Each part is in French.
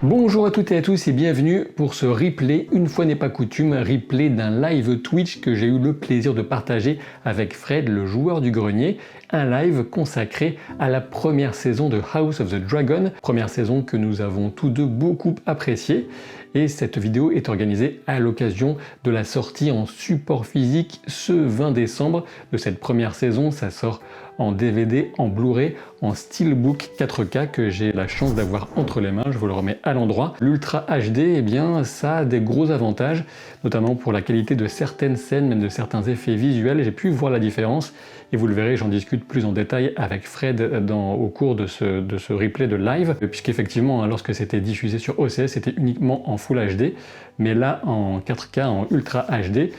Bonjour à toutes et à tous et bienvenue pour ce replay, une fois n'est pas coutume, replay d'un live Twitch que j'ai eu le plaisir de partager avec Fred, le joueur du grenier, un live consacré à la première saison de House of the Dragon, première saison que nous avons tous deux beaucoup appréciée. Et cette vidéo est organisée à l'occasion de la sortie en support physique ce 20 décembre de cette première saison. Ça sort en DVD, en Blu-ray, en Steelbook 4K que j'ai la chance d'avoir entre les mains, je vous le remets à l'endroit. L'Ultra HD, eh bien, ça a des gros avantages, notamment pour la qualité de certaines scènes, même de certains effets visuels. J'ai pu voir la différence et vous le verrez, j'en discute plus en détail avec Fred au cours de ce replay de live, puisqu'effectivement, lorsque c'était diffusé sur OCS, c'était uniquement en Full HD, mais là, en 4K, en Ultra HD,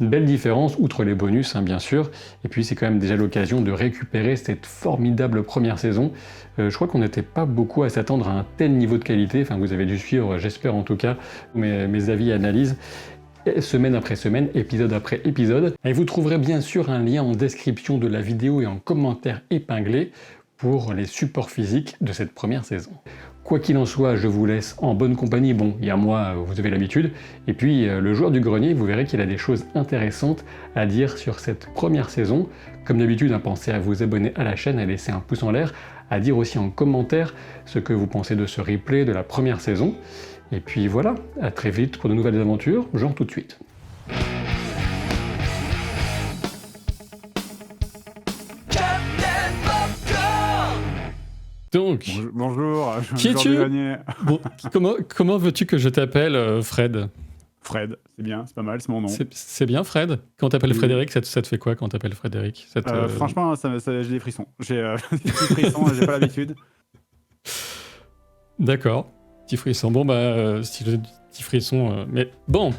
une belle différence, outre les bonus, bien sûr, et puis c'est quand même déjà l'occasion de récupérer cette formidable première saison. Je crois qu'on n'était pas beaucoup à s'attendre à un tel niveau de qualité, enfin vous avez dû suivre, j'espère en tout cas, mes avis et analyses, semaine après semaine, épisode après épisode. Et vous trouverez bien sûr un lien en description de la vidéo et en commentaire épinglé pour les supports physiques de cette première saison. Quoi qu'il en soit, je vous laisse en bonne compagnie. Bon, il y a moi, vous avez l'habitude. Et puis, le joueur du grenier, vous verrez qu'il a des choses intéressantes à dire sur cette première saison. Comme d'habitude, pensez à vous abonner à la chaîne, à laisser un pouce en l'air, à dire aussi en commentaire ce que vous pensez de ce replay de la première saison. Et puis voilà, à très vite pour de nouvelles aventures, genre tout de suite. Donc, bonjour, qui es-tu? Bon, comment veux-tu que je t'appelle, Fred? Fred, c'est bien, c'est pas mal, c'est mon nom. C'est bien, Fred? Quand t'appelles Frédéric, ça te fait quoi quand t'appelles Frédéric? Franchement, j'ai des frissons. J'ai des petits frissons, j'ai pas l'habitude. D'accord, petit frisson. Bon, si j'ai des petits frissons... mais bon,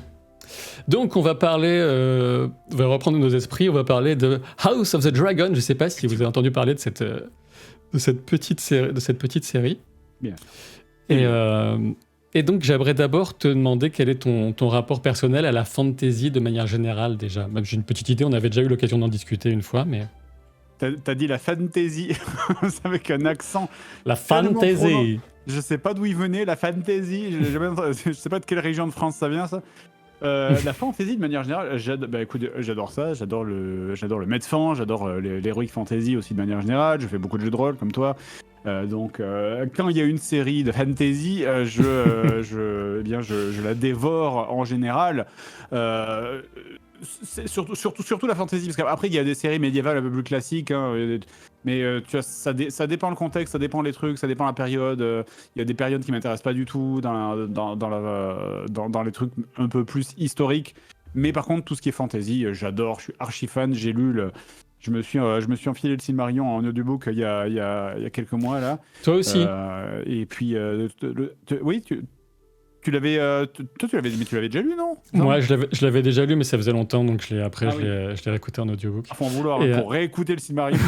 donc on va parler... on va reprendre nos esprits, on va parler de House of the Dragon. Je sais pas si vous avez entendu parler de cette petite série. Bien. Et donc j'aimerais d'abord te demander quel est ton rapport personnel à la fantasy de manière générale déjà. Même j'ai une petite idée, on avait déjà eu l'occasion d'en discuter une fois, mais... T'as dit la fantasy, c'est avec un accent. La fantasy. Je sais pas d'où il venait, la fantasy. Je sais pas de quelle région de France ça vient, ça. La fantasy de manière générale, j'adore ça, j'adore le Medfan, j'adore l'heroic fantasy aussi de manière générale, je fais beaucoup de jeux de rôle comme toi, donc quand il y a une série de fantasy, je la dévore en général. C'est surtout la fantasy, parce qu'après il y a des séries médiévales un peu plus classiques, mais tu vois, ça dépend le contexte, ça dépend les trucs, ça dépend la période. Il y a des périodes qui m'intéressent pas du tout dans les trucs un peu plus historiques. Mais par contre, tout ce qui est fantasy, j'adore, je suis archi fan. J'ai lu je me suis enfilé le Silmarillion en audiobook il y a quelques mois là. Toi aussi. Et puis, oui, tu l'avais, mais tu l'avais déjà lu, non? Moi, je l'avais déjà lu, mais ça faisait longtemps, donc je l'ai réécouté en audiobook. Faut en vouloir pour réécouter le Silmarillion.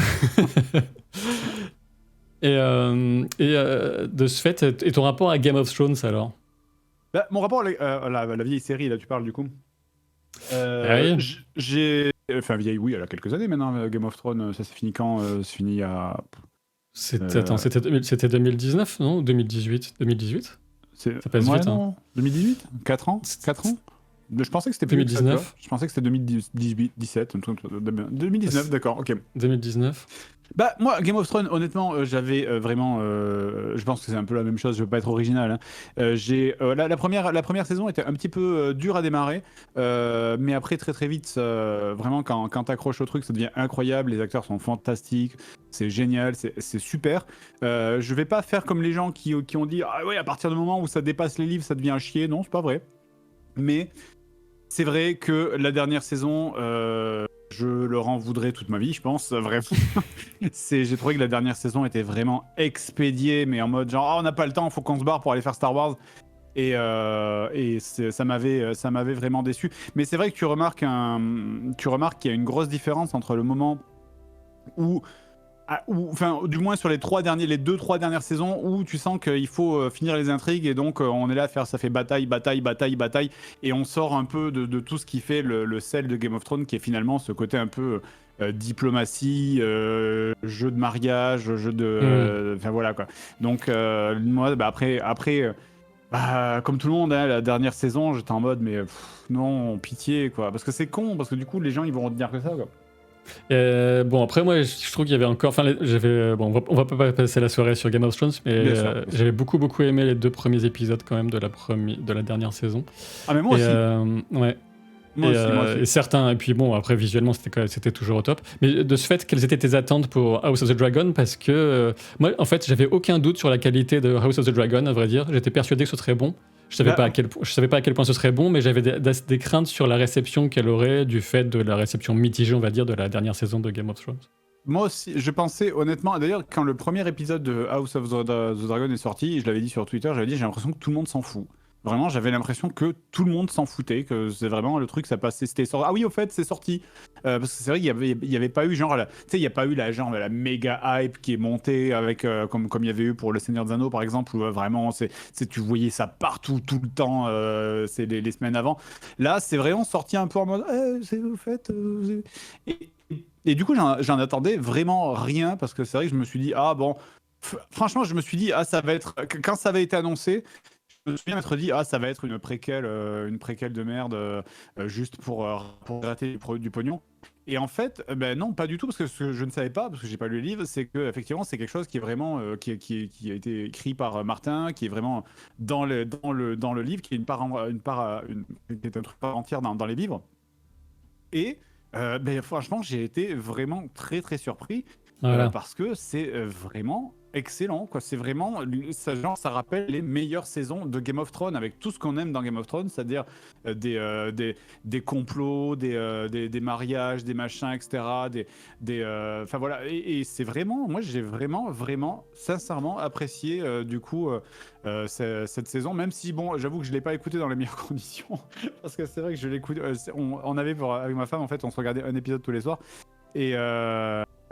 et de ce fait, et ton rapport à Game of Thrones alors? Mon rapport à la vieille série, là, tu parles du coup. Oui. Vieille, oui, elle a quelques années maintenant. Game of Thrones, ça s'est fini quand? C'est fini à. C'était 2019, non? 2018? 2018? Ça passe vite, non. 2018? 4 ans? 4 ans? Je pensais que c'était 2019. Je pensais que c'était 2017. 2019, d'accord, ok. 2019. Moi, Game of Thrones, honnêtement, j'avais vraiment... je pense que c'est un peu la même chose, je veux pas être original. La première saison était un petit peu dure à démarrer, mais après, très très vite, vraiment, quand t'accroches au truc, ça devient incroyable, les acteurs sont fantastiques, c'est génial, c'est super. Je vais pas faire comme les gens qui ont dit « Ah ouais, à partir du moment où ça dépasse les livres, ça devient un chier ». Non, c'est pas vrai. Mais c'est vrai que la dernière saison... je leur en voudrais toute ma vie, je pense, vraiment. J'ai trouvé que la dernière saison était vraiment expédiée, mais en mode genre, on n'a pas le temps, faut qu'on se barre pour aller faire Star Wars. Et ça m'avait vraiment déçu. Mais c'est vrai que tu remarques qu'il y a une grosse différence entre le moment où enfin, du moins sur les 2-3 dernières saisons où tu sens qu'il faut finir les intrigues et donc on est là à faire, ça fait bataille, et on sort un peu de tout ce qui fait le sel de Game of Thrones, qui est finalement ce côté un peu diplomatie, jeu de mariage, jeu de... Enfin voilà quoi. Donc moi, après Bah, comme tout le monde, hein, la dernière saison, j'étais en mode, mais non, pitié, quoi. Parce que c'est con, parce que du coup, les gens, ils vont retenir que ça, quoi. Bon, après, moi, je trouve qu'il y avait encore. Enfin, bon, on va pas passer la soirée sur Game of Thrones, mais Bien sûr, bien sûr. j'avais beaucoup, beaucoup aimé les 2 premiers épisodes quand même de la dernière saison. Ah, mais moi Et, aussi. ouais. Moi aussi, moi Et aussi. certains, et puis bon, après visuellement c'était toujours au top. Mais de ce fait, quelles étaient tes attentes pour House of the Dragon? Parce que moi, en fait, j'avais aucun doute sur la qualité de House of the Dragon, à vrai dire. J'étais persuadé que ce serait bon. Je savais Bah, pas je savais pas à quel point ce serait bon, mais j'avais des craintes sur la réception qu'elle aurait du fait de la réception mitigée, on va dire, de la dernière saison de Game of Thrones. Moi aussi, je pensais honnêtement, d'ailleurs, quand le premier épisode de House of the Dragon est sorti, je l'avais dit sur Twitter, j'avais dit, j'ai l'impression que tout le monde s'en fout. Vraiment, j'avais l'impression que tout le monde s'en foutait, que c'est vraiment le truc, ça passait, c'était sorti. Ah oui, au fait, c'est sorti. Parce que c'est vrai qu'il y avait pas eu genre, tu sais, il y a pas eu la méga hype qui est montée avec, comme il y avait eu pour Le Seigneur des Anneaux, par exemple, où vraiment, tu voyais ça partout, tout le temps, c'est les semaines avant. Là, c'est vraiment sorti un peu en mode, c'est au fait. Et du coup, j'en attendais vraiment rien, parce que c'est vrai que je me suis dit, ah bon, franchement, je me suis dit, ah, ça va être, quand ça avait été annoncé, je me souviens m'être dit, ah, ça va être une préquelle de merde, juste pour gratter du pognon. Et en fait, ben non, pas du tout, parce que ce que je ne savais pas, parce que j'ai pas lu le livre, c'est que effectivement, c'est quelque chose qui est vraiment, qui a été écrit par Martin, qui est vraiment dans le livre, qui est qui est un truc part entière dans les livres. Et ben, franchement, j'ai été vraiment très très surpris Voilà. parce que c'est vraiment excellent, quoi. C'est vraiment genre, ça rappelle les meilleures saisons de Game of Thrones avec tout ce qu'on aime dans Game of Thrones, c'est-à-dire des complots, des mariages, des machins, etc. Enfin voilà, et c'est vraiment, moi j'ai vraiment sincèrement apprécié du coup cette saison, même si bon, j'avoue que je l'ai pas écouté dans les meilleures conditions parce que c'est vrai que je l'écoute, on avait avec ma femme en fait, on se regardait un épisode tous les soirs et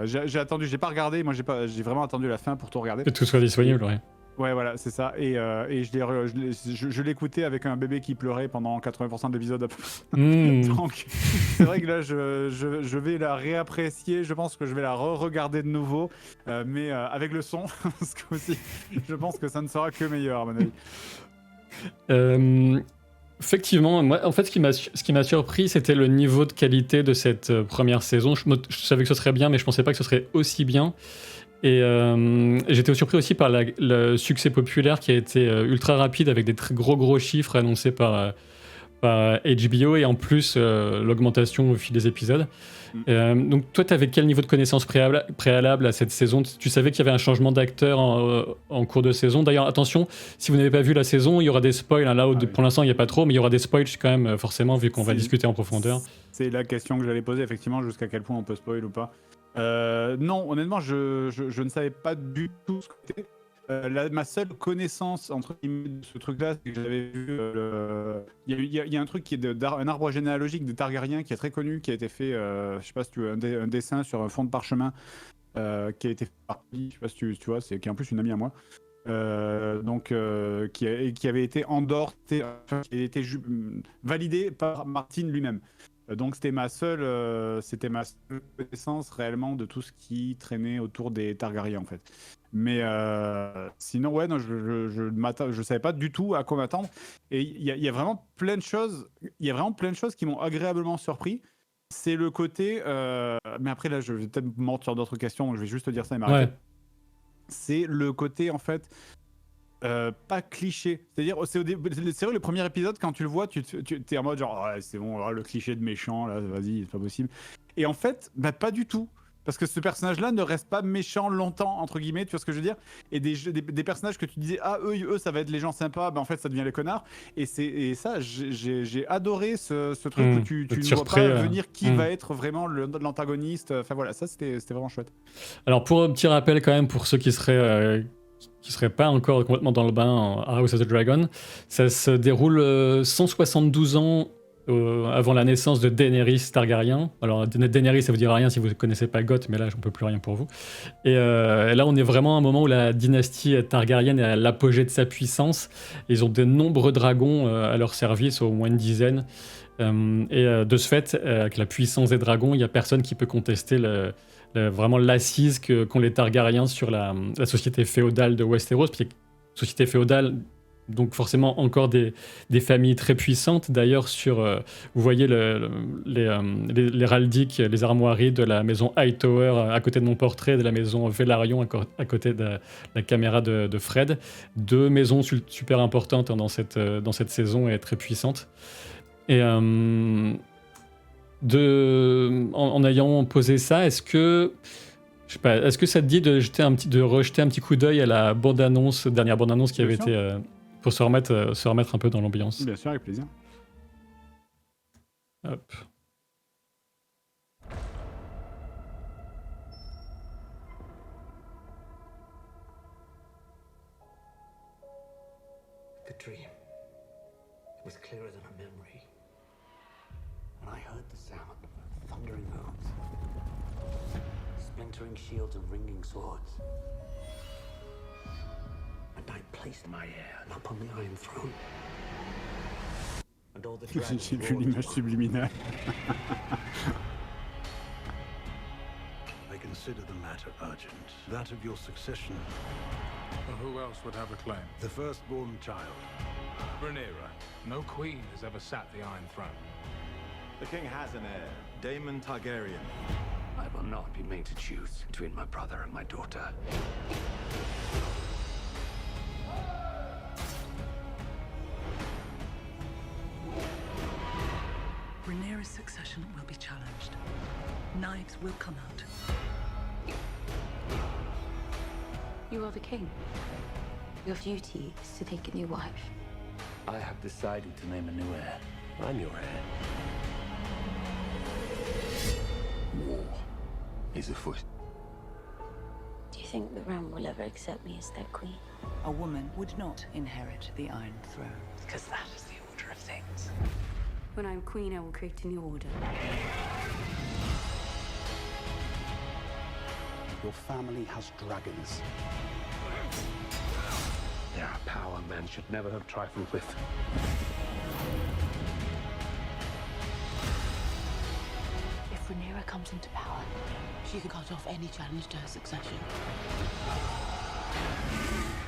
j'ai attendu, j'ai pas regardé, moi j'ai vraiment attendu la fin pour tout regarder. Que tout soit disponible, ouais. Ouais, voilà, c'est ça. Et je l'écoutais avec un bébé qui pleurait pendant 80% de l'épisode à peu près. Donc, c'est vrai que là, je vais la réapprécier. Je pense que je vais la re-regarder de nouveau, mais avec le son, parce que aussi, je pense que ça ne sera que meilleur, à mon avis. Effectivement, moi, en fait, ce qui m'a surpris, c'était le niveau de qualité de cette première saison. Je savais que ce serait bien, mais je pensais pas que ce serait aussi bien. Et j'étais surpris aussi par le succès populaire qui a été ultra rapide avec des très gros chiffres annoncés par HBO et en plus l'augmentation au fil des épisodes. Donc toi, tu avais quel niveau de connaissance préalable à cette saison? Tu savais qu'il y avait un changement d'acteur en cours de saison. D'ailleurs, attention, si vous n'avez pas vu la saison, il y aura des spoils. Hein, là, pour l'instant, il n'y a pas trop, mais il y aura des spoils quand même, forcément, vu qu'on va discuter en profondeur. C'est la question que j'allais poser, effectivement, jusqu'à quel point on peut spoil ou pas. Non, honnêtement, je ne savais pas du tout ce que c'était. Ma seule connaissance entre guillemets de ce truc-là, c'est que j'avais vu. Il y a un truc qui est un arbre généalogique des Targaryens qui est très connu, qui a été fait. Je sais pas si tu veux, un dessin sur un fond de parchemin qui a été fait par je sais pas si tu vois, qui est en plus une amie à moi. Donc, qui avait été endorsé, qui a été validé par Martin lui-même. Donc c'était ma seule connaissance réellement de tout ce qui traînait autour des Targaryens en fait. Mais sinon ouais non je savais pas du tout à quoi m'attendre et il y a vraiment plein de choses qui m'ont agréablement surpris. C'est le côté mais après là je vais peut-être mentir sur d'autres questions donc je vais juste te dire ça et m'arrêter. Ouais. C'est le côté en fait pas cliché. C'est-à-dire, c'est vrai, le premier épisode, quand tu le vois, tu es en mode genre, ouais, c'est bon, le cliché de méchant, là, vas-y, c'est pas possible. Et en fait, bah, pas du tout. Parce que ce personnage-là ne reste pas méchant longtemps, entre guillemets, tu vois ce que je veux dire? Et des personnages que tu disais, ah, eux, ça va être les gens sympas, bah en fait, ça devient les connards. Et ça, j'ai adoré ce truc où tu ne vois pas venir qui va être vraiment l'antagoniste. Enfin voilà, ça, c'était vraiment chouette. Alors, pour un petit rappel, quand même, pour ceux qui seraient pas encore complètement dans le bain à House of the Dragon, ça se déroule 172 ans avant la naissance de Daenerys Targaryen. Alors Daenerys, ça vous dira rien si vous ne connaissez pas Goth, mais là j'en peux plus rien pour vous. Et là on est vraiment à un moment où la dynastie Targaryen est à l'apogée de sa puissance. Ils ont de nombreux dragons à leur service, au moins une dizaine. De ce fait, avec la puissance des dragons, il n'y a personne qui peut contester vraiment l'assise qu'ont les Targaryens sur la société féodale de Westeros. Puis société féodale donc forcément encore des familles très puissantes. D'ailleurs, vous voyez l'héraldique, les armoiries de la maison Hightower à côté de mon portrait, de la maison Velaryon à côté de la caméra de Fred. 2 maisons super importantes dans cette saison et très puissantes. Et en ayant posé ça, est-ce que ça te dit de rejeter un petit coup d'œil à la dernière bande-annonce qui avait été pour se remettre un peu dans l'ambiance? Bien sûr, avec plaisir. Hop. The dream. It was clearer than a memory. And I heard the sound of thundering hooves, splintering shields and ringing swords. And I placed my heir upon the Iron Throne. And all the dragons J'ai vu l'image subliminale. I consider the matter urgent. That of your succession. Well, who else would have a claim? The firstborn child. Rhaenyra. No queen has ever sat the Iron Throne. The king has an heir, Daemon Targaryen. I will not be made to choose between my brother and my daughter. Rhaenyra's succession will be challenged. Knives will come out. You are the king. Your duty is to take a new wife. I have decided to name a new heir. I'm your heir. War is afoot. Do you think the realm will ever accept me as their queen? A woman would not inherit the Iron Throne, because that is the order of things. When I'm queen, I will create a new order. Your family has dragons. There are power men should never have trifled with. If Rhaenyra comes into power, she could cut off any challenge to her succession.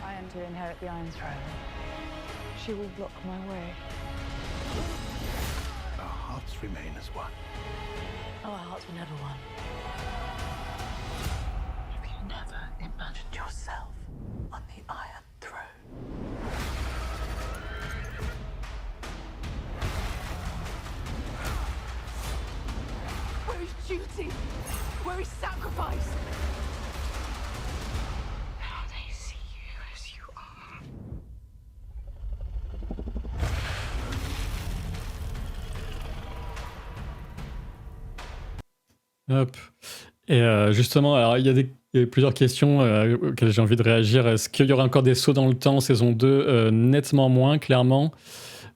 I am to inherit the Iron Throne. She will block my way. Our hearts remain as one. Oh, our hearts were never one. Have you never imagined yourself on the Iron Throne? Where is duty? Where is sacrifice? How they see you as you are. Hop. Et justement, alors il y a plusieurs questions auxquelles j'ai envie de réagir. Est-ce qu'il y aura encore des sauts dans le temps, saison 2? Nettement moins, clairement.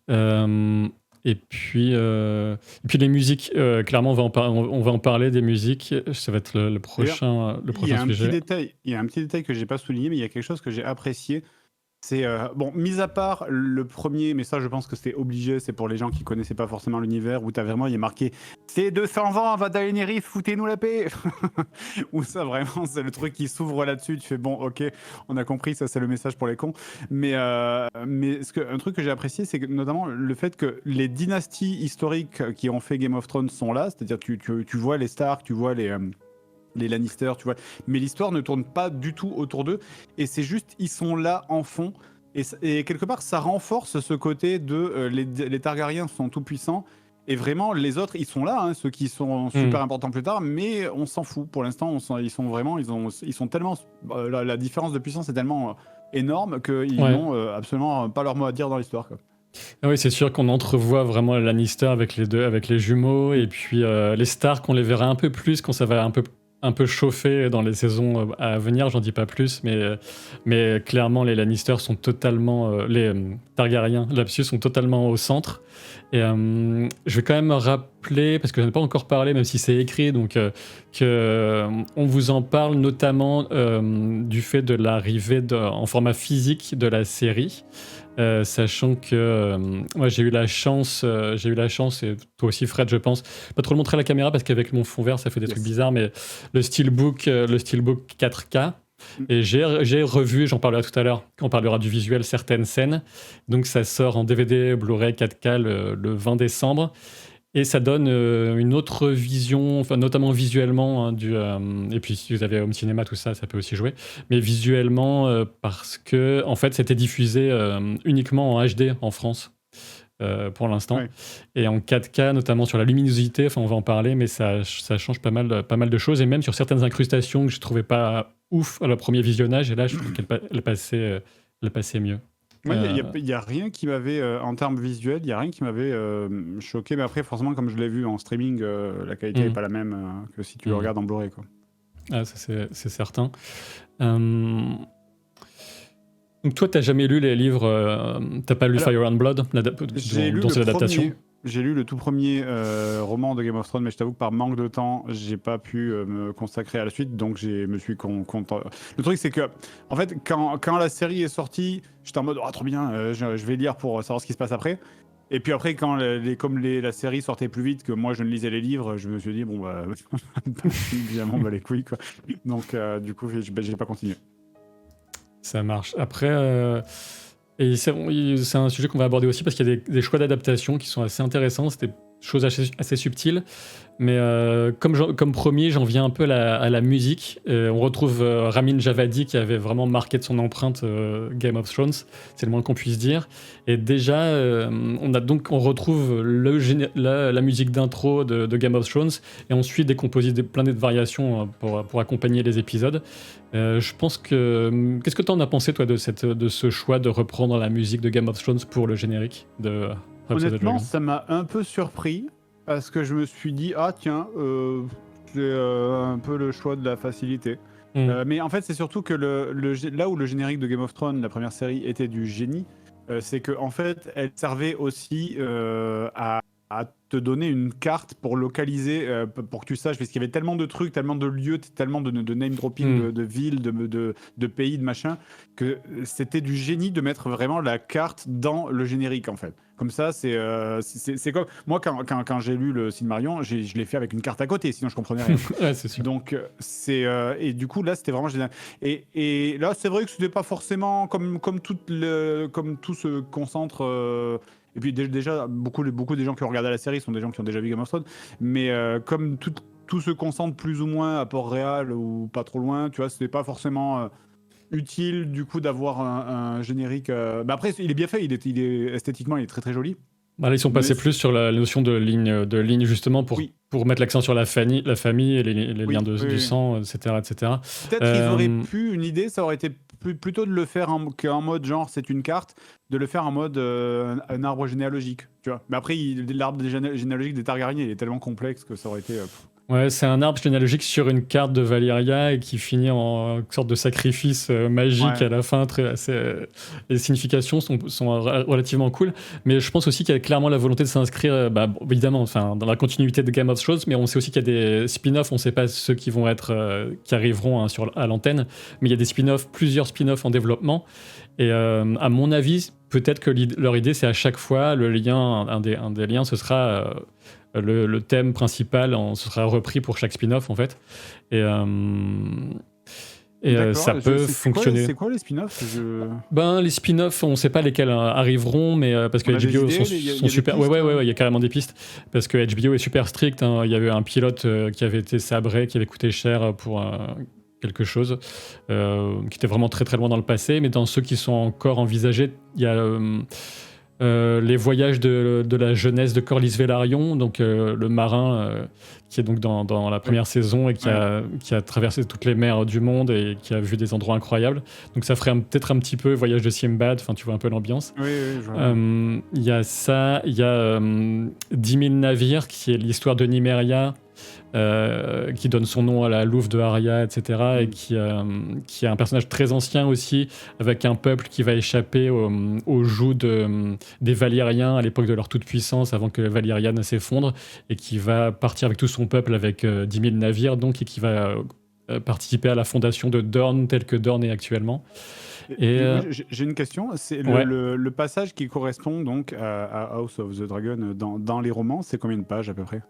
Et puis les musiques, clairement, on va en parler des musiques. Ça va être le prochain sujet. Il y a un petit détail que j'ai pas souligné, mais il y a quelque chose que j'ai apprécié. C'est bon, mis à part le premier, mais ça je pense que c'était obligé, c'est pour les gens qui connaissaient pas forcément l'univers, où t'as vraiment, il est marqué c'est 200 ans, va Daenerys, foutez-nous la paix. Où ça vraiment, c'est le truc qui s'ouvre là-dessus, tu fais bon, ok, on a compris, ça c'est le message pour les cons. Mais un truc que j'ai apprécié, c'est que, notamment le fait que les dynasties historiques qui ont fait Game of Thrones sont là, c'est-à-dire tu vois les Stark, tu vois les Lannister, tu vois. Mais l'histoire ne tourne pas du tout autour d'eux. Et c'est juste, ils sont là en fond. Et quelque part, ça renforce ce côté de les Targaryens sont tout puissants. Et vraiment, les autres, ils sont là, hein, ceux qui sont super importants plus tard. Mais on s'en fout. Pour l'instant, ils sont tellement. La différence de puissance est tellement énorme qu'ils n'ont absolument pas leur mot à dire dans l'histoire, quoi. Ah oui, c'est sûr qu'on entrevoit vraiment les Lannister avec les jumeaux. Et puis les Stark, on les verra un peu plus quand ça va un peu chauffé dans les saisons à venir, j'en dis pas plus, mais clairement les Lannister sont totalement, les Targaryens, lapsus, sont totalement au centre. Et je vais quand même rappeler, parce que je n'en ai pas encore parlé, même si c'est écrit, donc on vous en parle notamment du fait de l'arrivée en format physique de la série. Sachant que moi j'ai eu la chance, et toi aussi Fred je pense, pas trop le montrer à la caméra parce qu'avec mon fond vert ça fait des trucs bizarres, mais le Steelbook 4K Et j'ai revu, j'en parlerai tout à l'heure, on parlera du visuel, certaines scènes. Donc ça sort en DVD, Blu-ray, 4K le 20 décembre. Et ça donne une autre vision, enfin, notamment visuellement, et puis si vous avez Home Cinéma, tout ça, ça peut aussi jouer. Mais visuellement, parce que en fait, c'était diffusé uniquement en HD en France. Pour l'instant. Ouais. Et en 4K, notamment sur la luminosité, enfin on va en parler, mais ça change pas mal de choses, et même sur certaines incrustations que je trouvais pas ouf à le premier visionnage, et là je trouve qu'elle passait mieux. Moi, il y a rien qui m'avait, en termes visuels, il y a rien qui m'avait choqué. Mais après, forcément, comme je l'ai vu en streaming, la qualité n'est pas la même que si tu le regardes en Blu-ray, quoi. Ah, ça c'est certain. Donc toi, t'as jamais lu les livres, t'as pas lu Fire and Blood, dont c'est l'adaptation? J'ai lu le tout premier roman de Game of Thrones, mais je t'avoue que par manque de temps, j'ai pas pu me consacrer à la suite, donc je me suis content. Le truc, c'est que, en fait, quand la série est sortie, j'étais en mode « Ah, trop bien, je vais lire pour savoir ce qui se passe après ». Et puis après, quand la série sortait plus vite que moi, je ne lisais les livres, je me suis dit « Bon, bah, évidemment, bah, les couilles, quoi ». Donc, du coup, j'ai pas continué. Ça marche. Après, et c'est un sujet qu'on va aborder aussi parce qu'il y a des choix d'adaptation qui sont assez intéressants. C'est des choses assez subtiles. Mais comme promis, j'en viens un peu à la musique. On retrouve Ramin Djawadi qui avait vraiment marqué de son empreinte Game of Thrones. C'est le moins qu'on puisse dire. Et déjà, on retrouve la musique d'intro de Game of Thrones et ensuite décomposé plein de variations pour accompagner les épisodes. Je pense que... Qu'est-ce que tu en as pensé, toi, de ce choix de reprendre la musique de Game of Thrones pour le générique de House of the Honnêtement, Dragon? ça m'a un peu surpris parce que je me suis dit, ah tiens, c'est un peu le choix de la facilité. Mais en fait, c'est surtout que là où le générique de Game of Thrones, la première série, était du génie, c'est qu'en fait, elle servait aussi à te donner une carte pour localiser, pour que tu saches, parce qu'il y avait tellement de trucs, tellement de lieux, tellement de name dropping, de villes, de pays, de machin, que c'était du génie de mettre vraiment la carte dans le générique, en fait. Comme ça, c'est comme... Moi, quand j'ai lu le Silmarillion, je l'ai fait avec une carte à côté, sinon je comprenais rien. Ouais, c'est sûr. Donc, et du coup, là, c'était vraiment génial. Et là, c'est vrai que c'était pas forcément comme tout se concentre... Et puis déjà, beaucoup des gens qui ont regardé la série sont des gens qui ont déjà vu Game of Thrones. Mais comme tout se concentre plus ou moins à Port-Réal ou pas trop loin, tu vois, c'était pas forcément utile du coup d'avoir un générique. Mais après, il est bien fait, il est esthétiquement, il est très très joli. Bah là, ils sont passés plus sur la notion de ligne justement pour mettre l'accent sur la famille et les liens du sang, etc. Peut-être qu'ils auraient pu, une idée, ça aurait été plutôt de le faire en mode genre c'est une carte, de le faire en mode un arbre généalogique, tu vois. Mais après, l'arbre généalogique des Targaryens, il est tellement complexe que ça aurait été... Ouais, c'est un arbre généalogique sur une carte de Valyria et qui finit en sorte de sacrifice magique à la fin. Les significations sont relativement cool, mais je pense aussi qu'il y a clairement la volonté de s'inscrire, évidemment, dans la continuité de Game of Thrones, mais on sait aussi qu'il y a des spin-offs, on ne sait pas ceux qui vont qui arriveront à l'antenne, mais il y a des spin-offs, plusieurs spin-offs en développement. Et à mon avis, peut-être que leur idée, c'est à chaque fois le lien, un des liens, ce sera le thème principal, ce sera repris pour chaque spin-off en fait. Et ça peut fonctionner. C'est quoi les spin-offs les spin-offs, on ne sait pas lesquels arriveront, mais parce que HBO sont super. Ouais, il y a carrément des pistes. Parce que HBO est super strict. Il y avait un pilote qui avait été sabré, qui avait coûté cher pour quelque chose, qui était vraiment très très loin dans le passé. Mais dans ceux qui sont encore envisagés, il y a les voyages de la jeunesse de Corlys Velaryon, donc le marin qui est donc dans la première saison et qui a traversé toutes les mers du monde et qui a vu des endroits incroyables. Donc ça ferait peut-être un petit peu voyage de Simbad, enfin tu vois un peu l'ambiance. Oui, je vois. Il y a ça, il y a 10 000 navires qui est l'histoire de Nymeria, qui donne son nom à la louve de Arya, etc. Et qui est un personnage très ancien aussi, avec un peuple qui va échapper au joug des Valyriens à l'époque de leur toute-puissance, avant que Valyria ne s'effondre, et qui va partir avec tout son peuple, avec 10 000 navires, donc, et qui va participer à la fondation de Dorne, tel que Dorne est actuellement. J'ai une question, c'est le passage qui correspond donc à House of the Dragon dans les romans, c'est combien de pages à peu près ?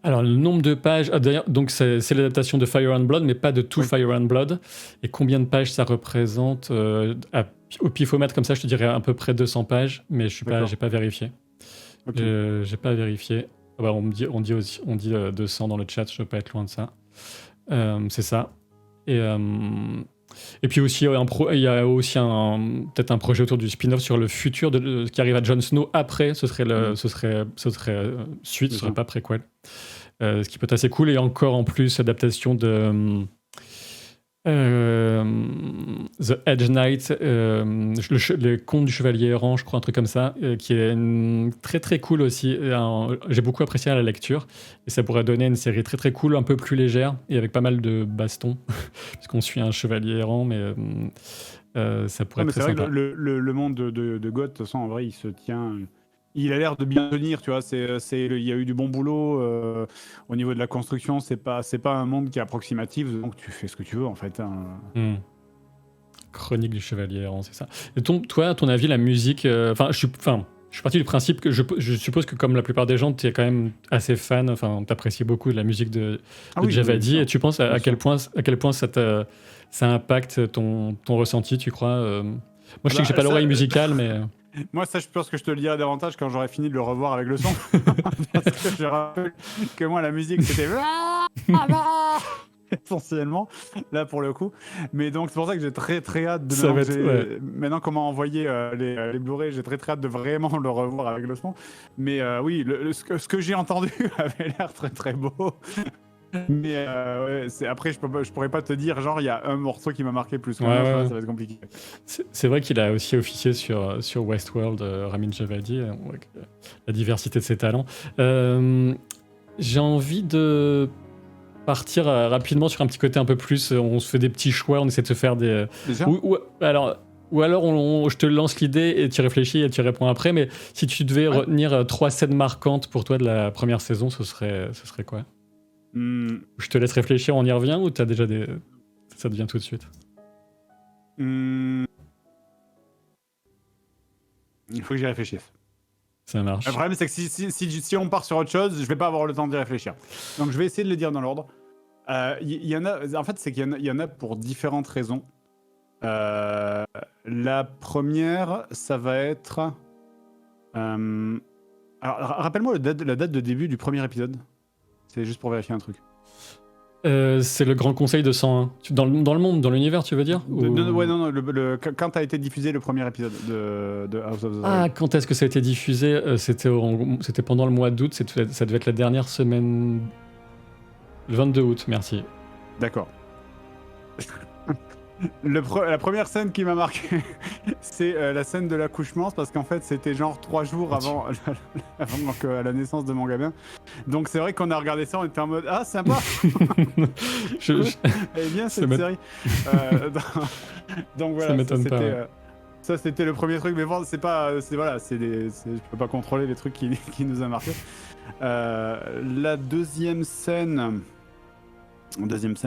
Alors, le nombre de pages. D'ailleurs, donc c'est l'adaptation de Fire and Blood, mais pas de tout Fire and Blood. Et combien de pages ça représente au pifomètre, comme ça, je te dirais à peu près 200 pages, mais j'ai pas vérifié. Okay. J'ai pas vérifié. Ah bah, on dit 200 dans le chat, je veux pas être loin de ça. C'est ça. Et puis aussi, il y a aussi peut-être un projet autour du spin-off sur le futur qui arrive à Jon Snow après. Ce serait suite, ce serait pas préquel. Ce qui peut être assez cool. Et encore en plus, adaptation de The Edge Knight, le conte du chevalier errant, je crois, un truc comme ça, qui est très très cool aussi. J'ai beaucoup apprécié à la lecture. Et ça pourrait donner une série très très cool, un peu plus légère et avec pas mal de bastons. Puisqu'on suit un chevalier errant, mais ça pourrait être très sympa. C'est vrai que le monde de Goth, de toute façon, en vrai, il se tient. Il a l'air de bien tenir, tu vois. Il y a eu du bon boulot au niveau de la construction. C'est pas un monde qui est approximatif, donc tu fais ce que tu veux en fait. Hein. Chronique du chevalier errant, c'est ça. Et toi, à ton avis, la musique. Je suis parti du principe que je suppose que comme la plupart des gens, tu es quand même assez fan. Enfin, t'apprécies beaucoup de la musique de Javadi. Et tu penses à quel point ça impacte ton ressenti, tu crois Moi, je sais que j'ai pas l'oreille musicale, mais. Moi, ça, je pense que je te le dirai davantage quand j'aurai fini de le revoir avec le son. Parce que je rappelle que moi, la musique, c'était essentiellement, là, pour le coup. Mais donc, c'est pour ça que j'ai très, très hâte de... Maintenant, comment envoyer les Blu-ray, j'ai très, très hâte de vraiment le revoir avec le son. Mais oui, ce que j'ai entendu avait l'air très, très beau. Mais après, je pourrais pas te dire, genre, il y a un morceau qui m'a marqué plus. Ça va être compliqué. C'est vrai qu'il a aussi officié sur Westworld, Ramin Djawadi. La diversité de ses talents. J'ai envie de partir rapidement sur un petit côté un peu plus. On se fait des petits choix, on essaie de se faire des. Déjà ou alors je te lance l'idée et tu réfléchis et tu réponds après. Mais si tu devais retenir 3 scènes marquantes pour toi de la première saison, ce serait quoi? Je te laisse réfléchir, on y revient ou t'as déjà ça devient tout de suite? Il faut que j'y réfléchisse. Ça marche. Le problème, c'est que si on part sur autre chose, je vais pas avoir le temps d'y réfléchir. Donc je vais essayer de les dire dans l'ordre. Y en a, en fait, c'est qu'il y en a pour différentes raisons. La première, ça va être... alors, rappelle-moi la date de début du premier épisode. C'est juste pour vérifier un truc. C'est le Grand Conseil de 101. Dans le monde, dans l'univers, tu veux dire Non, quand a été diffusé le premier épisode de House of the Dragon. Quand est-ce que ça a été diffusé? C'était pendant le mois d'août, ça devait être la dernière semaine... Le 22 août, merci. D'accord. La première scène qui m'a marqué, c'est la scène de l'accouchement, parce qu'en fait c'était genre 3 jours avant la naissance de mon gamin. Donc c'est vrai qu'on a regardé ça, on était en mode ah sympa. Elle est bien cette série. Donc voilà, ça c'était le premier truc, mais bon je peux pas contrôler les trucs qui nous a marqué. La deuxième scène,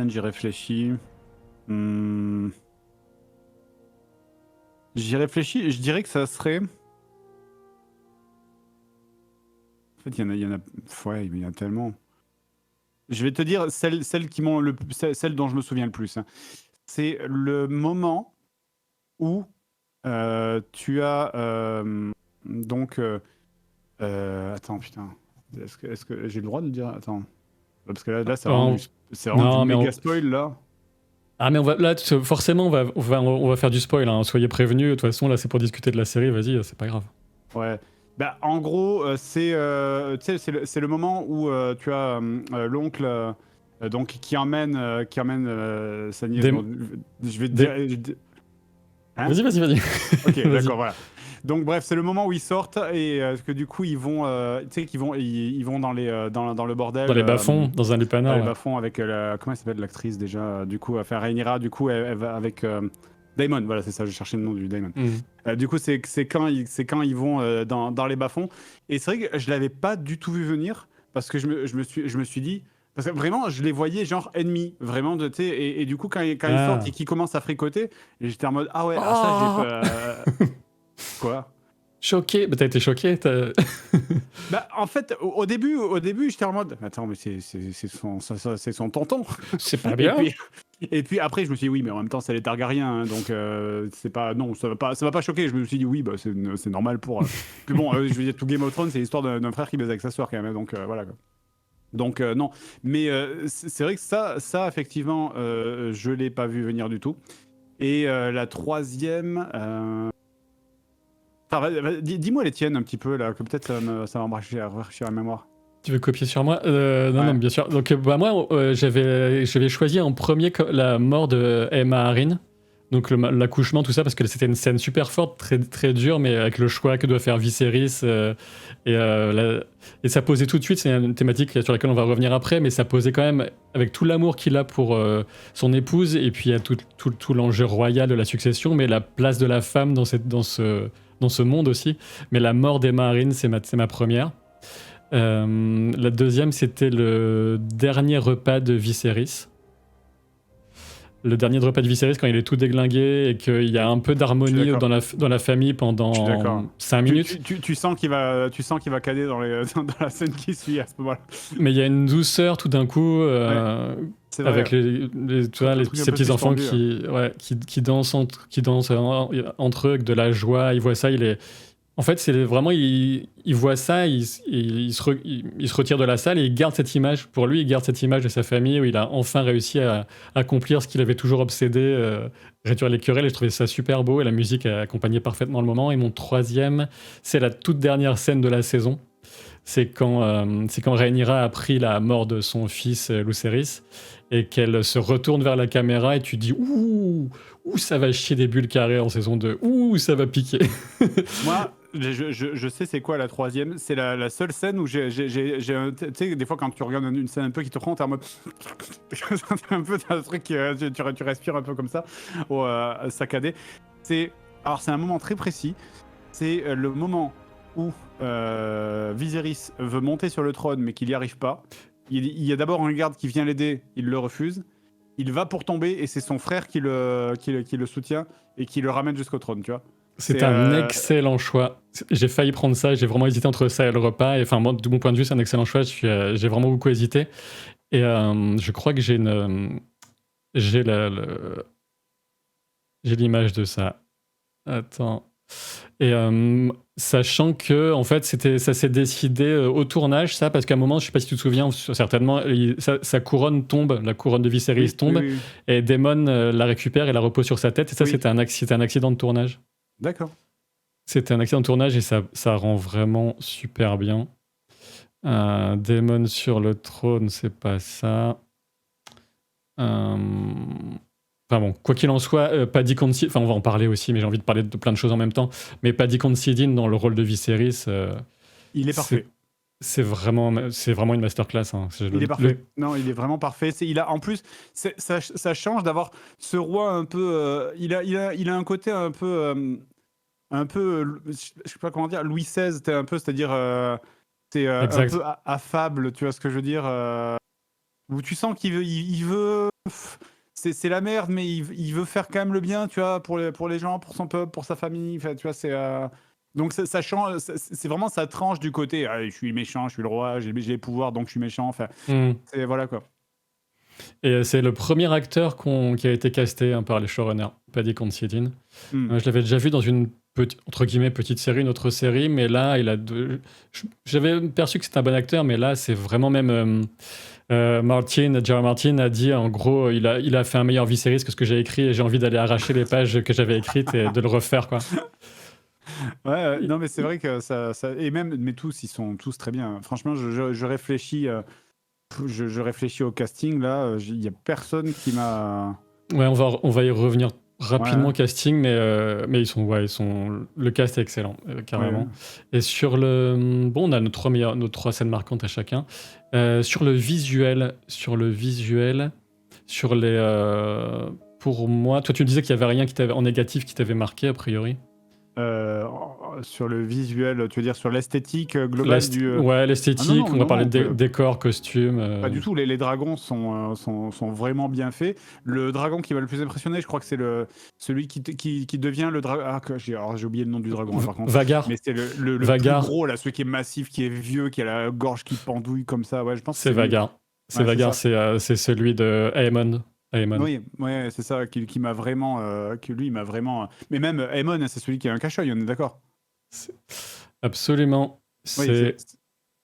j'y réfléchis. J'y réfléchis, je dirais que ça serait... En fait, il y en a tellement. Je vais te dire celles dont je me souviens le plus. Hein. C'est le moment où tu as attends, putain. Est-ce que j'ai le droit de le dire? Attends. Parce que là c'est vraiment du méga spoil, là. Ah mais forcément on va faire du spoil, hein. Soyez prévenus, de toute façon là c'est pour discuter de la série, vas-y, c'est pas grave. Ouais, bah en gros c'est le moment où tu as l'oncle donc qui emmène sa nièce. Je vais te dire... Hein? Vas-y. Ok, d'accord, voilà. Donc bref, c'est le moment où ils sortent et que du coup ils vont, ils vont dans le bordel. Dans les bas-fonds, dans un lupanar. Dans les bas-fonds avec comment elle s'appelle l'actrice déjà, du coup, enfin Rhaenyra, du coup elle va avec Daemon, voilà c'est ça, je cherchais le nom du Daemon. Du coup c'est quand ils vont dans les bas-fonds et c'est vrai que je l'avais pas du tout vu venir parce que je me suis dit. Parce que vraiment, je les voyais genre ennemis, vraiment, tu sais, et du coup, quand ils sortent et qu'ils commencent à fricoter, j'étais en mode, ah ouais, ça, j'ai pas... Quoi? Choqué, bah t'as été choqué. Bah, en fait, au début, j'étais en mode, attends, mais c'est son tonton. C'est pas bien. Et puis après, je me suis dit, oui, mais en même temps, c'est les Targaryens, hein, donc c'est pas, non, ça va pas choquer. Je me suis dit, oui, bah, c'est normal pour. Puis bon, je veux dire, tout Game of Thrones, c'est l'histoire d'un frère qui baise avec sa sœur quand même, hein, donc voilà. Quoi. Donc non, mais c'est vrai que ça effectivement, je l'ai pas vu venir du tout. Et la troisième. Enfin, dis-moi les tiennes un petit peu là, que peut-être ça va me rafraîchir la mémoire. Tu veux copier sur moi Non, bien sûr. Donc, bah, moi, j'avais choisi en premier la mort de Aemma Arryn. Donc, l'accouchement, tout ça, parce que c'était une scène super forte, très, très dure, mais avec le choix que doit faire Viserys. Et ça posait tout de suite, c'est une thématique sur laquelle on va revenir après, mais ça posait quand même, avec tout l'amour qu'il a pour son épouse, et puis il y a tout l'enjeu royal de la succession, mais la place de la femme dans ce monde aussi. Mais la mort d'Aemma Arryn, c'est ma première. La deuxième, c'était le dernier repas de Viserys. Le dernier repas de Viserys, quand il est tout déglingué et qu'il y a un peu d'harmonie dans la famille pendant 5 minutes. Tu sens qu'il va cader dans la scène qui suit à ce moment-là. Mais il y a une douceur tout d'un coup, avec ces petits enfants qui dansent entre eux avec de la joie. Il voit ça, en fait, c'est vraiment, il voit ça, il se retire de la salle et il garde cette image. Pour lui, il garde cette image de sa famille où il a enfin réussi à accomplir ce qu'il avait toujours obsédé, réduire les querelles. Et je trouvais ça super beau et la musique a accompagné parfaitement le moment. Et mon troisième, c'est la toute dernière scène de la saison. C'est quand Rhaenyra a appris la mort de son fils Lucerys et qu'elle se retourne vers la caméra et tu dis ouh, ça va chier des bulles carrées en saison 2, ouh, ça va piquer. Moi, je sais c'est quoi la troisième. C'est la seule scène où j'ai tu sais, des fois quand tu regardes une scène un peu qui te prend, t'es en mode c'est un peu un truc tu respires un peu comme ça saccadé. Alors c'est un moment très précis. C'est le moment où Viserys veut monter sur le trône mais qu'il n'y arrive pas. Il y a d'abord un garde qui vient l'aider, il le refuse. Il va pour tomber et c'est son frère qui le soutient et qui le ramène jusqu'au trône, tu vois. C'est un excellent choix. J'ai failli prendre ça, j'ai vraiment hésité entre ça et le repas. Et enfin, moi, de mon point de vue, c'est un excellent choix. J'ai vraiment beaucoup hésité. Et je crois que j'ai l'image de ça. Attends. Et sachant que en fait ça s'est décidé au tournage, ça, parce qu'à un moment, je sais pas si tu te souviens, certainement, sa couronne tombe, la couronne de Viserys tombe, oui. Et Daemon la récupère et la repose sur sa tête. Et ça, c'était un accident de tournage. D'accord. C'était un accident de tournage et ça rend vraiment super bien. Daemon sur le trône, c'est pas ça. Enfin bon, quoi qu'il en soit, Paddy Considine, enfin on va en parler aussi, mais j'ai envie de parler de plein de choses en même temps. Mais Paddy Considine dans le rôle de Viserys, il est parfait. C'est vraiment une masterclass. Hein. Il est parfait. Non, il est vraiment parfait. En plus, ça change d'avoir ce roi un peu. Il a un côté un peu, je sais pas comment dire, Louis XVI. C'est-à-dire, c'est un peu affable. Tu vois ce que je veux dire, où tu sens qu'il veut. C'est la merde, mais il veut faire quand même le bien, tu vois, pour les gens, pour son peuple, pour sa famille. Enfin, tu vois, donc ça change, c'est vraiment ça tranche du côté. Je suis méchant, je suis le roi, j'ai les pouvoirs, donc je suis méchant. Enfin, voilà quoi. Et c'est le premier acteur qui a été casté par les showrunners, Paddy Considine. Je l'avais déjà vu dans une entre guillemets petite série, une autre série, mais là j'avais perçu que c'était un bon acteur, mais là c'est vraiment même. George Martin a dit en gros il a fait un meilleur Viserys que ce que j'ai écrit et j'ai envie d'aller arracher les pages que j'avais écrites et de le refaire quoi. Ouais, non mais c'est vrai que ça et même mais tous ils sont tous très bien. Franchement, je réfléchis je réfléchis au casting là, il y a personne qui m'a. Ouais, on va y revenir rapidement au casting, mais ils sont le cast est excellent carrément. Ouais. Et sur on a nos trois scènes marquantes à chacun. Sur le visuel, sur les pour moi, toi tu me disais qu'il y avait rien en négatif qui t'avait marqué a priori. sur le visuel, tu veux dire sur l'esthétique globale du. Ouais, l'esthétique, on va parler de non, décors, costumes. Pas du tout, les dragons sont vraiment bien faits. Le dragon qui m'a le plus impressionné, je crois que c'est celui qui devient le dragon. Alors, j'ai oublié le nom du dragon, par contre. Vagar. Mais c'est le plus Vagar. gros, là, celui qui est massif, qui est vieux, qui a la gorge qui pendouille comme ça. Ouais, je pense que C'est Vagar. C'est Ouais, Vagar, ça. c'est celui de Aemon. Oui, ouais, c'est ça, qui m'a vraiment. Lui, il m'a vraiment. Mais même Aemon, c'est celui qui a un cache-œil, on est d'accord. Absolument. Oui,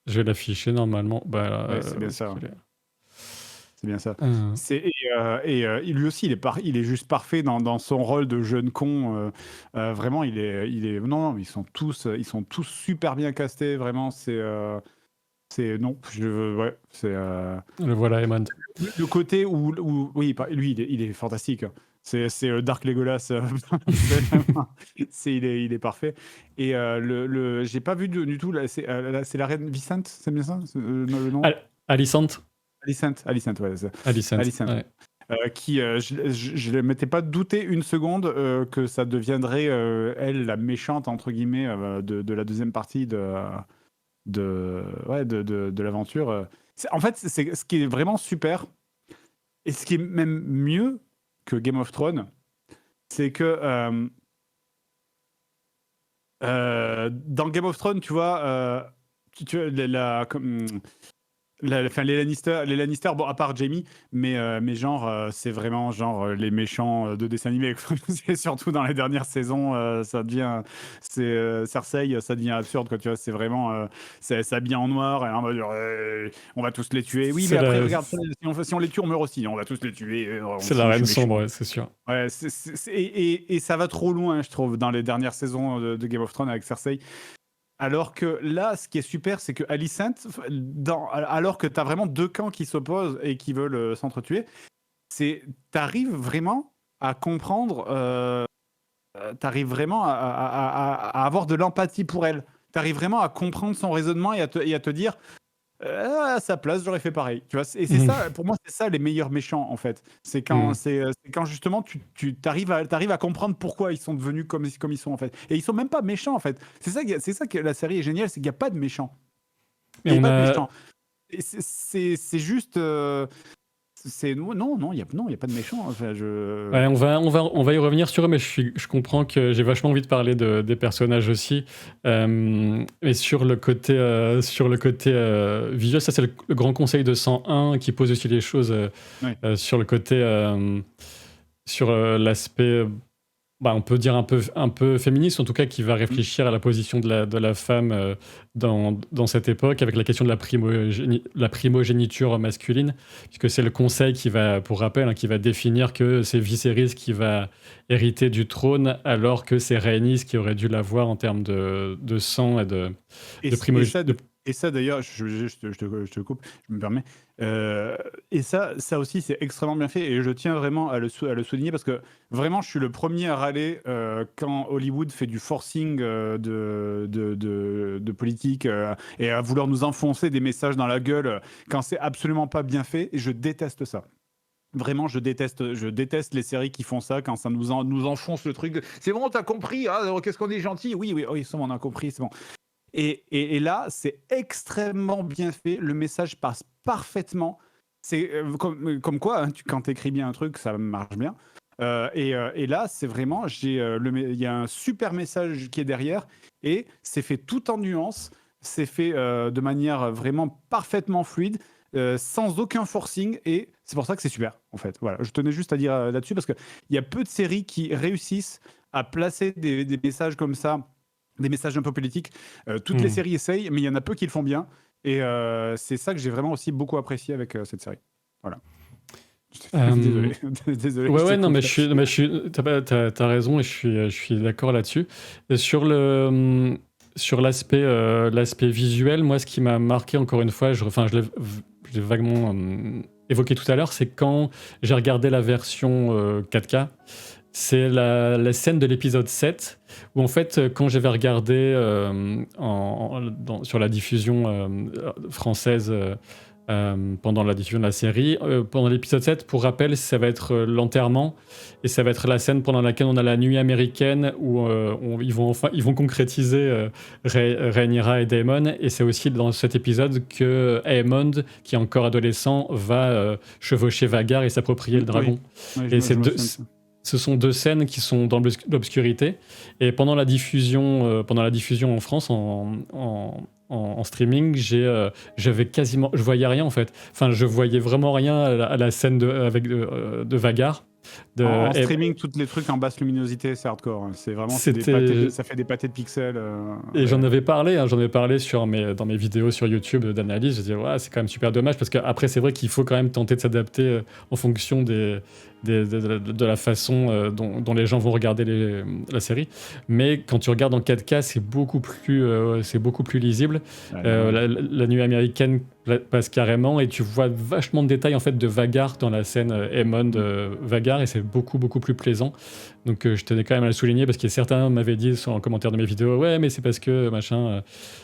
Je vais l'afficher normalement. Ouais, c'est bien ça. C'est bien ça. Hum. Lui aussi, il est juste parfait dans son rôle de jeune con. Vraiment, il est. Non, ils sont tous super bien castés. Vraiment, non, ouais, c'est. Le voilà, Aemon. Le côté où oui, lui, il est fantastique. C'est Dark Legolas. Il est parfait. Et j'ai pas vu du tout. C'est la reine Vicente, c'est bien ça le nom. Alicent. Alicent, ouais. Alicent. Ouais. Je ne m'étais pas douté une seconde que ça deviendrait elle la méchante entre guillemets de la deuxième partie de l'aventure. En fait, c'est ce qui est vraiment super et ce qui est même mieux que Game of Thrones, c'est que dans Game of Thrones, tu vois, les Lannister, bon, à part Jaime, mais genre, c'est vraiment genre les méchants de dessin animé. C'est surtout dans les dernières saisons, ça devient. Cersei, ça devient absurde, quoi, tu vois. C'est vraiment. C'est s'habille en noir, et en mode, on va tous les tuer. Oui, mais après, regarde, si on les tue, on meurt aussi. On va tous les tuer. C'est la reine sombre, ouais, c'est sûr. Ouais, et ça va trop loin, je trouve, dans les dernières saisons de Game of Thrones avec Cersei. Alors que là, ce qui est super, c'est que Alicent, alors que tu as vraiment deux camps qui s'opposent et qui veulent s'entretuer, t'arrives vraiment à comprendre, t'arrives vraiment à avoir de l'empathie pour elle. T'arrives vraiment à comprendre son raisonnement et à te dire, à sa place, j'aurais fait pareil. Tu vois, et c'est ça, pour moi, c'est ça les meilleurs méchants, en fait. C'est quand justement tu t'arrives à comprendre pourquoi ils sont devenus comme ils sont, en fait. Et ils sont même pas méchants, en fait. C'est ça que la série est géniale, c'est qu'il n'y a pas de méchants. Il n'y a pas de méchants. Et c'est juste. Non, il y a pas de méchants. Enfin, ouais, on va y revenir sur eux, mais je comprends que j'ai vachement envie de parler des personnages aussi. Mais sur le côté visuel, ça c'est le grand conseil de 101 qui pose aussi les choses sur le côté sur l'aspect. On peut dire un peu féministe, en tout cas qui va réfléchir à la position de la femme dans cette époque, avec la question de la primogéniture masculine, puisque c'est le conseil qui va, pour rappel, qui va définir que c'est Viserys qui va hériter du trône, alors que c'est Rhaenys qui aurait dû l'avoir en termes de sang et de primogéniture. Et ça, d'ailleurs, je te coupe, je me permets. Et ça aussi, c'est extrêmement bien fait. Et je tiens vraiment à le souligner parce que vraiment, je suis le premier à râler quand Hollywood fait du forcing de politique et à vouloir nous enfoncer des messages dans la gueule quand c'est absolument pas bien fait. Et je déteste ça. Vraiment, je déteste les séries qui font ça quand ça nous enfonce le truc. C'est bon, t'as compris, qu'est-ce qu'on est gentil. Oui, on a compris, c'est bon. Et là, c'est extrêmement bien fait. Le message passe parfaitement. C'est comme quoi, quand tu écris bien un truc, ça marche bien. Et là, c'est vraiment, il y a un super message qui est derrière et c'est fait tout en nuances. C'est fait de manière vraiment parfaitement fluide, sans aucun forcing. Et c'est pour ça que c'est super, en fait. Voilà, je tenais juste à dire là-dessus parce qu'il y a peu de séries qui réussissent à placer des messages comme ça. Des messages un peu politiques. Toutes les séries essayent, mais il y en a peu qui le font bien. Et c'est ça que j'ai vraiment aussi beaucoup apprécié avec cette série. Voilà. Désolé. Ouais, non, mais t'as raison et je suis d'accord là-dessus. Et sur l'aspect visuel, moi, ce qui m'a marqué, encore une fois, je l'ai vaguement évoqué tout à l'heure, c'est quand j'ai regardé la version 4K. C'est la scène de l'épisode 7 où en fait quand j'avais regardé sur la diffusion française pendant la diffusion de la série. Pendant l'épisode 7, pour rappel, ça va être l'enterrement et ça va être la scène pendant laquelle on a la nuit américaine où ils vont concrétiser Rhaenyra et Daemon, et c'est aussi dans cet épisode que Aemond, qui est encore adolescent, va chevaucher Vhagar et s'approprier le dragon. Oui, Et ce sont deux scènes qui sont dans l'obscurité, et pendant la diffusion en France en streaming, je voyais rien en fait. Enfin, je voyais vraiment rien à la scène de Vhagar. En streaming, tous les trucs en basse luminosité, c'est hardcore. Hein. C'est vraiment, ça fait des pâtés de pixels. Et j'en avais parlé dans mes vidéos sur YouTube d'analyse. Je disais, ouais, c'est quand même super dommage, parce qu'après, c'est vrai qu'il faut quand même tenter de s'adapter en fonction de la façon dont les gens vont regarder la série. Mais quand tu regardes en 4K, c'est beaucoup plus lisible. La nuit américaine passe carrément, et tu vois vachement de détails en fait de Vhagar dans la scène Aemond Vhagar, et c'est beaucoup plus plaisant. Donc je tenais quand même à le souligner, parce que certains m'avaient dit en commentaire de mes vidéos, ouais, mais c'est parce que machin,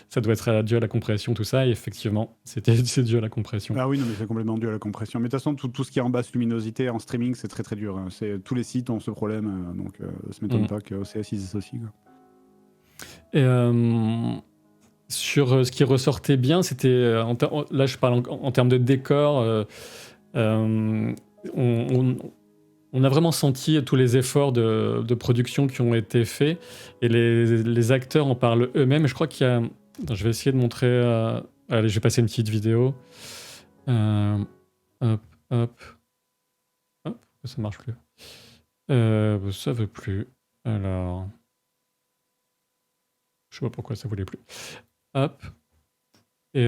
ça doit être dû à la compression, tout ça. Et effectivement, c'est dû à la compression. Ah oui, non, mais c'est complètement dû à la compression. Mais de toute façon, tout ce qui est en basse luminosité en streaming, c'est très dur. Hein. Tous les sites ont ce problème, donc ça m'étonne pas que OCS ils aient aussi. Quoi. Et sur ce qui ressortait bien, c'était là je parle en termes de décor. On a vraiment senti tous les efforts de production qui ont été faits, et les acteurs en parlent eux-mêmes. Je crois qu'il y a... Attends, je vais essayer de montrer... Allez, je vais passer une petite vidéo. Hop, ça marche plus. Ça veut plus. Alors... Je sais pas pourquoi ça voulait plus. Hop. Et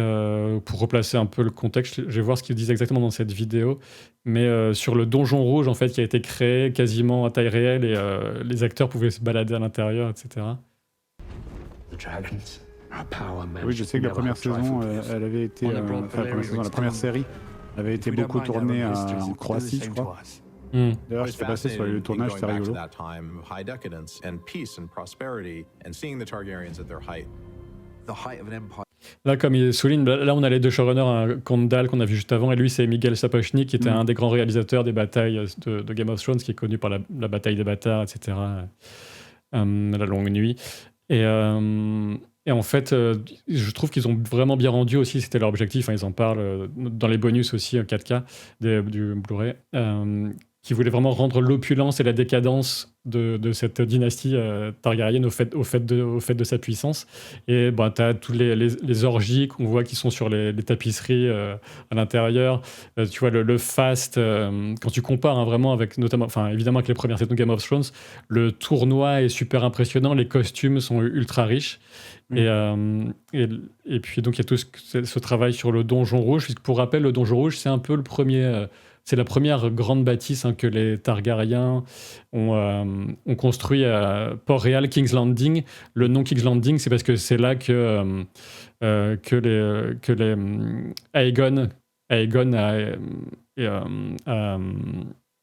pour replacer un peu le contexte, je vais voir ce qu'ils disent exactement dans cette vidéo. Mais sur le donjon rouge, en fait, qui a été créé quasiment à taille réelle, et les acteurs pouvaient se balader à l'intérieur, etc. Oui, je sais que la première saison, elle avait été, la première série avait été beaucoup tournée en Croatie, je crois. D'ailleurs, ce qui s'est passé sur le tournage, c'est rigolo. Là, comme il souligne, là on a les deux showrunners, Kondal qu'on a vu juste avant, et lui c'est Miguel Sapochnik, qui était un des grands réalisateurs des batailles de Game of Thrones, qui est connu par la bataille des bâtards, etc. La longue nuit. Et en fait, je trouve qu'ils ont vraiment bien rendu aussi, c'était leur objectif, hein, ils en parlent dans les bonus aussi en 4K du Blu-ray, qui voulait vraiment rendre l'opulence et la décadence de cette dynastie Targaryen au fait de sa puissance. Et ben, tu as tous les orgies qu'on voit qui sont sur les tapisseries à l'intérieur. Tu vois le fast, quand tu compares vraiment avec, notamment, enfin évidemment avec les premières saisons de Game of Thrones, le tournoi est super impressionnant, les costumes sont ultra riches. Et puis donc il y a tout ce travail sur le donjon rouge, puisque pour rappel, le donjon rouge, c'est un peu le premier... c'est la première grande bâtisse que les Targaryens ont construit à Port-Réal, King's Landing. Le nom King's Landing, c'est parce que c'est là que les Aegon a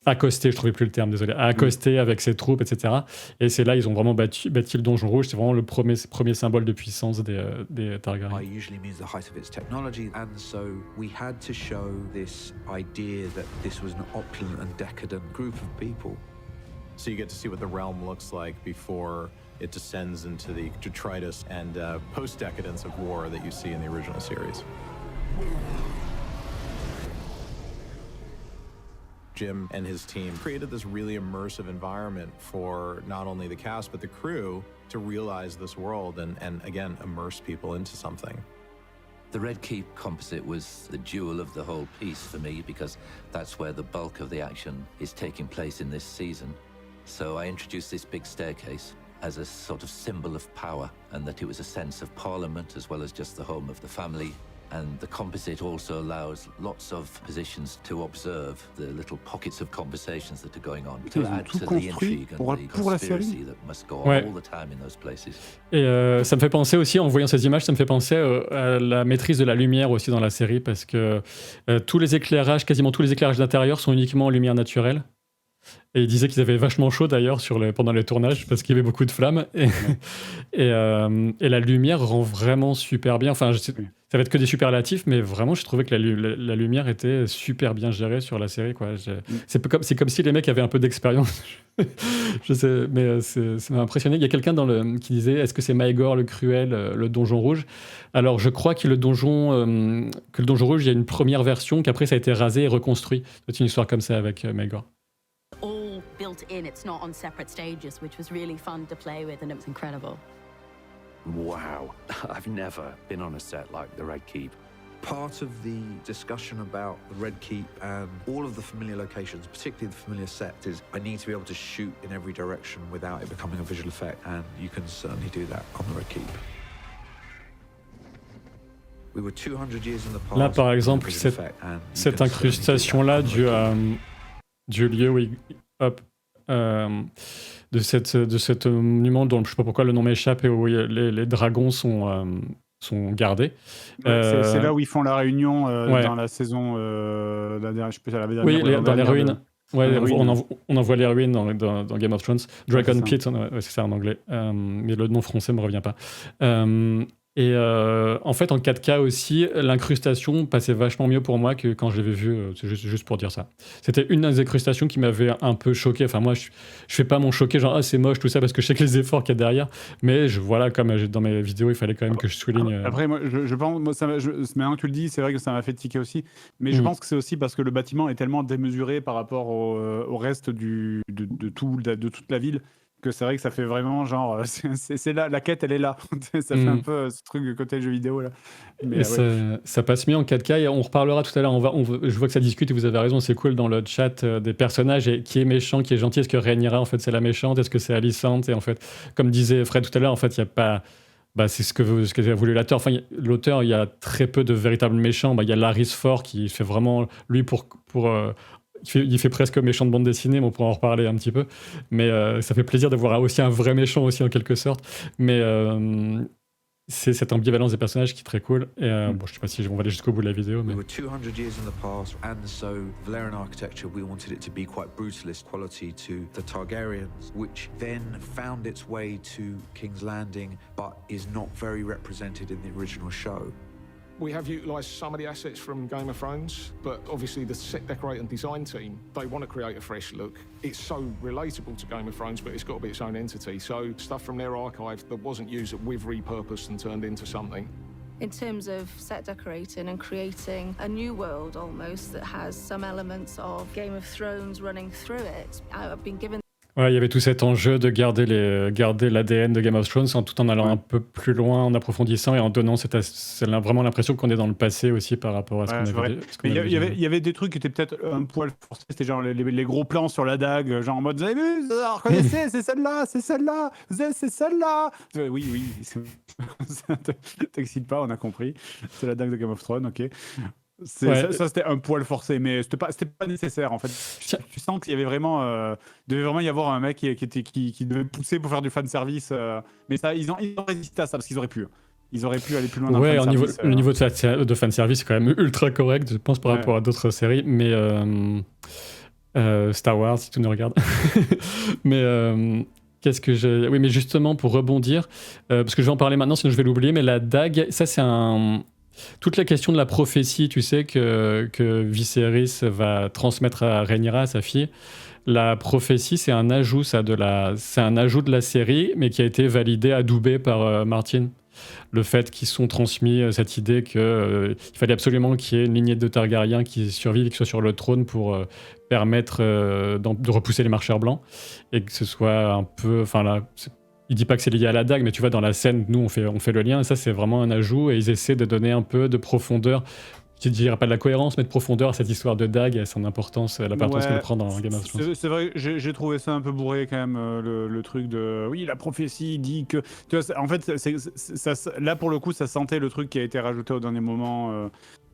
accosté, je trouvais plus le terme, désolé, a accosté avec ses troupes, etc. Et c'est là ils ont vraiment bâti le donjon rouge. C'est vraiment le premier symbole de puissance des Targaryens. Usually means the height of its technology, and so we had to show this idea that this was an opulent and decadent group of people. So you get to see what the realm looks like before it descends into the detritus and post-decadence of war that you see in the original series. Jim and his team created this really immersive environment for not only the cast but the crew to realize this world and again immerse people into something. The Red Keep composite was the jewel of the whole piece for me, because that's where the bulk of the action is taking place in this season. So I introduced this big staircase as a sort of symbol of power, and that it was a sense of parliament as well as just the home of the family. And the composite also allows lots of positions to observe the little pockets of conversations that are going on, to add to the intrigue and the conspiracy that must go on all the time in those places. Et ça me fait penser aussi, en voyant ces images, ça me fait penser à la maîtrise de la lumière aussi dans la série, parce que quasiment tous les éclairages d'intérieur sont uniquement en lumière naturelle. Et ils disaient qu'ils avaient vachement chaud d'ailleurs pendant les tournages parce qu'il y avait beaucoup de flammes. Et la lumière rend vraiment super bien. Enfin, ça va être que des superlatifs, mais vraiment, j'ai trouvé que la lumière était super bien gérée sur la série, quoi. C'est comme si les mecs avaient un peu d'expérience. Je sais, mais ça m'a impressionné. Il y a quelqu'un qui disait, est-ce que c'est Maegor le Cruel, le donjon rouge? Alors, je crois que le donjon rouge, il y a une première version, qu'après ça a été rasé et reconstruit. C'est une histoire comme ça avec Maegor. All built in, it's not on separate stages, which was really fun to play with and it was incredible. Wow, I've never been on a set like the Red Keep. Part of the discussion about the Red Keep and all of the familiar locations, particularly the familiar sets, is I need to be able to shoot in every direction without it becoming a visual effect, and you can certainly do that on the Red Keep. We were 200 years in the past. Là, par exemple, cette incrustation-là du lieu où de cette monument dont je sais pas pourquoi le nom m'échappe et où les dragons sont gardés. C'est là où ils font la réunion dans la saison la dernière, je sais pas, la dernière. Oui, dans les ruines. Ouais, on en voit les ruines dans Game of Thrones. Dragon Pit, c'est ça en anglais. Mais le nom français me revient pas. Et en fait, en 4K aussi, l'incrustation passait vachement mieux pour moi que quand je l'avais vu. C'est juste pour dire ça. C'était une des incrustations qui m'avait un peu choqué. Enfin, moi, je fais pas mon choqué, genre, c'est moche, tout ça, parce que je sais que les efforts qu'il y a derrière. Mais voilà, comme dans mes vidéos, il fallait quand même que je souligne. Après, moi, je pense, maintenant que tu le dis, c'est vrai que ça m'a fait tiquer aussi. Mais je pense que c'est aussi parce que le bâtiment est tellement démesuré par rapport au reste de toute la ville, que c'est vrai que ça fait vraiment genre c'est là, la quête elle est là. Ça fait un peu ce truc de côté jeu vidéo là. Mais, ça passe mieux en 4K et on reparlera tout à l'heure. Je vois que ça discute et vous avez raison, c'est cool dans le chat des personnages et qui est méchant, qui est gentil. Est-ce que Rhaenyra en fait c'est la méchante? Est-ce que c'est Alicent? Et en fait, comme disait Fred tout à l'heure, en fait il y a pas. C'est ce qu'a voulu l'auteur. Enfin, l'auteur, il y a très peu de véritables méchants. Il y a Larys Fort qui fait vraiment lui pour il fait presque méchant de bande dessinée, mais on pourra en reparler un petit peu. Mais ça fait plaisir d'avoir aussi un vrai méchant aussi en quelque sorte. Mais c'est cette ambivalence des personnages qui est très cool. Et bon, je sais pas si on va aller jusqu'au bout de la vidéo. Mais... We were 200 years in the past, and so Valerian architecture, we wanted it to be quite brutalist quality to the Targaryens, which then found its way to King's Landing, but is not very represented in the original show. We have utilised some of the assets from Game of Thrones, but obviously the set decorate and design team, they want to create a fresh look. It's so relatable to Game of Thrones, but it's got to be its own entity. So stuff from their archive that wasn't used that we've repurposed and turned into something. In terms of set decorating and creating a new world almost that has some elements of Game of Thrones running through it, I've been given. Ouais, il y avait tout cet enjeu de garder l'ADN de Game of Thrones tout en allant un peu plus loin, en approfondissant et en donnant vraiment l'impression qu'on est dans le passé aussi par rapport à ce qu'on avait. Il y avait des trucs qui étaient peut-être un poil forcés. C'était genre les gros plans sur la dague, genre en mode vous avez vu, vous reconnaissez, c'est celle-là, c'est celle-là, c'est celle-là. Oui, ça t'excite pas, on a compris. C'est la dague de Game of Thrones, ok. Ça c'était un poil forcé, mais c'était pas nécessaire en fait. Tu sens qu'il y avait vraiment devait vraiment y avoir un mec qui devait pousser pour faire du fan service, mais ça ils ont résisté à ça parce qu'ils auraient pu aller plus loin dans le fanservice. Le niveau de fan service est quand même ultra correct, je pense, par rapport à d'autres séries, mais Star Wars si tu nous regardes. Mais qu'est-ce que j'ai... Oui, mais justement pour rebondir, parce que je vais en parler maintenant sinon je vais l'oublier, mais la dague, ça c'est toute la question de la prophétie, tu sais, que Viserys va transmettre à Rhaenyra, sa fille. La prophétie, c'est un ajout, c'est un ajout de la série, mais qui a été validé, adoubé par Martin. Le fait qu'ils sont transmis cette idée qu'il fallait absolument qu'il y ait une lignée de Targaryens qui survive et qui soit sur le trône pour permettre de repousser les marcheurs blancs et que ce soit un peu... Enfin là, il dit pas que c'est lié à la dague, mais tu vois, dans la scène, nous, on fait le lien, et ça, c'est vraiment un ajout, et ils essaient de donner un peu de profondeur, je ne dirais pas de la cohérence, mais de profondeur à cette histoire de dague et à son importance, l'importance qu'elle prend dans Game of Thrones. C'est vrai, j'ai trouvé ça un peu bourré quand même, le truc de... Oui, la prophétie dit que... Tu vois, en fait, là, pour le coup, ça sentait le truc qui a été rajouté au dernier moment,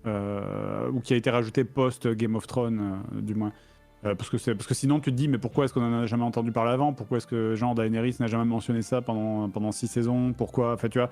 ou qui a été rajouté post-Game of Thrones, du moins. Parce que sinon tu te dis mais pourquoi est-ce qu'on en a jamais entendu parler avant, pourquoi est-ce que genre Daenerys n'a jamais mentionné ça pendant 6 saisons, pourquoi, enfin tu vois,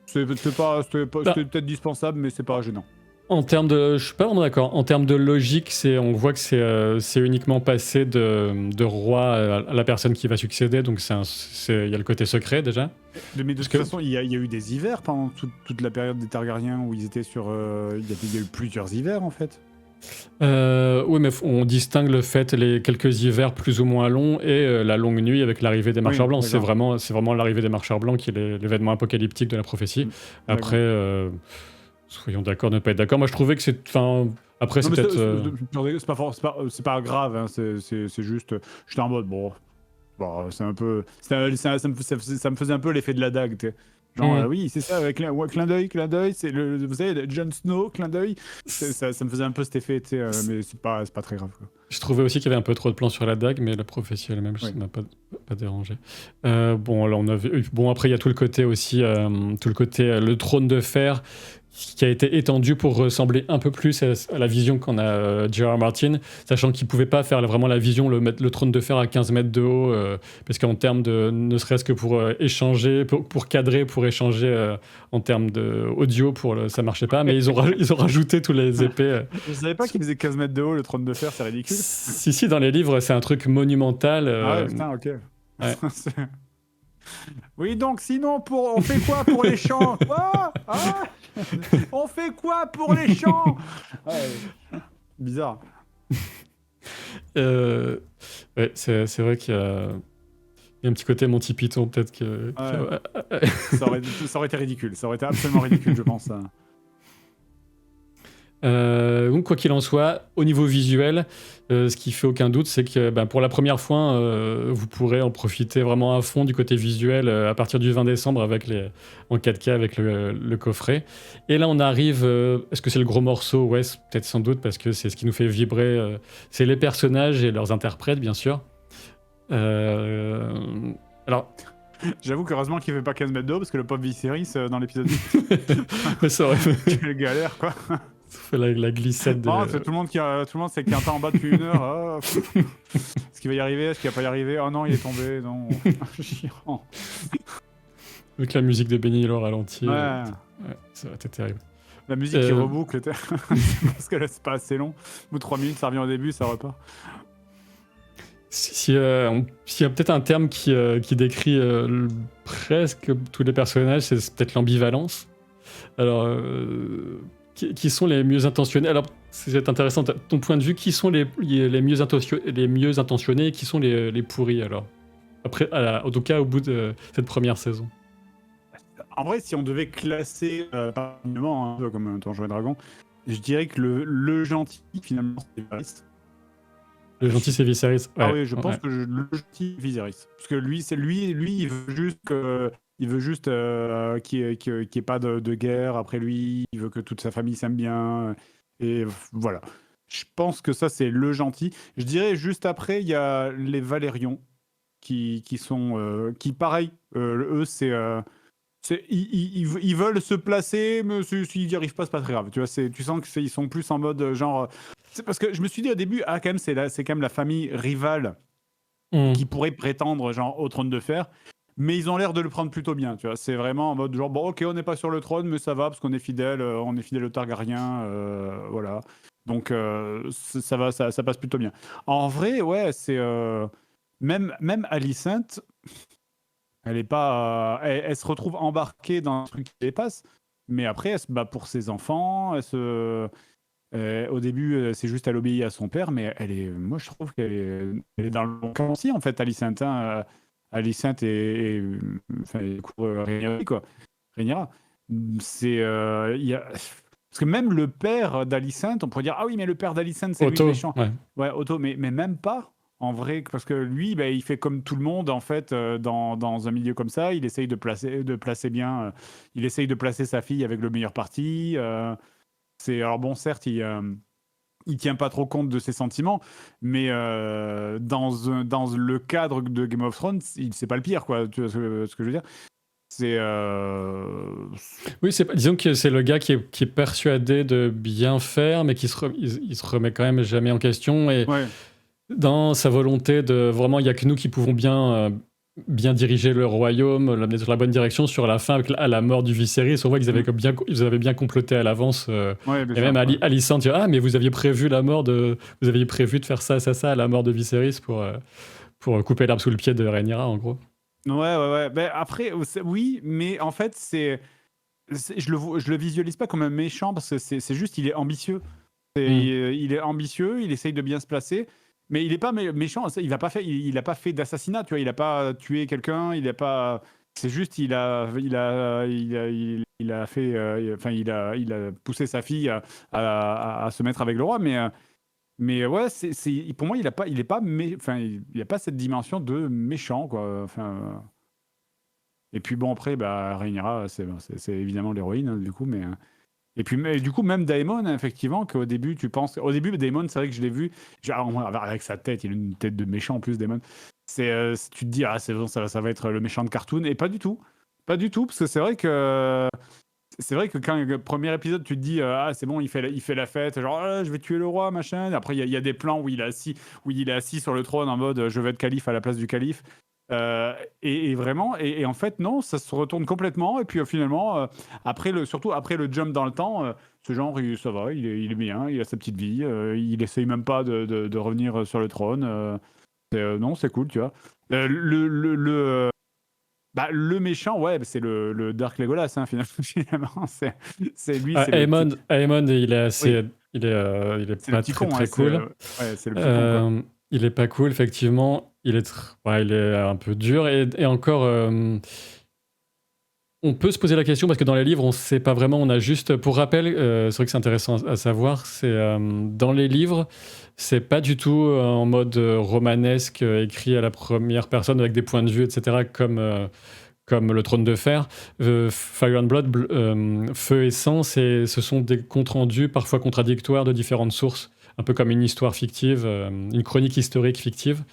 c'était peut-être dispensable mais c'est pas gênant. En termes de, je suis pas vraiment d'accord. En termes de logique, on voit que c'est uniquement passé de roi à la personne qui va succéder, donc il y a le côté secret déjà. Mais de toute façon, il y a eu des hivers pendant toute la période des Targaryens où ils étaient sur. Il y a eu plusieurs hivers en fait. Oui, mais on distingue le fait les quelques hivers plus ou moins longs et la longue nuit avec l'arrivée des marcheurs blancs. C'est vraiment l'arrivée des marcheurs blancs qui est l'événement apocalyptique de la prophétie. Après, soyons d'accord, ne pas être d'accord. Moi, je trouvais que c'est. Enfin, après, c'est peut-être. C'est pas grave. Hein, c'est juste. J'étais en mode bon, c'est un peu. Ça me faisait un peu l'effet de la dague. T'sais. Genre, oui, c'est ça, clin d'œil, c'est vous savez, Jon Snow, clin d'œil, ça me faisait un peu cet effet, mais c'est pas très grave. Quoi. Je trouvais aussi qu'il y avait un peu trop de plans sur la dague, mais la prophétie elle-même, ça m'a pas dérangé. Bon, là, après, il y a tout le côté aussi, le trône de fer, qui a été étendu pour ressembler un peu plus à la vision qu'en a J.R.R. Martin, sachant qu'il ne pouvait pas faire vraiment la vision, le trône de fer à 15 mètres de haut, parce qu'en termes de, ne serait-ce que pour échanger, pour cadrer, pour échanger en termes d'audio, ça ne marchait pas, mais ils ont rajouté tous les épées. Je ne savais pas qu'il faisait 15 mètres de haut, le trône de fer, c'est ridicule. Si, dans les livres, c'est un truc monumental. Ah ouais, putain, ok. Ouais. Oui, donc sinon, on fait quoi pour les champs? On fait quoi pour les champs? Bizarre. Ouais, c'est vrai qu'il y a un petit côté Monty Python, peut-être que. Ça aurait été ridicule. Ça aurait été absolument ridicule, je pense. Donc, quoi qu'il en soit, au niveau visuel, ce qui fait aucun doute, c'est que pour la première fois, vous pourrez en profiter vraiment à fond du côté visuel à partir du 20 décembre en 4K avec le coffret. Et là, on arrive. Est-ce que c'est le gros morceau? Ouais, peut-être sans doute, parce que c'est ce qui nous fait vibrer. C'est les personnages et leurs interprètes, bien sûr. Alors. J'avoue qu'heureusement qu'il ne fait pas 15 mètres d'eau, parce que le pauvre Viserys dans l'épisode 8. Ça aurait fait. Quelle galère, quoi. Ça fait la glissade de. C'est tout le monde qui est un temps en bas depuis 1 heure. Est-ce qu'il va y arriver? Est-ce qu'il va pas y arriver? Oh non, il est tombé. Non. Chiant. Avec la musique de Benny Hill au ralenti. Ouais, ça va être terrible. La musique qui reboucle, parce que là, c'est pas assez long. Au bout de 3 minutes, ça revient au début, ça repart. S'il y a peut-être un terme qui décrit presque tous les personnages, c'est peut-être l'ambivalence. Alors, qui sont les mieux intentionnés? Alors, c'est intéressant, ton point de vue, qui sont les mieux intentionnés et qui sont les pourris, alors? Après, en tout cas, au bout de cette première saison. En vrai, si on devait classer parfaitement, un peu comme Donjons et Dragons, je dirais que le gentil, finalement, c'est Viserys. Le gentil, c'est Viserys. Ouais. Ah oui, je pense que le gentil, Viserys. Parce que lui, il veut juste qu'il n'y ait pas de guerre après lui, il veut que toute sa famille s'aime bien, et voilà. Je pense que ça, c'est le gentil. Je dirais juste après, il y a les Valérions, qui sont... qui, pareil, eux, ils veulent se placer, mais s'ils n'y arrivent pas, c'est pas très grave. Tu vois, tu sens qu'ils sont plus en mode genre... C'est parce que je me suis dit au début, quand même, c'est quand même la famille rivale qui pourrait prétendre genre au trône de fer, mais ils ont l'air de le prendre plutôt bien. Tu vois, c'est vraiment en mode genre bon, ok, on n'est pas sur le trône, mais ça va parce qu'on est fidèle aux Targaryens, voilà. Donc ça va, ça passe plutôt bien. En vrai, ouais, c'est même Alicent, elle est pas, elle se retrouve embarquée dans un truc qui dépasse, mais après elle se bat pour ses enfants, au début, c'est juste elle obéit à son père, mais moi je trouve qu'elle est dans le bon camp aussi, en fait, Alicent. Alicent elle court Rhaenyra, quoi. Rhaenyra. Parce que même le père d'Alicent, on pourrait dire, ah oui, mais le père d'Alicent, c'est lui le méchant. Ouais, Otto, mais même pas, en vrai, parce que lui, il fait comme tout le monde, en fait, dans un milieu comme ça, il essaye de placer bien, il essaye de placer sa fille avec le meilleur parti, alors bon, certes, il tient pas trop compte de ses sentiments, mais dans le cadre de Game of Thrones, c'est pas le pire, quoi. Tu vois ce que je veux dire? Oui, disons que c'est le gars qui est persuadé de bien faire, mais il se remet quand même jamais en question. Et dans sa volonté de... Vraiment, il n'y a que nous qui pouvons bien bien diriger le royaume, l'amener sur la bonne direction. Sur la fin, avec la mort du Viserys, on voit qu'ils avaient, ils avaient bien comploté à l'avance. Ouais, bien Et sûr, même ouais. Alicent dit mais vous aviez prévu vous aviez prévu de faire ça, à la mort de Viserys pour couper l'herbe sous le pied de Rhaenyra, en gros. Ouais. Ben, après, oui, mais en fait, je le visualise pas comme un méchant parce que c'est juste, il est ambitieux. Il est ambitieux, il essaye de bien se placer, mais il est pas méchant. Il a pas fait d'assassinat, tu vois. Il a pas tué quelqu'un. Il a pas. C'est juste, il a fait. Enfin, il a poussé sa fille à se mettre avec le roi, mais ouais, pour moi, il a pas cette dimension de méchant, quoi. Enfin. Et puis bon, après, bah, Rhaenyra, c'est évidemment l'héroïne, hein, du coup, mais. Et puis, du coup, même Daemon, effectivement, qu'au début, tu penses. Au début, Daemon, c'est vrai que je l'ai vu. Avec sa tête, il a une tête de méchant en plus, Daemon. Tu te dis, c'est bon, ça va être le méchant de cartoon. Et pas du tout. Pas du tout, parce que c'est vrai que. C'est vrai que quand le premier épisode, tu te dis, c'est bon, il fait la fête, genre, je vais tuer le roi, machin. Après, il y a des plans où il est assis sur le trône en mode, je veux être calife à la place du calife. Et vraiment, et en fait, non, ça se retourne complètement. Et puis finalement, surtout après le jump dans le temps, ce genre, ça va, il est bien, il a sa petite vie, il essaye même pas de revenir sur le trône. Non, c'est cool, tu vois. Le méchant, ouais, c'est le Dark Legolas, hein, finalement. C'est lui, c'est le petit... Aemon, il est assez. Oui. Il est C'est le pas petit très con, très hein, cool. c'est le petit con, quoi. Il est pas cool, effectivement. Il est un peu dur. Et encore, on peut se poser la question parce que dans les livres, on sait pas vraiment. On a juste, pour rappel, c'est vrai que c'est intéressant à savoir, c'est dans les livres, c'est pas du tout en mode romanesque, écrit à la première personne avec des points de vue, etc., comme le Trône de Fer. Fire and Blood, Feu et Sang, ce sont des comptes rendus parfois contradictoires de différentes sources, un peu comme une histoire fictive, une chronique historique fictive.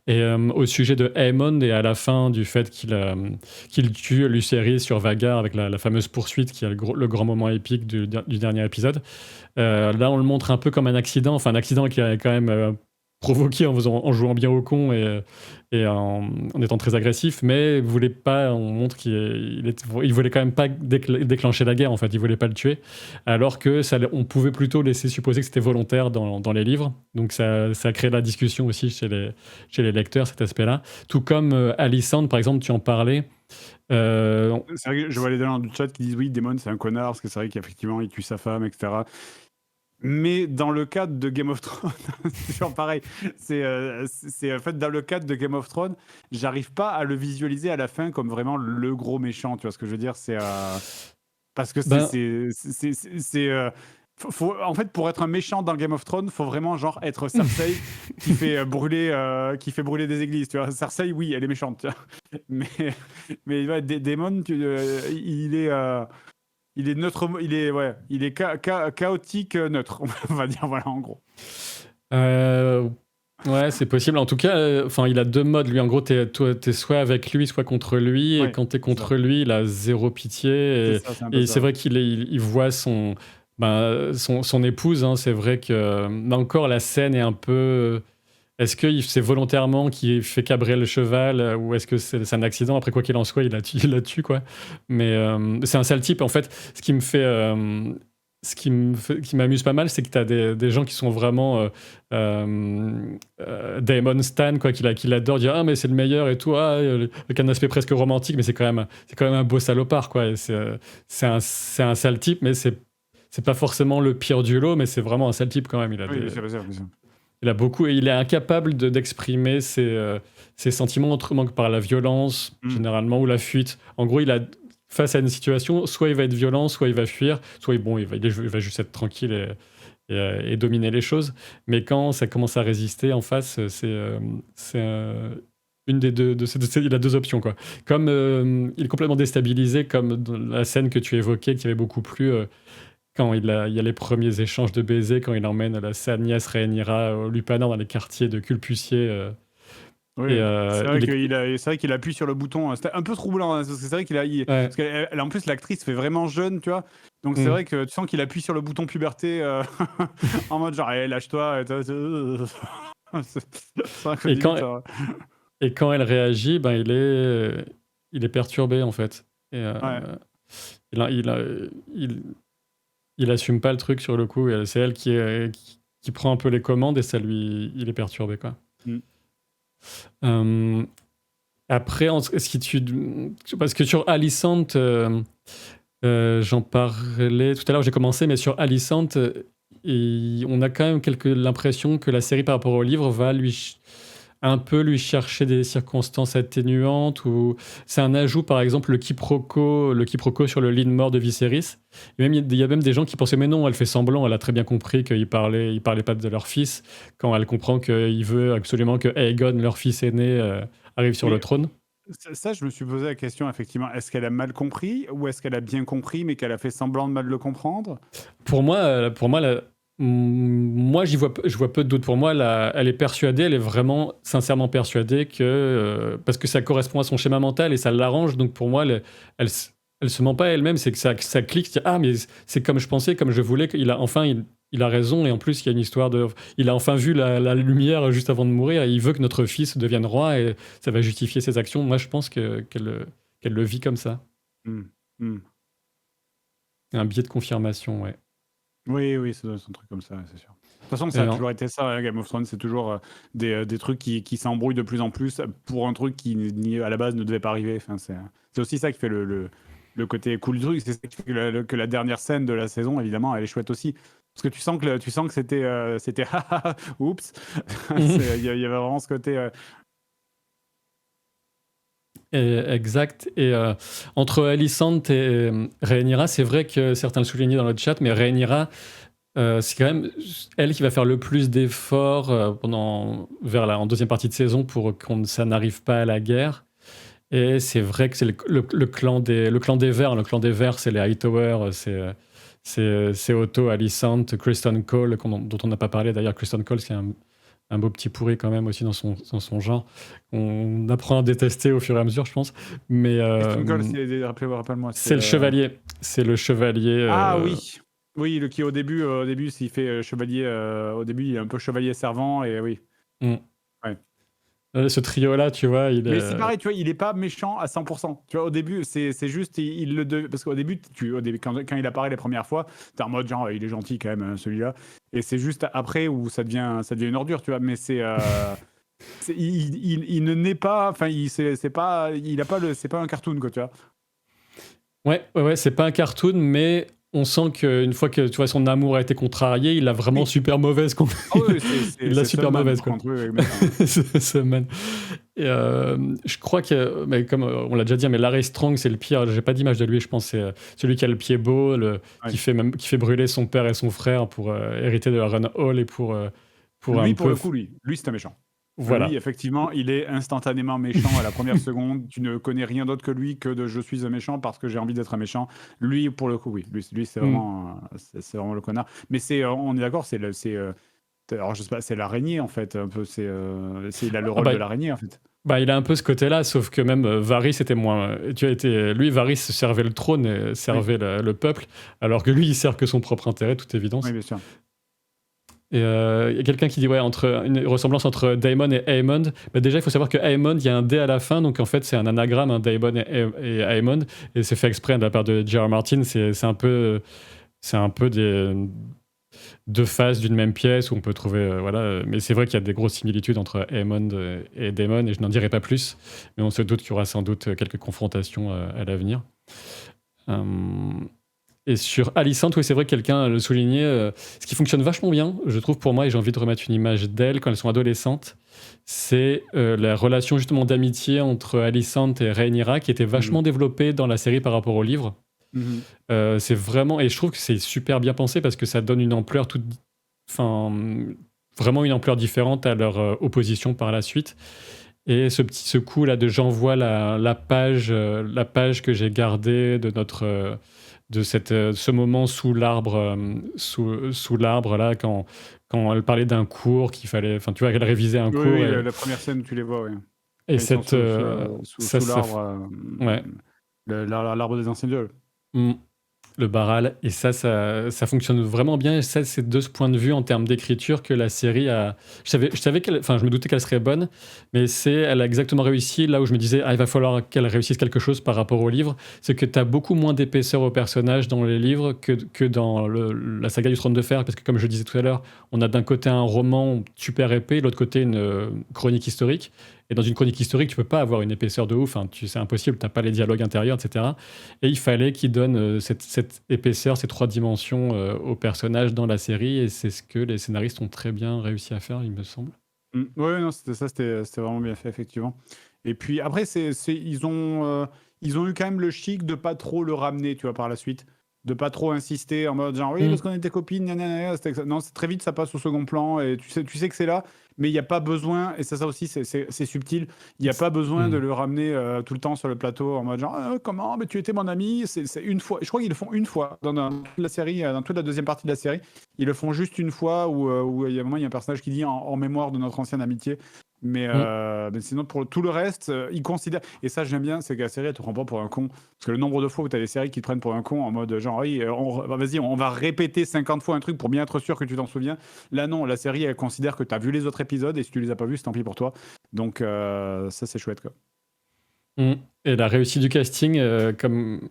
Et au sujet de Aemon et à la fin du fait qu'il tue Lucerys sur Vagar avec la fameuse poursuite qui est le grand moment épique du dernier épisode, là on le montre un peu comme un accident qui a quand même provoqué en jouant bien au con et en étant très agressif, mais on montre il voulait quand même pas déclencher la guerre, en fait, il voulait pas le tuer, alors que on pouvait plutôt laisser supposer que c'était volontaire dans les livres, donc ça a créé la discussion aussi chez les lecteurs, cet aspect-là, tout comme Alicent, par exemple, tu en parlais. C'est vrai que je vois les gens du chat qui disent oui, Daemon c'est un connard, parce que c'est vrai qu'effectivement il tue sa femme, etc. Mais dans le cadre de Game of Thrones, c'est toujours pareil. C'est en fait dans le cadre de Game of Thrones, j'arrive pas à le visualiser à la fin comme vraiment le gros méchant. Tu vois ce que je veux dire? C'est parce que en fait, pour être un méchant dans Game of Thrones, faut vraiment genre être Cersei qui fait brûler des églises. Tu vois, Cersei, oui, elle est méchante. Tu vois. Mais ouais, Daemon, il est neutre, il est chaotique neutre, on va dire, voilà, en gros. Ouais, c'est possible. En tout cas, il a deux modes. Lui, en gros, t'es soit avec lui, soit contre lui. Ouais, et quand t'es contre lui, il a zéro pitié. C'est vrai qu'il voit son épouse. Hein, c'est vrai que encore la scène est un peu. Est-ce que c'est volontairement qu'il fait cabrer le cheval ou est-ce que c'est un accident? Après, quoi qu'il en soit, il la tue, quoi. Mais c'est un sale type. En fait, ce qui m'amuse pas mal, c'est que tu as des gens qui sont vraiment Daemon Stan, quoi, qui l'adore, dire mais c'est le meilleur et tout, avec un aspect presque romantique, mais c'est quand même un beau salopard, quoi. C'est un sale type, mais c'est pas forcément le pire du lot, mais c'est vraiment un sale type quand même. Il a beaucoup, et il est incapable d'exprimer ses sentiments autrement que par la violence, généralement, ou la fuite. En gros, face à une situation, soit il va être violent, soit il va fuir, soit il va juste être tranquille et dominer les choses. Mais quand ça commence à résister en face, c'est une des deux. Il a deux options, quoi. Comme il est complètement déstabilisé, comme dans la scène que tu évoquais, qui avait beaucoup plu. Quand il y a les premiers échanges de baisers, quand il emmène sa nièce Rhaenyra au Lupanar dans les quartiers de Culpucier. Oui, c'est vrai qu'il appuie sur le bouton. C'était un peu troublant, hein, parce que c'est vrai parce qu'elle, en plus, l'actrice fait vraiment jeune, tu vois. Donc c'est vrai que tu sens qu'il appuie sur le bouton puberté en mode genre, lâche-toi. Et quand elle réagit, ben, il est perturbé, en fait. Et Ouais. il assume pas le truc sur le coup. Et c'est elle qui prend un peu les commandes et il est perturbé, quoi. Mm. Après, parce que sur Alicent, j'en parlais tout à l'heure, j'ai commencé, mais sur Alicent, on a quand même l'impression que la série par rapport au livre va un peu lui chercher des circonstances atténuantes, ou c'est un ajout, par exemple, le quiproquo sur le lit de mort de Viserys. Et même, il y a même des gens qui pensaient, mais non, elle fait semblant, elle a très bien compris qu'ils parlaient pas de leur fils, quand elle comprend qu'il veut absolument que Aegon, leur fils aîné, arrive sur le trône. Ça, je me suis posé la question, effectivement. Est-ce qu'elle a mal compris ou est-ce qu'elle a bien compris mais qu'elle a fait semblant de mal le comprendre? Pour moi, moi je vois peu de doute. Pour moi, elle est persuadée, elle est vraiment sincèrement persuadée que parce que ça correspond à son schéma mental et ça l'arrange. Donc pour moi, elle se ment pas elle-même. C'est que ça clique. C'est, ah, mais c'est comme je pensais, comme je voulais. Il a raison. Et en plus, il y a une histoire il a enfin vu la lumière juste avant de mourir. Et il veut que notre fils devienne roi et ça va justifier ses actions. Moi, je pense qu'elle le vit comme ça. Un biais de confirmation, ouais. Oui, c'est un truc comme ça, c'est sûr. De toute façon, ça a toujours été ça, hein, Game of Thrones, c'est toujours des trucs qui s'embrouillent de plus en plus pour un truc qui, à la base, ne devait pas arriver. Enfin, c'est aussi ça qui fait le côté cool du truc, c'est ça qui fait que la dernière scène de la saison, évidemment, elle est chouette aussi. Parce que tu sens que c'était oups. Il y avait vraiment ce côté... Exact. Et entre Alicent et Rhaenyra, c'est vrai que certains le soulignaient dans le chat, mais Rhaenyra, c'est quand même elle qui va faire le plus d'efforts en deuxième partie de saison pour que ça n'arrive pas à la guerre. Et c'est vrai que c'est le clan des Verts. Le clan des Verts, c'est les Hightower, c'est Otto, Alicent, Kristen Cole, dont on n'a pas parlé d'ailleurs. Kristen Cole, c'est un beau petit pourri quand même aussi dans son genre. On apprend à détester au fur et à mesure, je pense. Mais rappelle-moi. C'est le chevalier. C'est le chevalier. Ah oui. Oui, qui au début, s'il fait chevalier, au début, il est un peu chevalier servant, et oui. Ouais. Ce trio-là, tu vois, Mais c'est pareil, tu vois, il est pas méchant à 100%. Tu vois, au début, c'est juste, parce qu'au début, quand il apparaît les premières fois, t'es en mode genre, il est gentil quand même, celui-là. Et c'est juste après où ça devient une ordure, tu vois. Mais il ne naît pas, enfin, c'est pas un cartoon, quoi, tu vois. Ouais, c'est pas un cartoon, mais on sent qu'une fois que tu vois son amour a été contrarié, il a vraiment super mauvaise il a super mauvaise quoi. Et je crois que, mais comme on l'a déjà dit, mais Larry Strong c'est le pire. J'ai pas d'image de lui, je pense c'est celui qui a le pied beau, qui fait brûler son père et son frère pour hériter de la Run Hall et pour lui, pour le coup, lui c'est un méchant. Voilà. Lui, effectivement, il est instantanément méchant à la première seconde. Tu ne connais rien d'autre que lui que de je suis un méchant parce que j'ai envie d'être un méchant. Lui, pour le coup, oui. Lui, c'est vraiment, c'est vraiment le connard. Mais on est d'accord, alors je sais pas, c'est l'araignée en fait. Un peu, il a le rôle de l'araignée en fait. Bah, il a un peu ce côté-là, sauf que même Varys était moins. Lui, Varys servait le trône, servait le peuple, alors que lui, il sert que son propre intérêt, toute évidence. Oui, bien sûr. Et il y a quelqu'un qui dit une ressemblance entre Daemon et Aemond. Bah déjà, il faut savoir que Aemond, il y a un D à la fin, donc en fait, c'est un anagramme, Daemon et Aemond, et c'est fait exprès de la part de J.R. Martin. C'est un peu deux faces d'une même pièce où on peut trouver mais c'est vrai qu'il y a des grosses similitudes entre Aemond et Daemon, et je n'en dirai pas plus, mais on se doute qu'il y aura sans doute quelques confrontations à l'avenir. Et sur Alicent, oui, c'est vrai que quelqu'un le soulignait. Ce qui fonctionne vachement bien, je trouve, pour moi, et j'ai envie de remettre une image d'elles quand elles sont adolescentes, c'est la relation justement d'amitié entre Alicent et Rhaenyra qui était vachement développée dans la série par rapport au livre. C'est vraiment, et je trouve que c'est super bien pensé parce que ça donne une ampleur vraiment une ampleur différente à leur opposition par la suite. Et ce coup là de j'envoie la page que j'ai gardée de notre de ce moment sous l'arbre là quand elle parlait d'un cours qu'il fallait, enfin tu vois, qu'elle révisait un cours. Oui, la première scène où tu les vois, oui. Et cette sous l'arbre, l'arbre des anciens dieux. le Baral, et ça fonctionne vraiment bien. Et ça, c'est de ce point de vue, en termes d'écriture, que la série a. Je me doutais qu'elle serait bonne, mais elle a exactement réussi là où je me disais, il va falloir qu'elle réussisse quelque chose par rapport au livre. C'est que tu as beaucoup moins d'épaisseur aux personnages dans les livres que dans la saga du Trône de Fer, parce que comme je le disais tout à l'heure, on a d'un côté un roman super épais, de l'autre côté une chronique historique. Et dans une chronique historique, tu peux pas avoir une épaisseur de ouf, c'est impossible, tu n'as pas les dialogues intérieurs, etc. Et il fallait qu'ils donnent cette épaisseur, ces 3 dimensions aux personnages dans la série, et c'est ce que les scénaristes ont très bien réussi à faire, il me semble. Oui, non, c'était vraiment bien fait, effectivement. Et puis après, ils ont eu quand même le chic de pas trop le ramener, tu vois, par la suite. De pas trop insister en mode genre, oui, parce qu'on était copines, non, très vite, ça passe au second plan, et tu sais que c'est là, mais il n'y a pas besoin, et ça aussi, c'est subtil, il n'y a pas besoin de le ramener tout le temps sur le plateau en mode genre, comment, mais tu étais mon ami, c'est une fois, je crois qu'ils le font une fois dans la série, dans toute la deuxième partie de la série, ils le font juste une fois où il y a un moment, il y a un personnage qui dit en mémoire de notre ancienne amitié. Mais sinon, pour tout le reste, ils considèrent. Et ça, j'aime bien, c'est que la série, elle te prend pas pour un con. Parce que le nombre de fois où tu as des séries qui te prennent pour un con en mode genre, oui, vas-y, on va répéter 50 fois un truc pour bien être sûr que tu t'en souviens. Là, non, la série, elle considère que tu as vu les autres épisodes et si tu les as pas vus, c'est tant pis pour toi. Donc, ça, c'est chouette, quoi. Et la réussite du casting, comme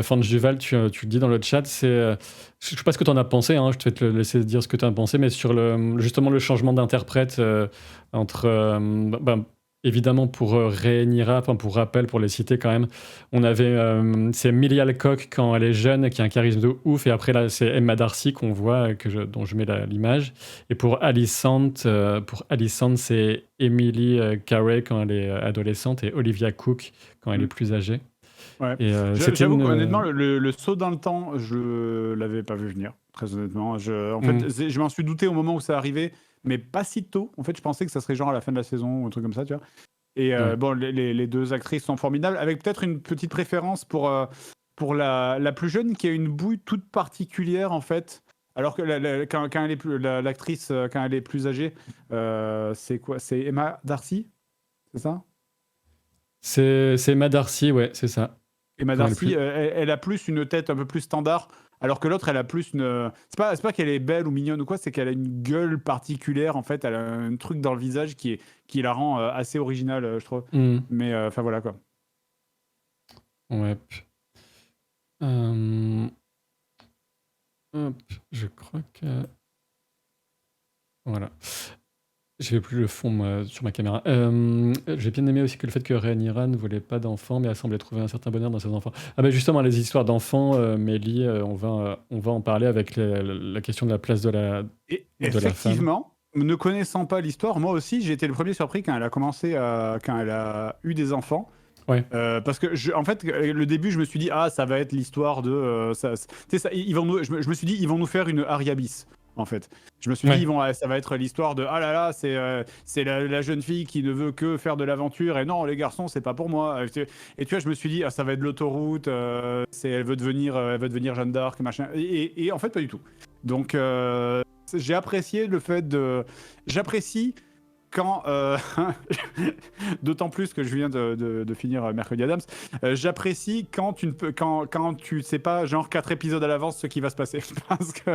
Franz Duval, tu le dis dans le chat, c'est. Je sais pas ce que tu en as pensé, je vais te laisser dire ce que tu en as pensé, mais sur justement le changement d'interprète entre. Évidemment, pour Rhaenyra, pour rappel, pour les citer quand même, on avait. C'est Millie Alcock quand elle est jeune, qui a un charisme de ouf, et après là, c'est Emma Darcy qu'on voit, dont je mets l'image. Et pour Alicent, c'est Emily Carey quand elle est adolescente, et Olivia Cook quand elle est plus âgée. Ouais. J'avoue honnêtement, le saut dans le temps, je l'avais pas vu venir, très honnêtement. Je m'en suis douté au moment où ça arrivait, mais pas si tôt. En fait, je pensais que ça serait genre à la fin de la saison ou un truc comme ça, tu vois. Et bon, les 2 actrices sont formidables, avec peut-être une petite préférence pour la plus jeune, qui a une bouille toute particulière, en fait. Alors que quand elle est l'actrice, quand elle est plus âgée, c'est quoi? C'est Emma Darcy, c'est ça? C'est Emma Darcy, ouais, c'est ça. Emma Darcy, elle a plus une tête un peu plus standard, alors que l'autre, elle a plus une. C'est pas qu'elle est belle ou mignonne ou quoi, c'est qu'elle a une gueule particulière, en fait. Elle a un truc dans le visage qui la rend assez originale, je trouve. Mais enfin, voilà, quoi. Ouais. Hop, je crois que. Voilà. Je n'ai plus le fond moi, sur ma caméra. J'ai bien aimé aussi que le fait que Rhaenyra ne voulait pas d'enfants, mais elle semblait trouver un certain bonheur dans ses enfants. Ah ben justement, les histoires d'enfants, Mélie, on va en parler avec la question de la place de la Effectivement, ne connaissant pas l'histoire, moi aussi, j'ai été le premier surpris quand elle a commencé, quand elle a eu des enfants. Ouais. Parce que en fait, le début, je me suis dit, ça va être l'histoire de. Je me suis dit, ils vont nous faire une Arya bis. En fait, je me suis dit, ça va être l'histoire de c'est la jeune fille qui ne veut que faire de l'aventure, et non, les garçons, c'est pas pour moi. Et tu vois, je me suis dit, ça va être l'autoroute, elle veut devenir Jeanne d'Arc, machin. Et en fait, pas du tout. Donc, j'ai apprécié le fait de. J'apprécie quand, d'autant plus que je viens de finir Mercredi Adams, j'apprécie quand tu sais pas, genre 4 épisodes à l'avance, ce qui va se passer. Parce que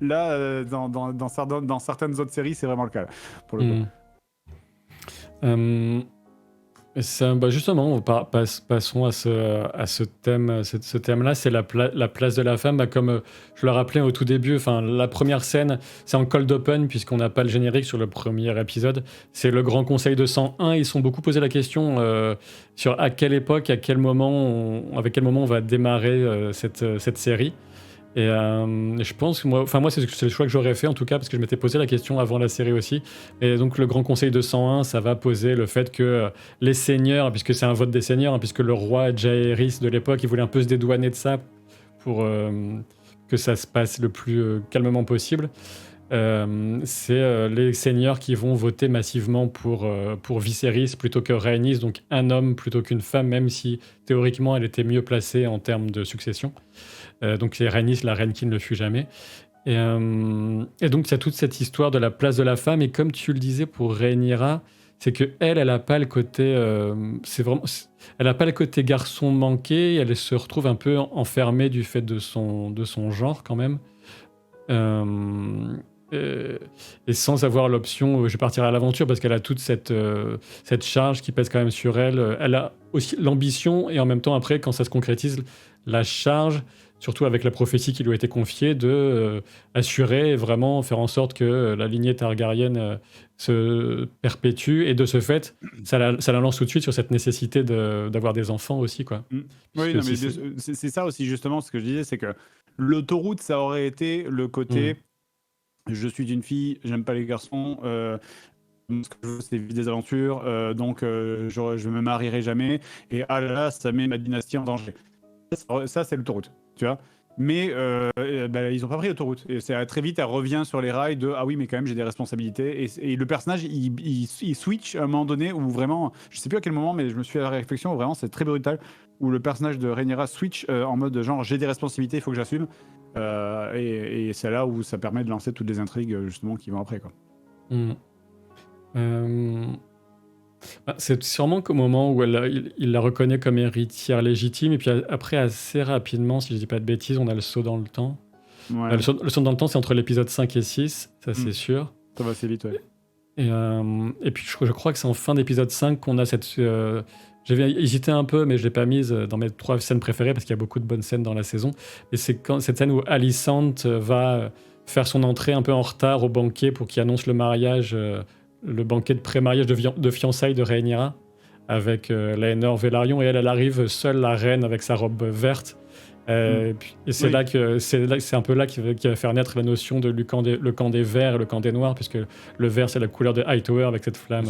là, dans certaines autres séries, c'est vraiment le cas, pour le coup. Justement, passons à ce thème, ce thème-là, c'est la place de la femme. Comme je le rappelais au tout début, la première scène, c'est en cold open, puisqu'on n'a pas le générique sur le premier épisode. C'est le Grand Conseil de 101. Ils se sont beaucoup posé la question sur à quelle époque, avec quel moment on va démarrer cette série. Et je pense que moi c'est le choix que j'aurais fait, en tout cas, parce que je m'étais posé la question avant la série aussi. Et donc le Grand Conseil de 101, ça va poser le fait que les seigneurs, puisque c'est un vote des seigneurs, puisque le roi Jaehaerys de l'époque, il voulait un peu se dédouaner de ça pour que ça se passe le plus calmement possible. C'est les seigneurs qui vont voter massivement pour Viserys plutôt que Rhaenys, donc un homme plutôt qu'une femme, même si théoriquement elle était mieux placée en termes de succession. Donc c'est Rhaenys, la reine qui ne le fut jamais. Et donc il y a toute cette histoire de la place de la femme, et comme tu le disais pour Rhaenyra, c'est que elle a pas le côté, elle a pas le côté garçon manqué. Elle se retrouve un peu enfermée du fait de son genre quand même. Et sans avoir l'option je vais partir à l'aventure parce qu'elle a toute cette charge qui pèse quand même sur elle. Elle a aussi l'ambition et en même temps après quand ça se concrétise la charge, surtout avec la prophétie qui lui a été confiée, de assurer et vraiment faire en sorte que la lignée targaryenne se perpétue et de ce fait ça la lance tout de suite sur cette nécessité d'avoir des enfants aussi quoi. Oui, non, mais c'est ça aussi justement ce que je disais, c'est que l'autoroute ça aurait été le côté je suis une fille, j'aime pas les garçons, ce que je veux c'est vivre des aventures, donc je me marierai jamais, et ah là là, ça met ma dynastie en danger. Ça c'est l'autoroute, tu vois. Mais ils ont pas pris l'autoroute, et très vite elle revient sur les rails de ah oui mais quand même j'ai des responsabilités, et le personnage il switch à un moment donné où vraiment, je sais plus à quel moment mais je me suis fait la réflexion où vraiment c'est très brutal, où le personnage de Rhaenyra switch en mode genre j'ai des responsabilités, il faut que j'assume. Et c'est là où ça permet de lancer toutes les intrigues justement qui vont après quoi. C'est sûrement qu'au moment où il la reconnaît comme héritière légitime et puis après assez rapidement, si je dis pas de bêtises, on a le saut dans le temps. Ouais. Le saut dans le temps c'est entre l'épisode 5 et 6, ça c'est sûr. Ça va assez vite ouais. Et puis je crois que c'est en fin d'épisode 5 qu'on a cette... J'avais hésité un peu, mais je ne l'ai pas mise dans mes 3 scènes préférées parce qu'il y a beaucoup de bonnes scènes dans la saison. Et c'est cette scène où Alicent va faire son entrée un peu en retard au banquet pour qu'il annonce le mariage, le banquet de pré-mariage de fiançailles de Rhaenyra avec Laenor Velaryon. Et elle arrive seule, la reine, avec sa robe verte. Et c'est là que c'est un peu là qui va faire naître la notion de le camp des verts et le camp des noirs, puisque le vert c'est la couleur de Hightower avec cette flamme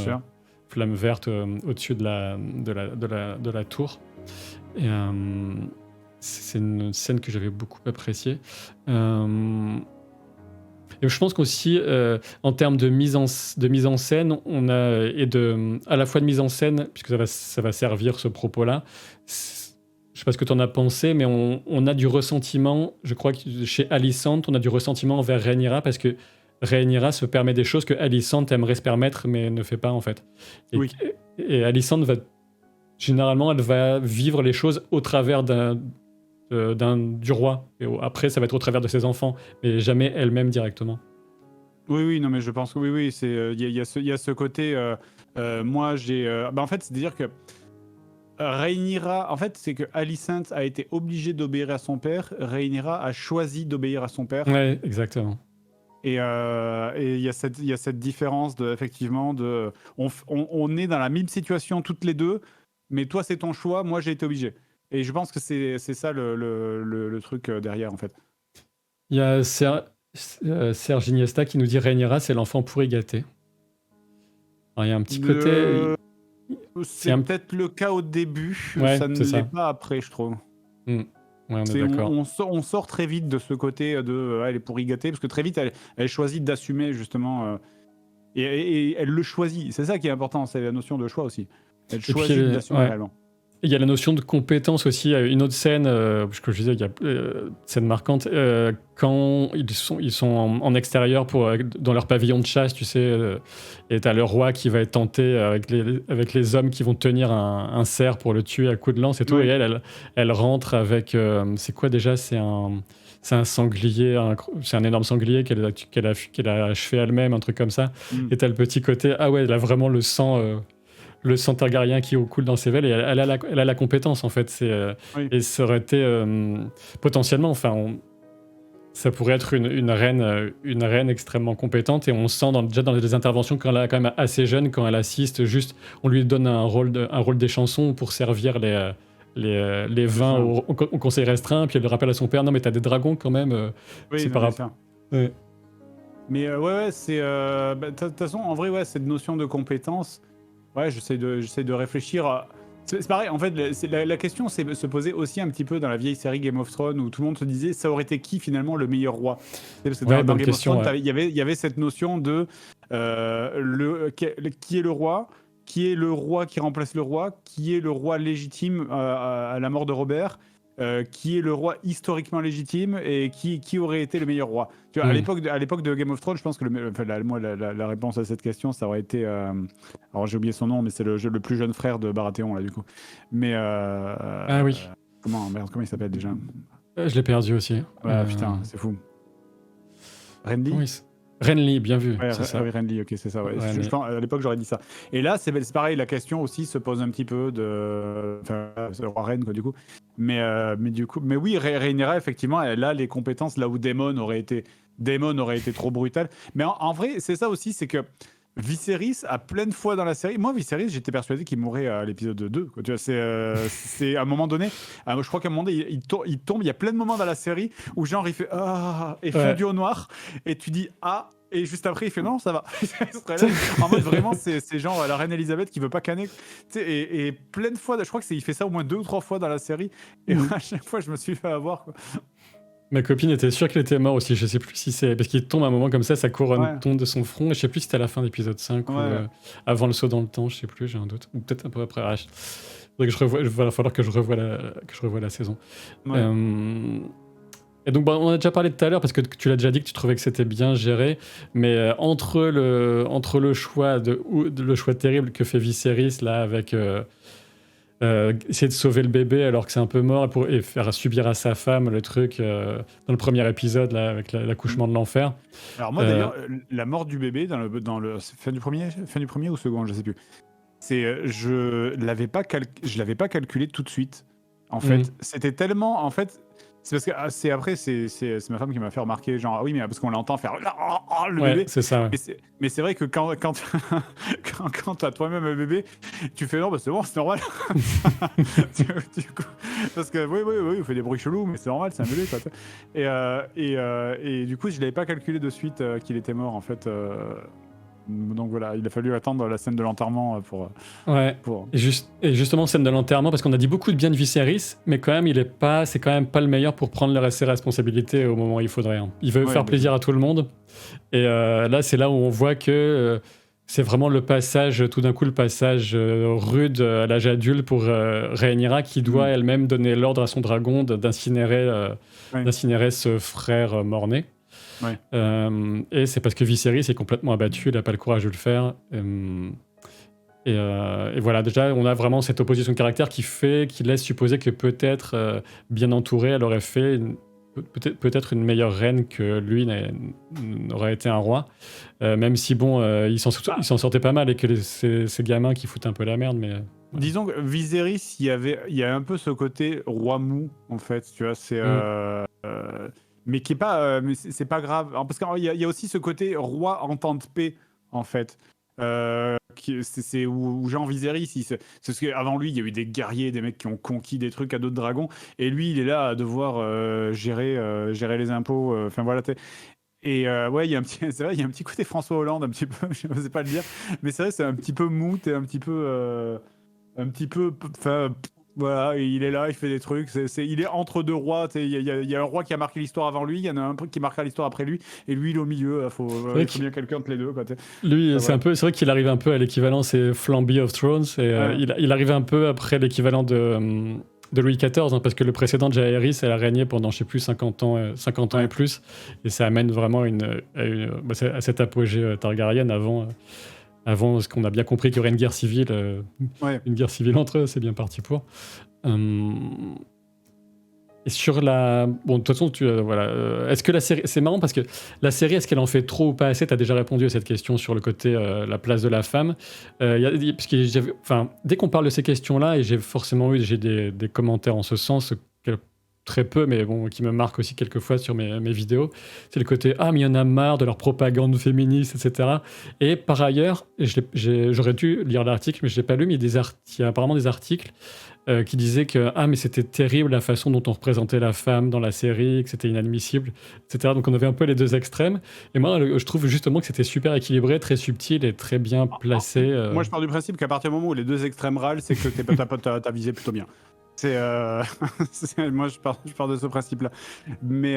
verte au-dessus de la tour. Et c'est une scène que j'avais beaucoup appréciée. Et je pense qu'aussi, en termes de mise en scène, on a à la fois de mise en scène, puisque ça va servir ce propos-là. Je sais pas ce que tu en as pensé, mais on a du ressentiment. Je crois que chez Alicent, on a du ressentiment envers Rhaenyra parce que Rhaenyra se permet des choses que Alicent aimerait se permettre mais ne fait pas en fait. Et Alicent généralement elle va vivre les choses au travers du roi. Et après ça va être au travers de ses enfants, mais jamais elle-même directement. Oui, non mais je pense que oui, c'est il y a ce côté. Moi j'ai, en fait c'est-à-dire que Rhaenyra, en fait c'est que Alicent a été obligée d'obéir à son père, Rhaenyra a choisi d'obéir à son père. Ouais, exactement. Et il y a cette différence effectivement on est dans la même situation toutes les deux, mais toi c'est ton choix, moi j'ai été obligé. Et je pense que c'est ça le truc derrière en fait. Il y a Serge Iniesta qui nous dit Rhaenyra c'est l'enfant pourri gâté. Alors, il y a un petit côté... C'est peut-être le cas au début, ça ne l'est pas après je trouve. Ouais, on est d'accord. On sort très vite de ce côté de elle est pourri gâtée, parce que très vite elle choisit d'assumer justement et elle le choisit. C'est ça qui est important, c'est la notion de choix aussi. Elle choisit d'assumer réellement. Il y a la notion de compétence aussi. Une autre scène, parce que je disais, il y a une scène marquante, quand ils sont en extérieur dans leur pavillon de chasse, tu sais, et t'as le roi qui va être tenté avec les hommes qui vont tenir un cerf pour le tuer à coups de lance et tout, et elle rentre avec, c'est quoi déjà, c'est un sanglier, c'est un énorme sanglier qu'elle a achevé elle-même, un truc comme ça, et t'as le petit côté, ah ouais, elle a vraiment le sang targaryen qui coule dans ses veines, et elle a la compétence en fait. Et ça aurait été potentiellement, ça pourrait être une reine extrêmement compétente, et on sent déjà dans les interventions quand elle est quand même assez jeune, quand elle assiste, juste on lui donne un rôle des chansons pour servir les vins au conseil restreint, puis elle le rappelle à son père, non mais t'as des dragons quand même. C'est par rapport. Mais c'est de toute façon en vrai cette notion de compétence. Ouais, j'essaie de réfléchir. C'est pareil, en fait, la question se posait aussi un petit peu dans la vieille série Game of Thrones, où tout le monde se disait ça aurait été qui finalement le meilleur roi. Parce que dans Game of Thrones, il y avait cette notion de qui est le roi, qui est le roi qui remplace le roi, qui est le roi légitime à la mort de Robert, qui est le roi historiquement légitime et qui aurait été le meilleur roi. Tu vois, à l'époque de Game of Thrones, je pense que la réponse à cette question, ça aurait été... alors j'ai oublié son nom, mais c'est le plus jeune frère de Baratheon, là, du coup. Mais... ah oui. Comment il s'appelle déjà? Je l'ai perdu aussi. Ouais, putain, c'est fou. Renly? Oui, Renly, bien vu. Ouais, c'est ça. Oui, Renly, ok, c'est ça. Ouais. Je pense, à l'époque, j'aurais dit ça. Et là, c'est pareil, la question aussi se pose un petit peu de... Enfin, c'est le roi Reine, quoi, du coup. Mais oui, Rhaenyra, effectivement, elle a les compétences là où Daemon aurait été trop brutal. Mais en vrai, c'est ça aussi, c'est que Viserys a plein de fois dans la série. Moi, Viserys, j'étais persuadé qu'il mourrait à l'épisode 2. Quoi. Tu vois, c'est à un moment donné. Je crois qu'à un moment donné, il tombe. Il y a plein de moments dans la série où genre il fait et fondu au noir. Et tu dis et juste après il fait non, ça va. En mode vraiment, c'est genre la reine Elisabeth qui veut pas canner. Et plein de fois, je crois il fait ça au moins 2 ou 3 fois dans la série. Et à chaque fois, je me suis fait avoir. Quoi. Ma copine était sûre qu'il était mort aussi, je sais plus si c'est... Parce qu'il tombe à un moment comme ça couronne tombe de son front, et je sais plus si c'était à la fin de l'épisode 5 ou avant le saut dans le temps, je sais plus, j'ai un doute. Ou peut-être un peu après. Il va falloir que je revoie la saison. Ouais. Et donc on a déjà parlé tout à l'heure, parce que tu l'as déjà dit que tu trouvais que c'était bien géré, mais entre le choix le choix terrible que fait Viserys là avec... essayer de sauver le bébé alors que c'est un peu mort et faire subir à sa femme le truc dans le premier épisode là, avec l'accouchement de l'enfer. Alors moi d'ailleurs, la mort du bébé dans le fin du premier ou second, je sais plus. Je l'avais pas calculé tout de suite. En fait, c'était tellement c'est parce que c'est ma femme qui m'a fait remarquer genre oui mais parce qu'on l'entend faire le bébé. C'est ça. Ouais. Mais c'est vrai que quand t'as toi-même un bébé, tu fais non c'est bon, c'est normal. du coup, parce que oui, il fait des bruits chelous, mais c'est normal, c'est un bébé quoi. Et du coup je l'avais pas calculé de suite qu'il était mort en fait. Donc voilà, il a fallu attendre la scène de l'enterrement pour... Et justement, scène de l'enterrement, parce qu'on a dit beaucoup de bien de Viserys, mais quand même, c'est quand même pas le meilleur pour prendre ses responsabilités au moment où il faudrait. Hein. Il veut faire plaisir à tout le monde. Et là, c'est là où on voit que c'est vraiment le passage rude à l'âge adulte pour Rhaenyra, qui doit elle-même donner l'ordre à son dragon d'incinérer ce frère mort-né. Ouais. Et c'est parce que Viserys est complètement abattu, il n'a pas le courage de le faire. Et voilà, déjà, on a vraiment cette opposition de caractère qui laisse supposer que peut-être, bien entourée, elle aurait fait peut-être une meilleure reine que lui n'aurait été un roi. Même si, bon, il s'en sortait pas mal et que ces gamins qui foutent un peu la merde, mais... Disons que Viserys, il y a un peu ce côté roi mou, en fait, tu vois, c'est... mais qui est pas, mais c'est pas grave, parce qu'il y a aussi ce côté roi en temps de paix en fait, c'est où Jean Viserys, c'est parce qu'avant lui il y a eu des guerriers, des mecs qui ont conquis des trucs à d'autres dragons, et lui il est là à devoir gérer les impôts, enfin voilà. Et ouais, il y a un petit côté François Hollande un petit peu, je ne sais pas le dire, mais c'est vrai, c'est un petit peu mou, et un petit peu, voilà, il est là, il fait des trucs, il est entre deux rois, il y a un roi qui a marqué l'histoire avant lui, il y en a un qui marquera l'histoire après lui, et lui il est au milieu, il faut bien quelqu'un entre les deux. Quoi, lui, c'est vrai qu'il arrive un peu à l'équivalent, c'est Flamby of Thrones, et il arrive un peu après l'équivalent de Louis XIV, hein, parce que le précédent de Jaehaerys, elle a régné pendant, je sais plus, 50 ans et plus, et ça amène vraiment à cette apogée Targaryen avant ce qu'on a bien compris qu'il y aurait une guerre civile, une guerre civile entre eux, c'est bien parti pour. Et sur la... Bon, de toute façon, est-ce que la série... C'est marrant parce que la série, est-ce qu'elle en fait trop ou pas assez? Tu as déjà répondu à cette question sur le côté la place de la femme. Parce que dès qu'on parle de ces questions-là, et j'ai des commentaires en ce sens, très peu, mais bon, qui me marque aussi quelquefois sur mes vidéos, c'est le côté « Ah, mais il y en a marre de leur propagande féministe, etc. » Et par ailleurs, j'aurais dû lire l'article, mais je ne l'ai pas lu, mais il y a apparemment des articles qui disaient que « Ah, mais c'était terrible la façon dont on représentait la femme dans la série, que c'était inadmissible, etc. » Donc on avait un peu les deux extrêmes. Et moi, je trouve justement que c'était super équilibré, très subtil et très bien placé. Moi, je pars du principe qu'à partir du moment où les deux extrêmes râlent, c'est que t'as visé plutôt bien. Moi je pars de ce principe-là. Mais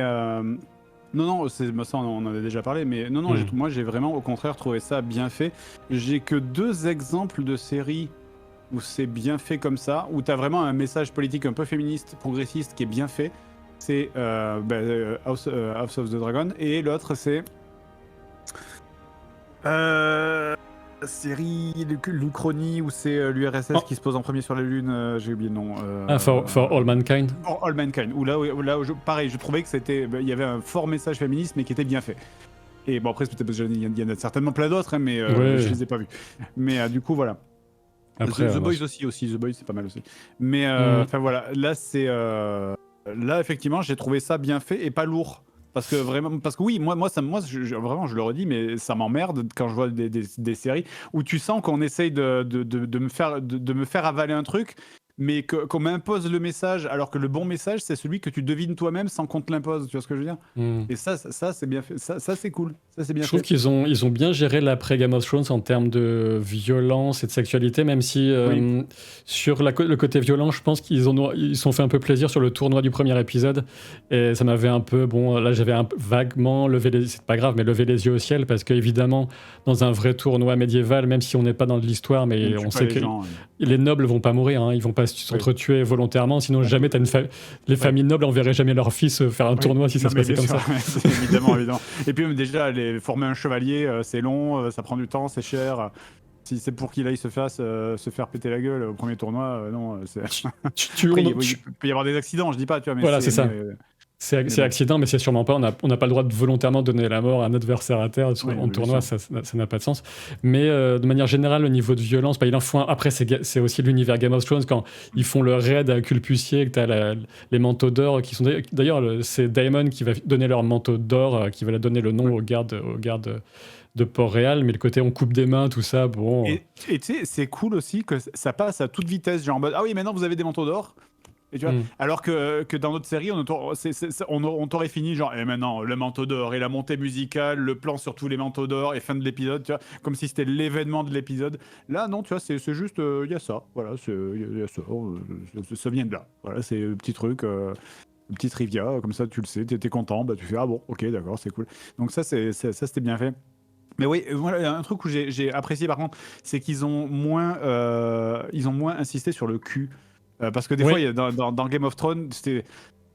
non, ça on en avait déjà parlé, mais non, moi j'ai vraiment au contraire trouvé ça bien fait. J'ai que 2 exemples de séries où c'est bien fait comme ça, où t'as vraiment un message politique un peu féministe, progressiste qui est bien fait. C'est House of the Dragon. Et l'autre, c'est série l'Uchronie, où c'est l'URSS qui se pose en premier sur la Lune. J'ai oublié le nom. For All Mankind. For All Mankind. Où là pareil, je trouvais que il y avait un fort message féministe, mais qui était bien fait. Et bon, après, il y en a certainement plein d'autres, hein, mais je les ai pas vus. Mais du coup, voilà. Après, The Boys aussi. The Boys, c'est pas mal aussi. Mais enfin voilà, là, c'est... Là, effectivement, j'ai trouvé ça bien fait et pas lourd. Parce que oui, moi, vraiment, je le redis, mais ça m'emmerde quand je vois des séries où tu sens qu'on essaye de me faire avaler un truc, mais qu'on m'impose le message, alors que le bon message, c'est celui que tu devines toi-même sans qu'on te l'impose. Tu vois ce que je veux dire ? Et ça, c'est bien fait. Ça, c'est cool. Ça, c'est bien Je trouve qu'ils ont bien géré l'après Game of Thrones en termes de violence et de sexualité, même si sur le côté violent, je pense qu'ils sont fait un peu plaisir sur le tournoi du premier épisode. Et ça m'avait un peu... Bon, là, j'avais vaguement levé les... C'est pas grave, mais levé les yeux au ciel, parce qu'évidemment, dans un vrai tournoi médiéval, même si on n'est pas dans de l'histoire, mais on sait que les nobles vont pas mourir, hein, ils vont pas s'entretuer volontairement, sinon jamais les familles nobles n'enverraient jamais leur fils faire un tournoi si ça se passait comme ça. Évidemment. Et puis même déjà, former un chevalier, c'est long, ça prend du temps, c'est cher. Si c'est pour qu'il aille se faire péter la gueule au premier tournoi, non. Il peut y avoir des accidents, je dis pas, tu vois. Mais voilà, c'est ça. C'est accident, mais c'est sûrement pas. On n'a pas le droit de volontairement donner la mort à un adversaire à terre en tournoi, ça n'a pas de sens. Mais de manière générale, le niveau de violence, il en faut un. Après, c'est aussi l'univers Game of Thrones quand ils font le raid à Culpussier, que t'as les manteaux d'or qui sont. D'ailleurs, c'est Daemon qui va donner leur manteau d'or, qui va donner le nom aux gardes de Port-Réal, mais le côté on coupe des mains, tout ça, bon. Et tu sais, c'est cool aussi que ça passe à toute vitesse, genre en mode ah oui, maintenant vous avez des manteaux d'or. Et tu vois, alors que dans notre série, on t'aurait fini genre, et maintenant le manteau d'or et la montée musicale, le plan sur tous les manteaux d'or et fin de l'épisode, tu vois, comme si c'était l'événement de l'épisode. Là, non, tu vois, c'est juste, il y a ça, voilà, il y a ça, ça vient de là. Voilà, c'est un petit truc, une petite trivia, comme ça, tu le sais, t'es content, bah tu fais ah bon, ok, d'accord, c'est cool. Donc ça, c'était bien fait. Mais oui, voilà, un truc où j'ai apprécié par contre, c'est qu'ils ont moins insisté sur le cul. Parce que des fois, dans Game of Thrones, c'est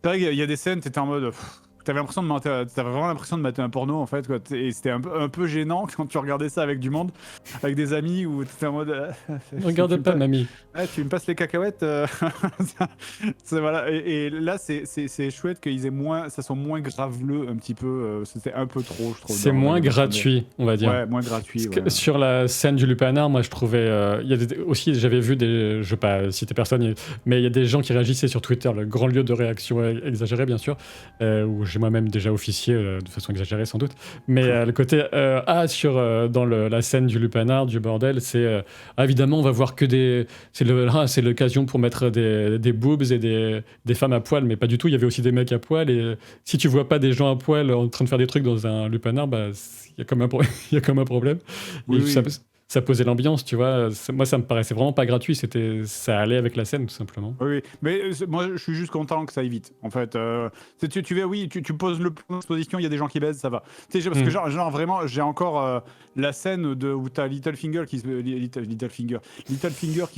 vrai qu'il y a des scènes, t'étais en mode... T'avais vraiment l'impression de mater un porno, en fait, quoi. Et c'était un peu gênant quand tu regardais ça avec du monde, avec des amis, où t'étais en mode... Regarde pas, mamie. Tu me passes les cacahuètes. Voilà. Et là, c'est chouette qu'ils aient ça soit moins graveleux un petit peu. C'était un peu trop, je trouve. C'est moins gratuit, on va dire. Ouais, moins gratuit. Sur la scène du lupanar, moi, je trouvais... aussi, j'avais vu je vais pas citer personne, mais il y a des gens qui réagissaient sur Twitter, le grand lieu de réaction exagéré, bien sûr, où j'ai moi-même déjà officié de façon exagérée sans doute, mais le côté dans la scène du lupanar, du bordel, c'est évidemment on va voir que c'est l'occasion pour mettre des boobs et des femmes à poil, mais pas du tout, il y avait aussi des mecs à poil, et si tu vois pas des gens à poil en train de faire des trucs dans un lupanar, il y a comme un problème. Ça posait l'ambiance, tu vois. Moi, ça me paraissait vraiment pas gratuit. Ça allait avec la scène, tout simplement. Oui, mais moi, je suis juste content que ça aille vite. En fait, tu poses le plan d'exposition, il y a des gens qui baisent, ça va. Parce que genre vraiment, j'ai encore la scène où t'as Littlefinger qui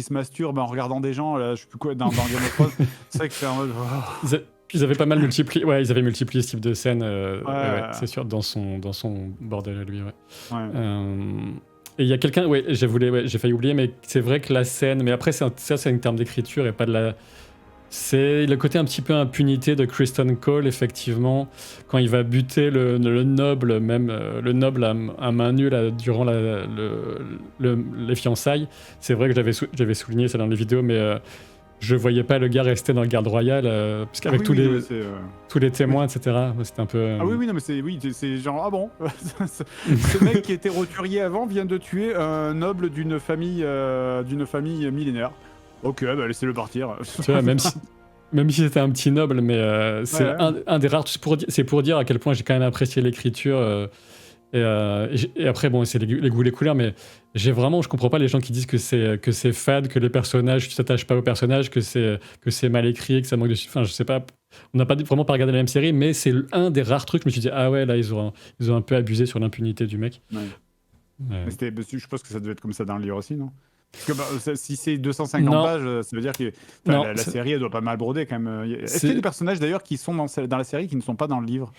se masturbe en regardant des gens. Là, je sais plus quoi dans Game of Thrones. C'est vrai que c'est en mode. Ils avaient pas mal multiplié. Ouais, ils avaient multiplié ce type de scène. C'est sûr, dans son bordel à lui. Ouais. Et il y a quelqu'un, j'ai failli oublier, mais c'est vrai que la scène, mais après c'est un terme d'écriture et pas de la... C'est le côté un petit peu impunité de Kristen Cole, effectivement, quand il va buter le noble, même le noble à main nue là, durant les fiançailles. C'est vrai que j'avais souligné ça dans les vidéos, mais je voyais pas le gars rester dans le garde royal, parce qu'avec tous les témoins, etc., c'était un peu... Ah oui, non, mais c'est genre, ah bon, ce mec qui était roturier avant vient de tuer un noble d'une famille millénaire. Ok, bah laissez-le partir. Tu vois, même si c'était un petit noble, mais c'est un des rares... C'est pour dire à quel point j'ai quand même apprécié l'écriture... Et après, bon, c'est les goûts, les couleurs, mais je comprends pas les gens qui disent que c'est fade, que les personnages, tu t'attaches pas aux personnages, que c'est mal écrit, que ça manque de... Enfin, je sais pas, on n'a vraiment pas regardé la même série, mais c'est un des rares trucs, je me suis dit, ah ouais, là, ils ont un peu abusé sur l'impunité du mec. Ouais. Mais je pense que ça devait être comme ça dans le livre aussi, non ? Parce que, si c'est 250 Non. pages, ça veut dire que Non, la c'est- série, elle doit pas mal broder quand même. Est-ce qu'il y a C'est- des personnages d'ailleurs qui sont dans la série qui ne sont pas dans le livre?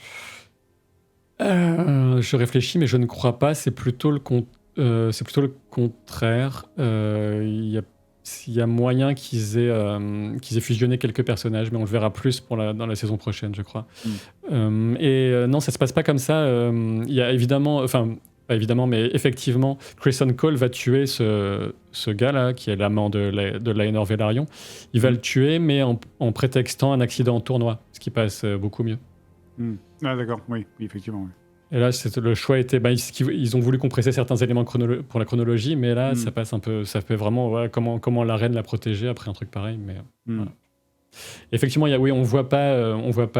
Je réfléchis, mais je ne crois pas. C'est plutôt le contraire. Il y a moyen qu'ils aient fusionné quelques personnages, mais on le verra plus dans la saison prochaine, je crois. Non, ça se passe pas comme ça. Il y a évidemment, enfin, pas évidemment, mais effectivement, Crescent Cole va tuer ce gars-là, qui est l'amant de Laenor Velaryon. Il va le tuer, mais en prétextant un accident en tournoi, ce qui passe beaucoup mieux. Ah d'accord, oui, effectivement. Oui. Et là, le choix était, ils ont voulu compresser certains éléments pour la chronologie, mais là, ça passe un peu, ça fait vraiment comment la reine l'a protégé après un truc pareil. Mais voilà. Effectivement, on voit pas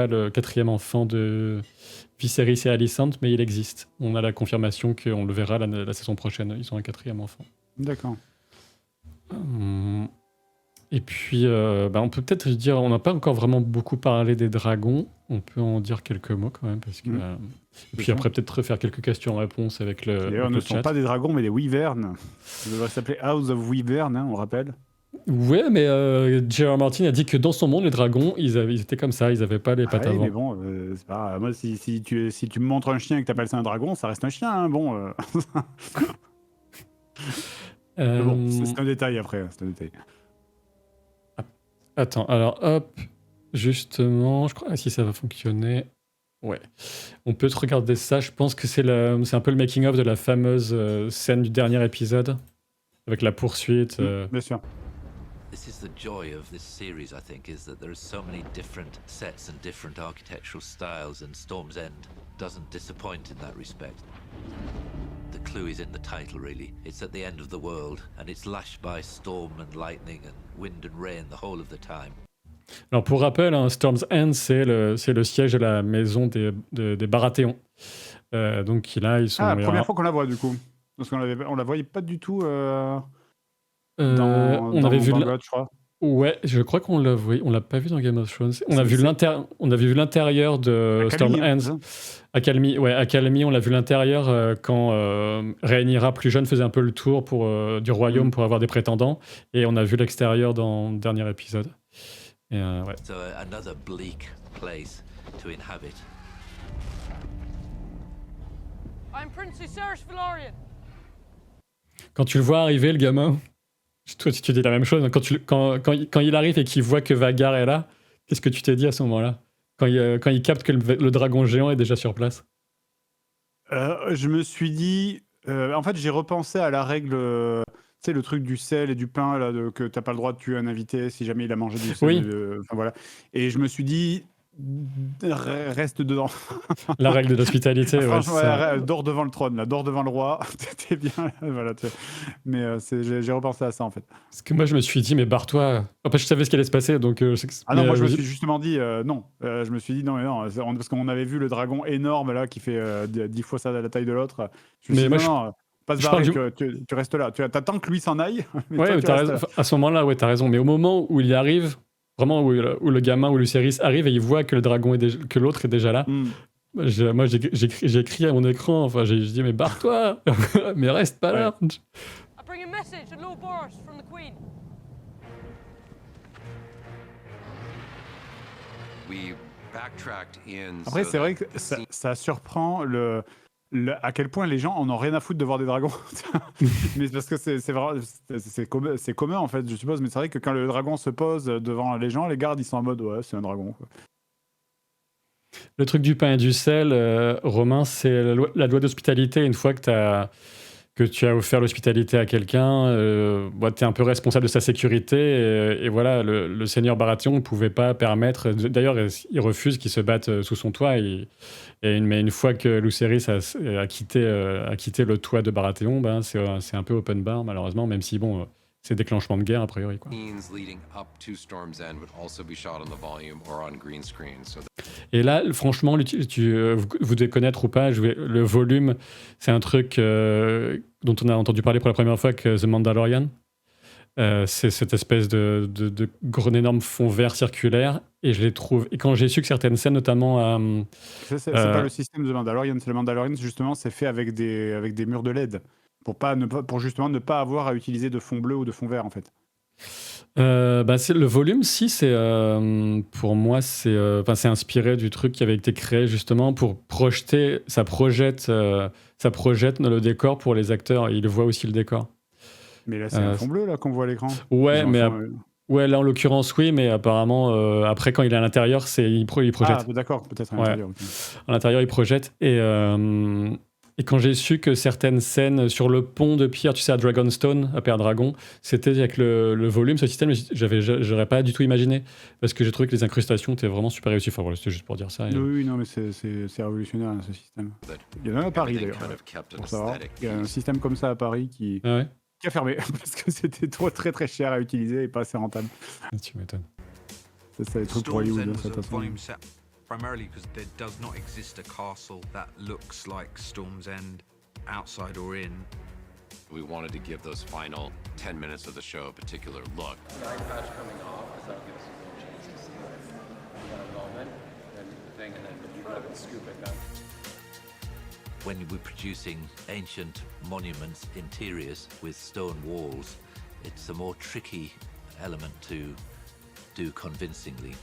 le quatrième enfant de Viserys et Alicent, mais il existe. On a la confirmation qu'on le verra la saison prochaine. Ils ont un quatrième enfant. D'accord. Et puis, on peut peut-être dire, on n'a pas encore vraiment beaucoup parlé des dragons. On peut en dire quelques mots quand même, parce que. Et puis après, peut-être faire quelques questions-réponses avec le. D'ailleurs, le ne sont chat. pas des dragons, mais des wyverns. Ça devrait s'appeler House of Wyvern, on rappelle. Ouais, mais J.R. Martin a dit que dans son monde, les dragons, ils étaient comme ça, ils n'avaient pas les pattes Oui, avant. mais bon, c'est pas grave. Moi, si tu me montres un chien et que t'appelles ça un dragon, ça reste un chien, hein, bon. Mais bon, c'est un détail après, c'est un détail. Attends, alors hop, justement, je crois si ça va fonctionner. Ouais, on peut te regarder ça. Je pense que c'est un peu le making-of de la fameuse scène du dernier épisode avec la poursuite. Bien sûr. This is the joy of this series, I think, is that there are so many different sets and different architectural styles, and Storm's End doesn't disappoint in that respect. The clue is in the title, really. It's at the end of the world, and it's lashed by storm and lightning and wind and rain the whole of the time. Alors pour rappel, Storm's End, c'est le siège de la maison des Baratheons. Donc là, ils sont. Ah, la première fois qu'on la voit du coup, parce on la voyait pas du tout. On avait vu God, je crois. Ouais, je crois qu'on l'a vu. On l'a pas vu dans Game of Thrones. On a vu l'intérieur de Storm's End. Accalmie, on l'a vu l'intérieur quand Rhaenyra plus jeune faisait un peu le tour du royaume pour avoir des prétendants, et on a vu l'extérieur dans le dernier épisode. Et, ouais. So another bleak place to inhabit. I'm Prince Viserys Velaryon. Quand tu le vois arriver, le gamin, toi tu dis la même chose. Quand il arrive et qu'il voit que Vagar est là, qu'est-ce que tu t'es dit à ce moment-là, quand il capte que le dragon géant est déjà sur place? Je me suis dit, en fait, j'ai repensé à la règle, tu sais, le truc du sel et du pain, là, que t'as pas le droit de tuer un invité si jamais il a mangé du sel. Oui. Enfin, voilà. Et je me suis dit, reste dedans. La règle de l'hospitalité, ouais, Franchement, ça. dors devant le trône, là, dors devant le roi, t'es bien, là, voilà. Mais j'ai repensé à ça, en fait. Parce que moi, je me suis dit, mais barre-toi. Après, je savais ce qui allait se passer, donc. Ah non, moi je me suis justement dit non. Je me suis dit non, mais non, parce qu'on avait vu le dragon énorme là qui fait 10 fois ça la taille de l'autre. Je me suis dit non, pas se barrer, que tu restes là. T'attends que lui s'en aille. Mais ouais, toi, t'as raison. À ce moment-là, ouais, t'as raison. Mais au moment où il y arrive, vraiment où le gamin ou Lucerys arrive et il voit que le dragon que l'autre est déjà là. Moi, j'ai écrit à mon écran. Enfin, j'ai dit mais barre-toi, mais reste pas là. I bring a message to Lord Boros from the Queen. Après, c'est vrai que ça surprend à quel point les gens en ont rien à foutre de voir des dragons. Mais parce que c'est commun en fait, je suppose. Mais c'est vrai que quand le dragon se pose devant les gens, les gardes ils sont en mode ouais, c'est un dragon, quoi. Le truc du pain et du sel, Romain, c'est la loi d'hospitalité. Une fois que tu as offert l'hospitalité à quelqu'un, tu es un peu responsable de sa sécurité. Et voilà, le seigneur Baratheon ne pouvait pas permettre. D'ailleurs, il refuse qu'ils se battent sous son toit. Mais une fois que Lucerys a quitté le toit de Baratheon, c'est un peu open bar, malheureusement, même si, bon, c'est déclenchement de guerre, a priori, quoi. Et là, franchement, vous devez connaître ou pas, le volume, c'est un truc dont on a entendu parler pour la première fois que The Mandalorian. C'est cette espèce de énorme fond vert circulaire, et je les trouve. Et quand j'ai su que certaines scènes, notamment c'est pas le système de Mandalorian, c'est le Mandalorian justement, c'est fait avec des murs de LED. pour justement ne pas avoir à utiliser de fond bleu ou de fond vert en fait. C'est le volume, si c'est pour moi c'est inspiré du truc qui avait été créé justement pour projeter, ça projette le décor pour les acteurs. Ils voient aussi le décor. Mais là c'est un fond bleu là qu'on voit à l'écran. Ouais, mais ouais, là en l'occurrence oui, mais apparemment après quand il est à l'intérieur, il projette. Ah d'accord, peut-être à l'intérieur. Ouais. À l'intérieur il projette et quand j'ai su que certaines scènes sur le pont de pierre, tu sais, à Dragonstone, à Père Dragon, c'était avec le volume, ce système, j'aurais pas du tout imaginé. Parce que j'ai trouvé que les incrustations étaient vraiment super réussies. Enfin voilà, c'était juste pour dire ça. Oui, non, mais c'est révolutionnaire hein, ce système. Il y en a à Paris d'ailleurs. Pour savoir. Il y a un système comme ça à Paris qui a fermé parce que c'était très très cher à utiliser et pas assez rentable. Tu m'étonnes. Ça va être pour Hollywood de toute façon. Primarily because there does not exist a castle that looks like Storm's End, outside or in. We wanted to give those final 10 minutes of the show a particular look. Nine patch coming off, because that'll give us a little chance to see that moment, then the thing, and then grab and scoop it down. When we're producing ancient monuments interiors with stone walls, it's a more tricky element to do convincingly.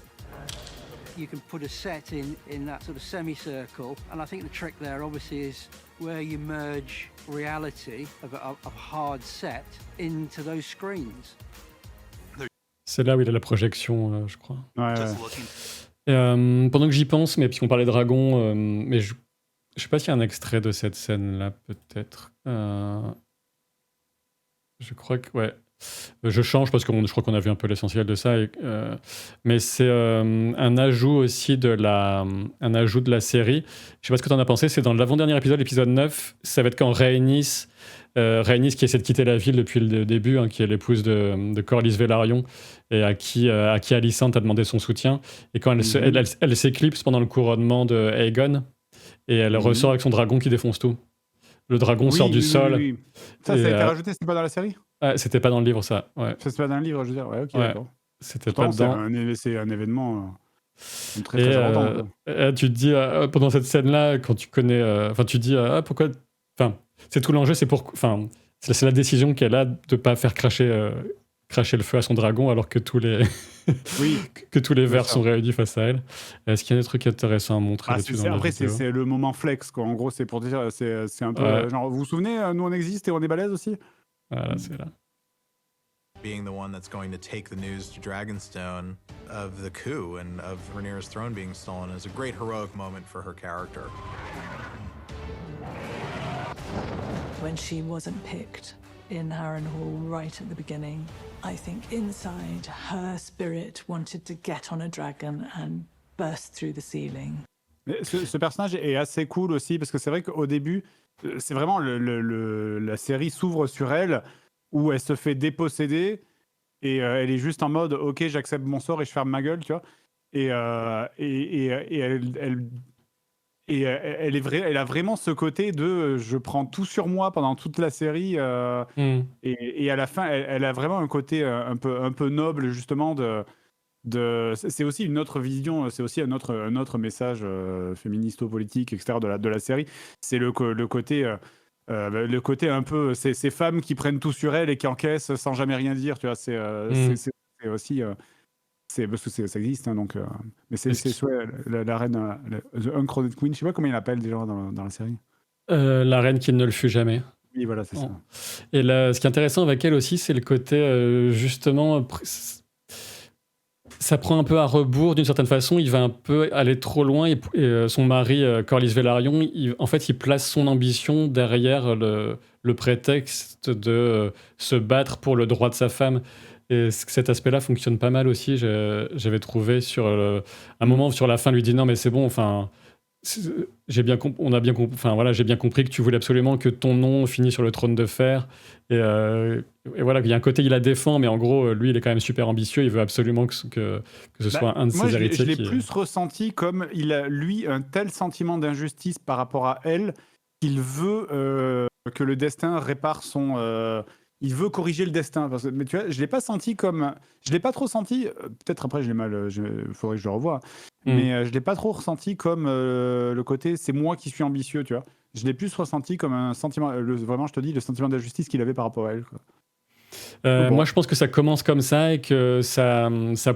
You can put a set in that sort of semicircle, and I think the trick there obviously is where you merge reality of a hard set into those screens. C'est là où il a la projection, je crois. Ouais. Et, pendant que j'y pense, mais puisqu'on parlait de dragon, mais je sais pas s'il y a un extrait de cette scène-là, peut-être. Je crois que ouais. Je change parce que je crois qu'on a vu un peu l'essentiel de ça, mais c'est un ajout aussi de la série. Je sais pas ce que tu en as pensé, c'est dans l'avant-dernier épisode, l'épisode 9, ça va être quand Rhaenys qui essaie de quitter la ville depuis le début, hein, qui est l'épouse de Corlys Velaryon et à qui Alicent a demandé son soutien, et quand elle s'éclipse pendant le couronnement de Aegon, et elle ressort avec son dragon qui défonce tout. Le dragon sort du sol. Oui. Ça a été rajouté, c'était pas dans la série? C'était pas dans le livre, ça. Ouais. Ça, c'est pas dans le livre, je veux dire. Ouais, ok, d'accord. C'était pas dedans. C'est un événement très important. Tu te dis, pendant cette scène-là, quand tu connais... tu te dis, pourquoi... c'est tout l'enjeu, c'est la décision qu'elle a de pas faire cracher le feu à son dragon, alors que tous les... que tous les vers sont réunis face à elle. Est-ce qu'il y a des trucs intéressants à montrer Après, c'est le moment flex, quoi. En gros, c'est pour dire, c'est un peu... genre, vous vous souvenez, nous on existe et on est balèze aussi. Voilà, c'est là. Being the one that's going to take the news to Dragonstone of the coup and of Rhaenyra's throne being stolen is a great heroic moment for her character. When she wasn't picked in Harrenhal right at the beginning, I think inside her spirit wanted to get on a dragon and burst through the ceiling. Mais ce personnage est assez cool aussi parce que c'est vrai qu'au début, c'est vraiment la série s'ouvre sur elle où elle se fait déposséder et elle est juste en mode ok, j'accepte mon sort et je ferme ma gueule, tu vois. Et elle a vraiment ce côté de je prends tout sur moi pendant toute la série et à la fin elle a vraiment un côté un peu noble justement c'est aussi une autre vision, c'est aussi un autre message féministo-politique, etc. de la série. C'est le côté un peu ces femmes qui prennent tout sur elles et qui encaissent sans jamais rien dire, tu vois. C'est aussi parce que ça existe, hein, donc. Mais c'est soit la reine, The Uncrowned Queen, je sais pas comment il l'appelle déjà dans la série. La reine qui ne le fut jamais. Oui, voilà, c'est ça. Et là, ce qui est intéressant avec elle aussi, c'est le côté justement. Ça prend un peu à rebours d'une certaine façon, il va un peu aller trop loin et son mari, Corlys Velaryon, il place son ambition derrière le prétexte de se battre pour le droit de sa femme. Et cet aspect-là fonctionne pas mal aussi, j'avais trouvé sur un moment sur la fin, lui dit non mais c'est bon, enfin... J'ai bien compris que tu voulais absolument que ton nom finisse sur le trône de fer et voilà, il y a un côté il la défend, mais en gros lui il est quand même super ambitieux, il veut absolument que ce soit un de ses héritiers. Je l'ai plus ressenti comme il a lui un tel sentiment d'injustice par rapport à elle qu'il veut que le destin répare son il veut corriger le destin. Mais tu vois, je l'ai pas senti comme... Je l'ai pas trop senti... Peut-être après, je l'ai mal... faudrait que je le revoie. Mais je l'ai pas trop ressenti comme le côté « c'est moi qui suis ambitieux », tu vois. Je l'ai plus ressenti comme un sentiment, vraiment, je te dis, le sentiment d'injustice qu'il avait par rapport à elle, quoi. Bon. Moi, je pense que ça commence comme ça et que ça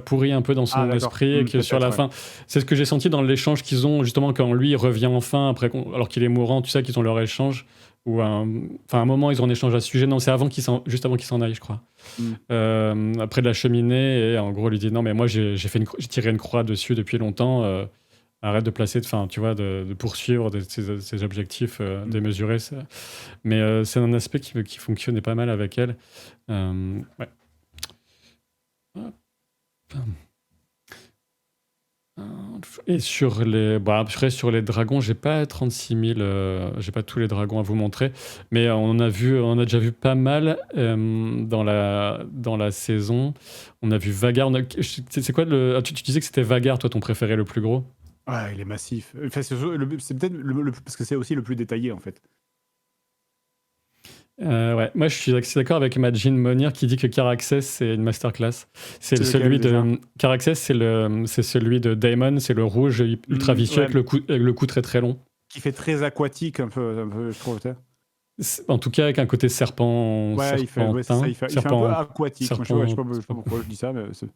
pourrit un peu dans son esprit et que sur la fin, c'est ce que j'ai senti dans l'échange qu'ils ont justement quand lui revient enfin après, alors qu'il est mourant, tu sais qu'ils ont leur échange ou un moment ils ont un échange à ce sujet. Non, c'est juste avant qu'il s'en aille, je crois. Après de la cheminée et en gros, il lui dit non, mais moi j'ai tiré une croix dessus depuis longtemps. Arrête de placer, tu vois, de poursuivre ses objectifs démesurés. Mais c'est un aspect qui fonctionnait pas mal avec elle. Ouais. Et sur les dragons, j'ai pas 36 000, j'ai pas tous les dragons à vous montrer, mais on a déjà vu pas mal dans la saison. On a vu Vagar. C'est quoi tu disais que c'était Vagar, toi, ton préféré, le plus gros? Ouais, il est massif. Enfin, c'est peut-être parce que c'est aussi le plus détaillé, en fait. Ouais, moi je suis assez d'accord avec Majin Monir qui dit que Caraxès c'est une masterclass. C'est celui de Caraxès, c'est celui de Daemon, c'est le rouge ultra vicieux avec le cou très très long. Qui fait très aquatique un peu je trouve. En tout cas avec un côté serpent. Ouais, il fait un peu aquatique. Moi, je sais pas pourquoi je dis ça, mais ça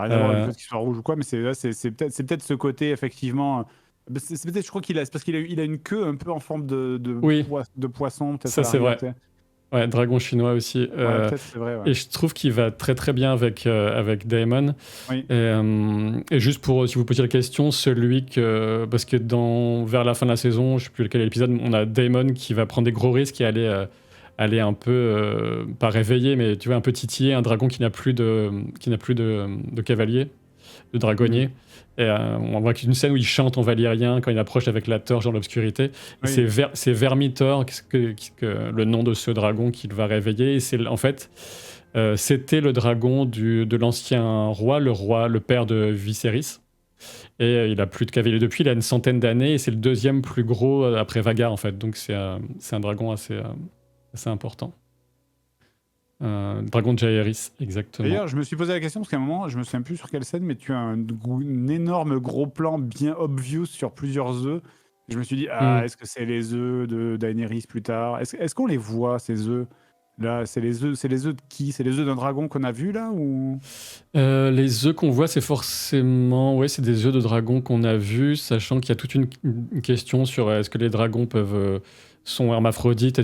n'a rien à voir avec le fait qu'il soit rouge ou quoi, mais c'est peut-être ce côté effectivement. C'est peut-être, je crois qu'il a, c'est parce qu'il a une queue un peu en forme de poisson. Ça c'est vrai. Ouais, dragon chinois aussi. Peut-être c'est vrai. Ouais. Et je trouve qu'il va très très bien avec Daemon. Oui. Et juste pour, si vous posez la question, parce que vers la fin de la saison, je sais plus lequel est l'épisode, on a Daemon qui va prendre des gros risques et aller un peu, pas réveiller, mais tu vois, un peu titiller un dragon qui n'a plus de cavalier, de dragonnier. Et on voit qu'une scène où il chante en valyrien quand il approche avec la torche dans l'obscurité. Oui. C'est Vermitor, le nom de ce dragon qu'il va réveiller. Et en fait, c'était le dragon de l'ancien roi, le père de Viserys. Et il a plus de cavalier depuis, il a une centaine d'années. Et c'est le deuxième plus gros après Vagar, en fait. Donc c'est un dragon assez important. Dragon de Jaehaerys, exactement. D'ailleurs, je me suis posé la question parce qu'à un moment, je me souviens plus sur quelle scène, mais tu as un énorme gros plan bien obvious sur plusieurs œufs. Je me suis dit, est-ce que c'est les œufs de Daenerys plus tard? Est-ce qu'on les voit, ces œufs là? C'est les œufs de qui? C'est les œufs d'un dragon qu'on a vu là ou les œufs qu'on voit, c'est forcément, c'est des œufs de dragon qu'on a vus, sachant qu'il y a toute une question sur est-ce que les dragons sont hermaphrodites,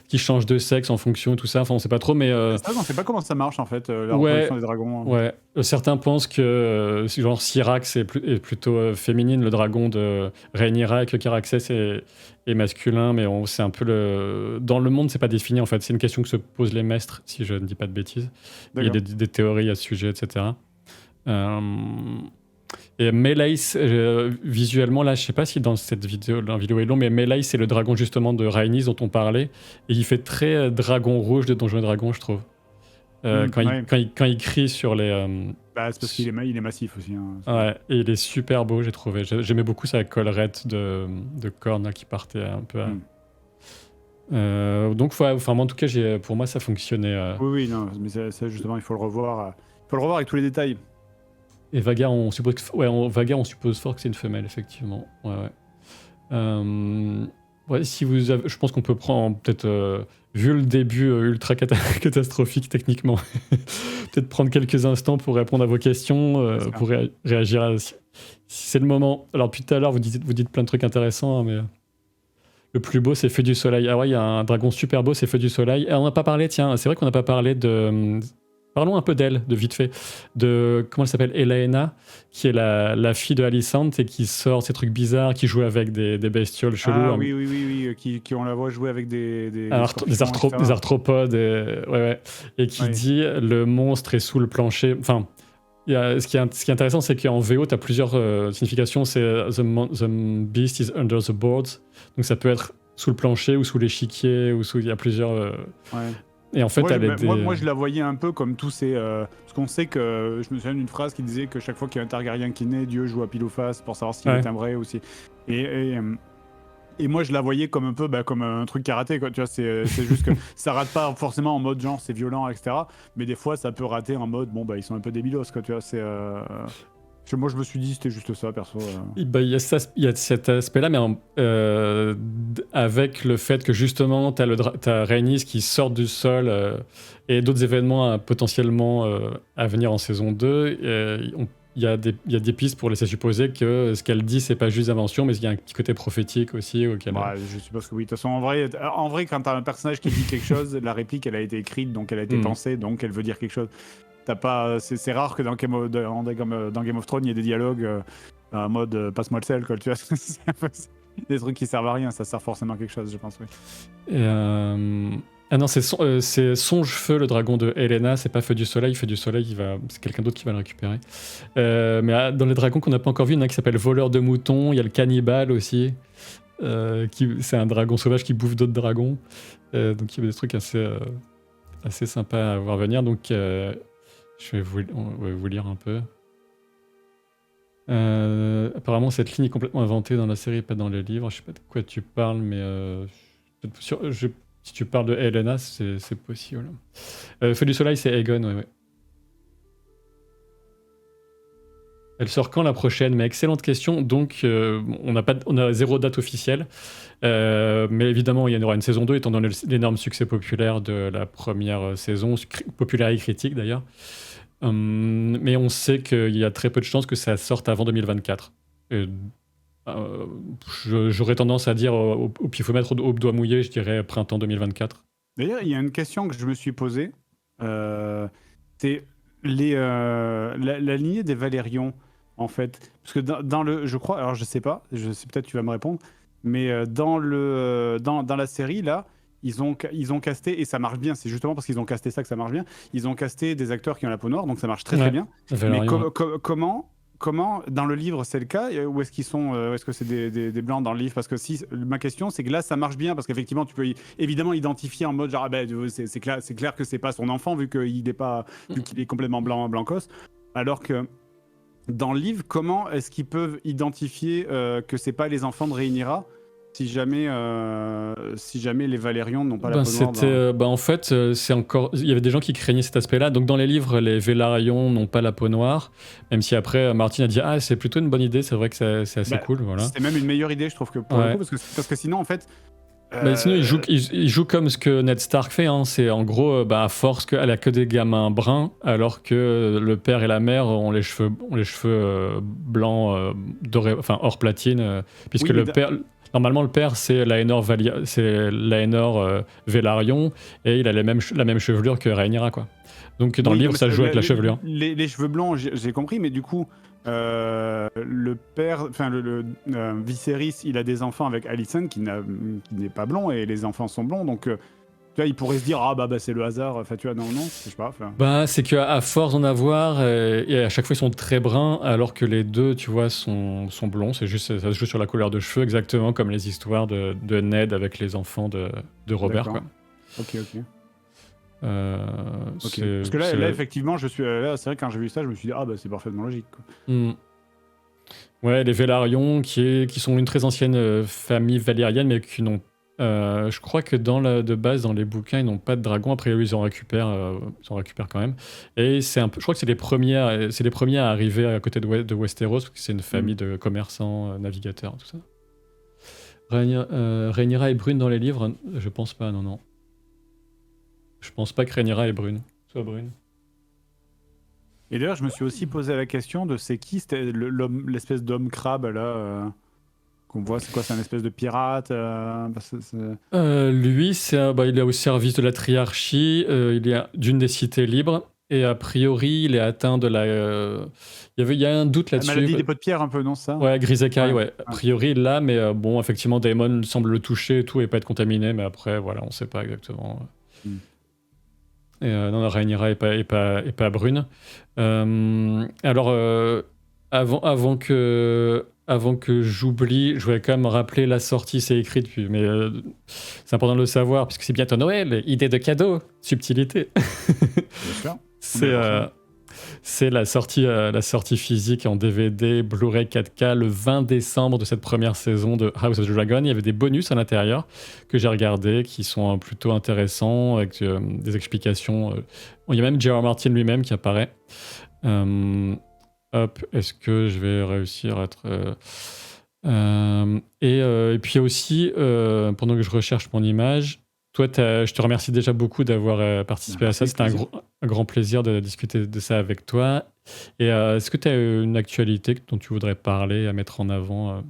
qui changent de sexe en fonction, tout ça. Enfin, on sait pas trop, mais on sait pas comment ça marche en fait, la reproduction des dragons. Ouais. Certains pensent que genre Syrax est plutôt féminine, le dragon de Rhaenyra, et que Caraxès est masculin, mais c'est un peu dans le monde, c'est pas défini en fait. C'est une question que se posent les maîtres, si je ne dis pas de bêtises. Il y a des théories à ce sujet, etc. Et Meleys, visuellement, là, je sais pas si dans cette vidéo, la vidéo est longue, mais Meleys, c'est le dragon justement de Rhaenys dont on parlait, et il fait très dragon rouge de Donjons et Dragons, je trouve. Quand il crie sur les... c'est parce qu'il est massif aussi. Hein, ouais, et il est super beau, j'ai trouvé. J'aimais beaucoup sa collerette de cornes là, qui partait un peu à... donc, en tout cas, pour moi, ça fonctionnait. Oui, non, mais ça, justement, il faut le revoir avec tous les détails. Et Vagar, on suppose fort que c'est une femelle, effectivement. Si vous avez, je pense qu'on peut prendre, peut-être, vu le début ultra catastrophique techniquement, peut-être prendre quelques instants pour répondre à vos questions, pour réagir si c'est le moment. Alors, depuis tout à l'heure, vous dites plein de trucs intéressants, hein, mais le plus beau, c'est Feu du Soleil. Ah ouais, il y a un dragon super beau, c'est Feu du Soleil. Et on n'a pas parlé, c'est vrai qu'on n'a pas parlé de... Parlons un peu d'elle, de vite fait, de, comment elle s'appelle, Elaena, qui est la fille de Alicent et qui sort ces trucs bizarres, qui joue avec des bestioles cheloues. Ah oui, qui on la voit jouer avec des arthropodes, et qui dit le monstre est sous le plancher. Enfin, ce qui est intéressant, c'est qu'en VO, tu as plusieurs significations. C'est the beast is under the boards. Donc ça peut être sous le plancher ou sous l'échiquier, il y a plusieurs... Et en fait, moi, je la voyais un peu comme tous ces... parce qu'on sait que... Je me souviens d'une phrase qui disait que chaque fois qu'il y a un Targaryen qui naît, Dieu joue à pile ou face pour savoir s'il est timbré aussi. Et moi, je la voyais comme un peu comme un truc karaté, quoi. Tu vois, c'est juste que ça rate pas forcément en mode genre c'est violent, etc. Mais des fois, ça peut rater en mode ils sont un peu débilos, quoi. Tu vois, c'est... Moi, je me suis dit, c'était juste ça, perso. Il y a cet aspect-là, mais avec le fait que justement, t'as Rhaenys qui sort du sol et d'autres événements potentiellement à venir en saison 2. Il y a des pistes pour laisser supposer que ce qu'elle dit, c'est pas juste invention, mais il y a un petit côté prophétique aussi. Je suppose que oui. De toute façon, en vrai, quand t'as un personnage qui dit quelque chose, la réplique, elle a été écrite, donc elle a été pensée, donc elle veut dire quelque chose. C'est rare que dans Game of Thrones, il y ait des dialogues en mode passe-moi le sel, quoi. Tu vois, c'est des trucs qui servent à rien, ça sert forcément à quelque chose, je pense. Oui. Ah non, c'est Songe-Feu, le dragon de Helena, c'est pas Feu du Soleil, c'est quelqu'un d'autre qui va le récupérer. Mais dans les dragons qu'on n'a pas encore vu, il y en a un qui s'appelle Voleur de moutons, il y a le Cannibale aussi, c'est un dragon sauvage qui bouffe d'autres dragons. Donc il y a des trucs assez sympas à voir venir, donc on va vous lire un peu. Apparemment, cette ligne est complètement inventée dans la série, pas dans les livres. Je sais pas de quoi tu parles, mais si tu parles de Helena, c'est possible. Feu du Soleil, c'est Aegon, ouais. Elle sort quand la prochaine? Mais excellente question. Donc, on a 0 date officielle. Mais évidemment, il y en aura une saison 2, étant donné l'énorme succès populaire de la première saison, populaire et critique d'ailleurs. Mais on sait qu'il y a très peu de chances que ça sorte avant 2024. J'aurais tendance à dire au pifomètre, au doigt mouillé, je dirais printemps 2024. D'ailleurs, il y a une question que je me suis posée. C'est la lignée des Valérions, en fait. Parce que dans le... Je crois... Alors, je sais pas. Peut-être tu vas me répondre. Mais dans la série, là, ils ont casté, et ça marche bien, c'est justement parce qu'ils ont casté ça que ça marche bien, ils ont casté des acteurs qui ont la peau noire, donc ça marche très très bien. Mais comment, dans le livre, c'est le cas? Ou est-ce qu'ils sont, est-ce que c'est des blancs dans le livre? Parce que ma question, c'est que là, ça marche bien, parce qu'effectivement, tu peux évidemment identifier en mode genre, c'est clair que c'est pas son enfant, vu qu'il est complètement blancos. Alors que dans le livre, comment est-ce qu'ils peuvent identifier que c'est pas les enfants de Rhaenyra? Si jamais les Valérions n'ont pas la peau noire. En fait, c'est encore. Il y avait des gens qui craignaient cet aspect-là. Donc dans les livres, les Velaryon n'ont pas la peau noire. Même si après, Martin a dit c'est plutôt une bonne idée. C'est vrai que c'est assez cool. Voilà. C'était même une meilleure idée, je trouve, que pour le coup, parce que sinon, en fait. Sinon, il joue comme ce que Ned Stark fait. Hein. C'est en gros, à force qu'elle a que des gamins bruns, alors que le père et la mère ont les cheveux blancs, dorés, enfin hors platine, puisque le père. Normalement, le père, c'est Laenor Velaryon, et il a la même chevelure que Rhaenyra, quoi. Donc dans le livre, ça joue avec la chevelure. Les cheveux blancs, j'ai compris, mais du coup, le père, enfin Viserys, il a des enfants avec Alicent qui n'est pas blond, et les enfants sont blonds, donc... Tu vois, il pourrait se dire c'est le hasard. Enfin, tu vois, non, je sais pas. C'est qu'à force d'en avoir, et à chaque fois ils sont très bruns, alors que les deux, tu vois, sont blonds. C'est juste, ça se joue sur la couleur de cheveux, exactement comme les histoires de Ned avec les enfants de Robert. Quoi. Ok. Parce que là, effectivement, c'est vrai que quand j'ai vu ça, je me suis dit c'est parfaitement logique. Quoi. Ouais, les Velaryon qui sont une très ancienne famille valérienne, mais qui n'ont je crois que de base, dans les bouquins, ils n'ont pas de dragon. Après, ils en récupèrent quand même. Et je crois que c'est les premiers à arriver à côté de Westeros, parce que c'est une famille de commerçants, navigateurs, tout ça. Rhaenyra est brune dans les livres? Je pense pas, non. Je pense pas que Rhaenyra est brune. Soit brune. Et d'ailleurs, je me suis aussi posé la question de c'est qui l'espèce d'homme crabe, là qu'on voit, c'est quoi? C'est un espèce de pirate lui, il est au service de la triarchie, il est d'une des cités libres, et a priori, il est atteint de la... Il y a un doute là-dessus. La maladie des pots de pierre, un peu, non, ça? Ouais, Grisekai, ouais. A priori, il l'a, mais effectivement, Daemon semble le toucher et tout, et pas être contaminé, mais après, voilà, on sait pas exactement. Et non, Rhaenyra est pas brune. Alors, avant que j'oublie, je voulais quand même rappeler la sortie, c'est écrit depuis, mais c'est important de le savoir, puisque c'est bientôt Noël, idée de cadeau, subtilité. Bien sûr. C'est la sortie physique en DVD, Blu-ray 4K, le 20 décembre de cette première saison de House of the Dragon. Il y avait des bonus à l'intérieur que j'ai regardés, qui sont plutôt intéressants, avec des explications. Il y a même J.R. Martin lui-même qui apparaît. Hop, est-ce que je vais réussir à être... et puis aussi, pendant que je recherche mon image, toi, je te remercie déjà beaucoup d'avoir participé à ça. C'était un grand plaisir de discuter de ça avec toi. Et est-ce que tu as une actualité dont tu voudrais parler, à mettre en avant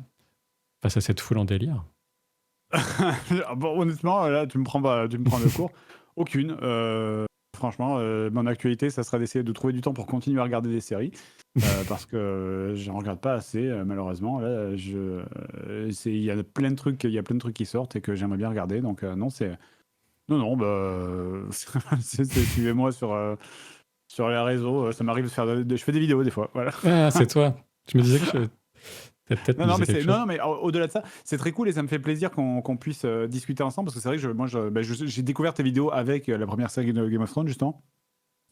face à cette foule en délire? Bon, honnêtement, là, tu me prends de court. Aucune. Franchement, mon actualité, ça sera d'essayer de trouver du temps pour continuer à regarder des séries. Parce que je n'en regarde pas assez, malheureusement. Là, il y a plein de trucs qui sortent et que j'aimerais bien regarder. Donc, non, suivez-moi sur les réseaux. Ça m'arrive de faire je fais des vidéos des fois. Voilà. Ah, c'est toi. Je me disais que t'as peut-être non, mais au-delà de ça, c'est très cool et ça me fait plaisir qu'on puisse discuter ensemble parce que c'est vrai que j'ai découvert tes vidéos avec la première série de Game of Thrones, justement.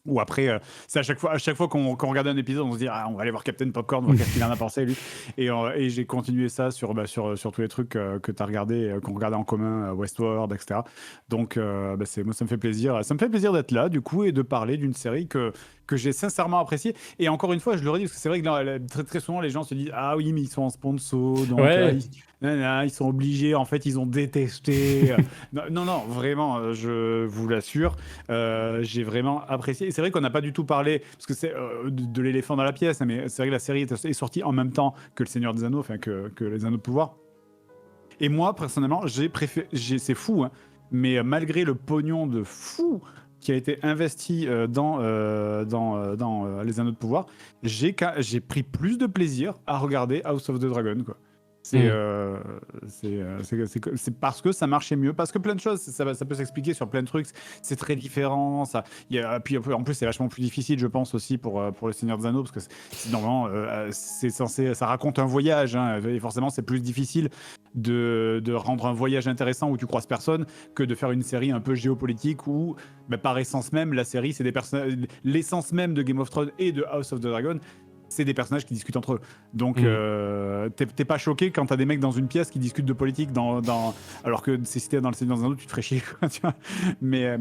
Ou après, c'est à chaque fois qu'on regardait un épisode, on se dit on va aller voir Captain Popcorn, voir qu'est-ce qu'il en a pensé lui. Et j'ai continué ça sur tous les trucs que tu as regardé, qu'on regardait en commun, Westworld, etc. Donc moi, ça me fait plaisir. Ça me fait plaisir d'être là, du coup, et de parler d'une série que j'ai sincèrement appréciée. Et encore une fois, je le redis, parce que c'est vrai que là, très, très souvent, les gens se disent ah oui, mais ils sont en sponsor, donc ils sont obligés, en fait, ils ont détesté. non, vraiment, je vous l'assure, j'ai vraiment apprécié. Et c'est vrai qu'on n'a pas du tout parlé, parce que c'est de l'éléphant dans la pièce, mais c'est vrai que la série est sortie en même temps que Le Seigneur des Anneaux, enfin que Les Anneaux de Pouvoir. Et moi, personnellement, c'est fou, hein, mais malgré le pognon de fou qui a été investi dans Les Anneaux de Pouvoir, j'ai pris plus de plaisir à regarder House of the Dragon, quoi. C'est parce que ça marchait mieux, parce que plein de choses, ça peut s'expliquer sur plein de trucs, c'est très différent, puis en plus c'est vachement plus difficile, je pense, aussi pour Le Seigneur des Anneaux, parce que normalement ça raconte un voyage, hein, et forcément c'est plus difficile de rendre un voyage intéressant où tu croises personne que de faire une série un peu géopolitique où par essence même la série c'est des personnages, l'essence même de Game of Thrones et de House of the Dragon, c'est des personnages qui discutent entre eux. Donc, t'es pas choqué quand t'as des mecs dans une pièce qui discutent de politique, alors que si c'était dans Le Seigneur des Anneaux, tu te ferais chier, quoi, tu vois. Mais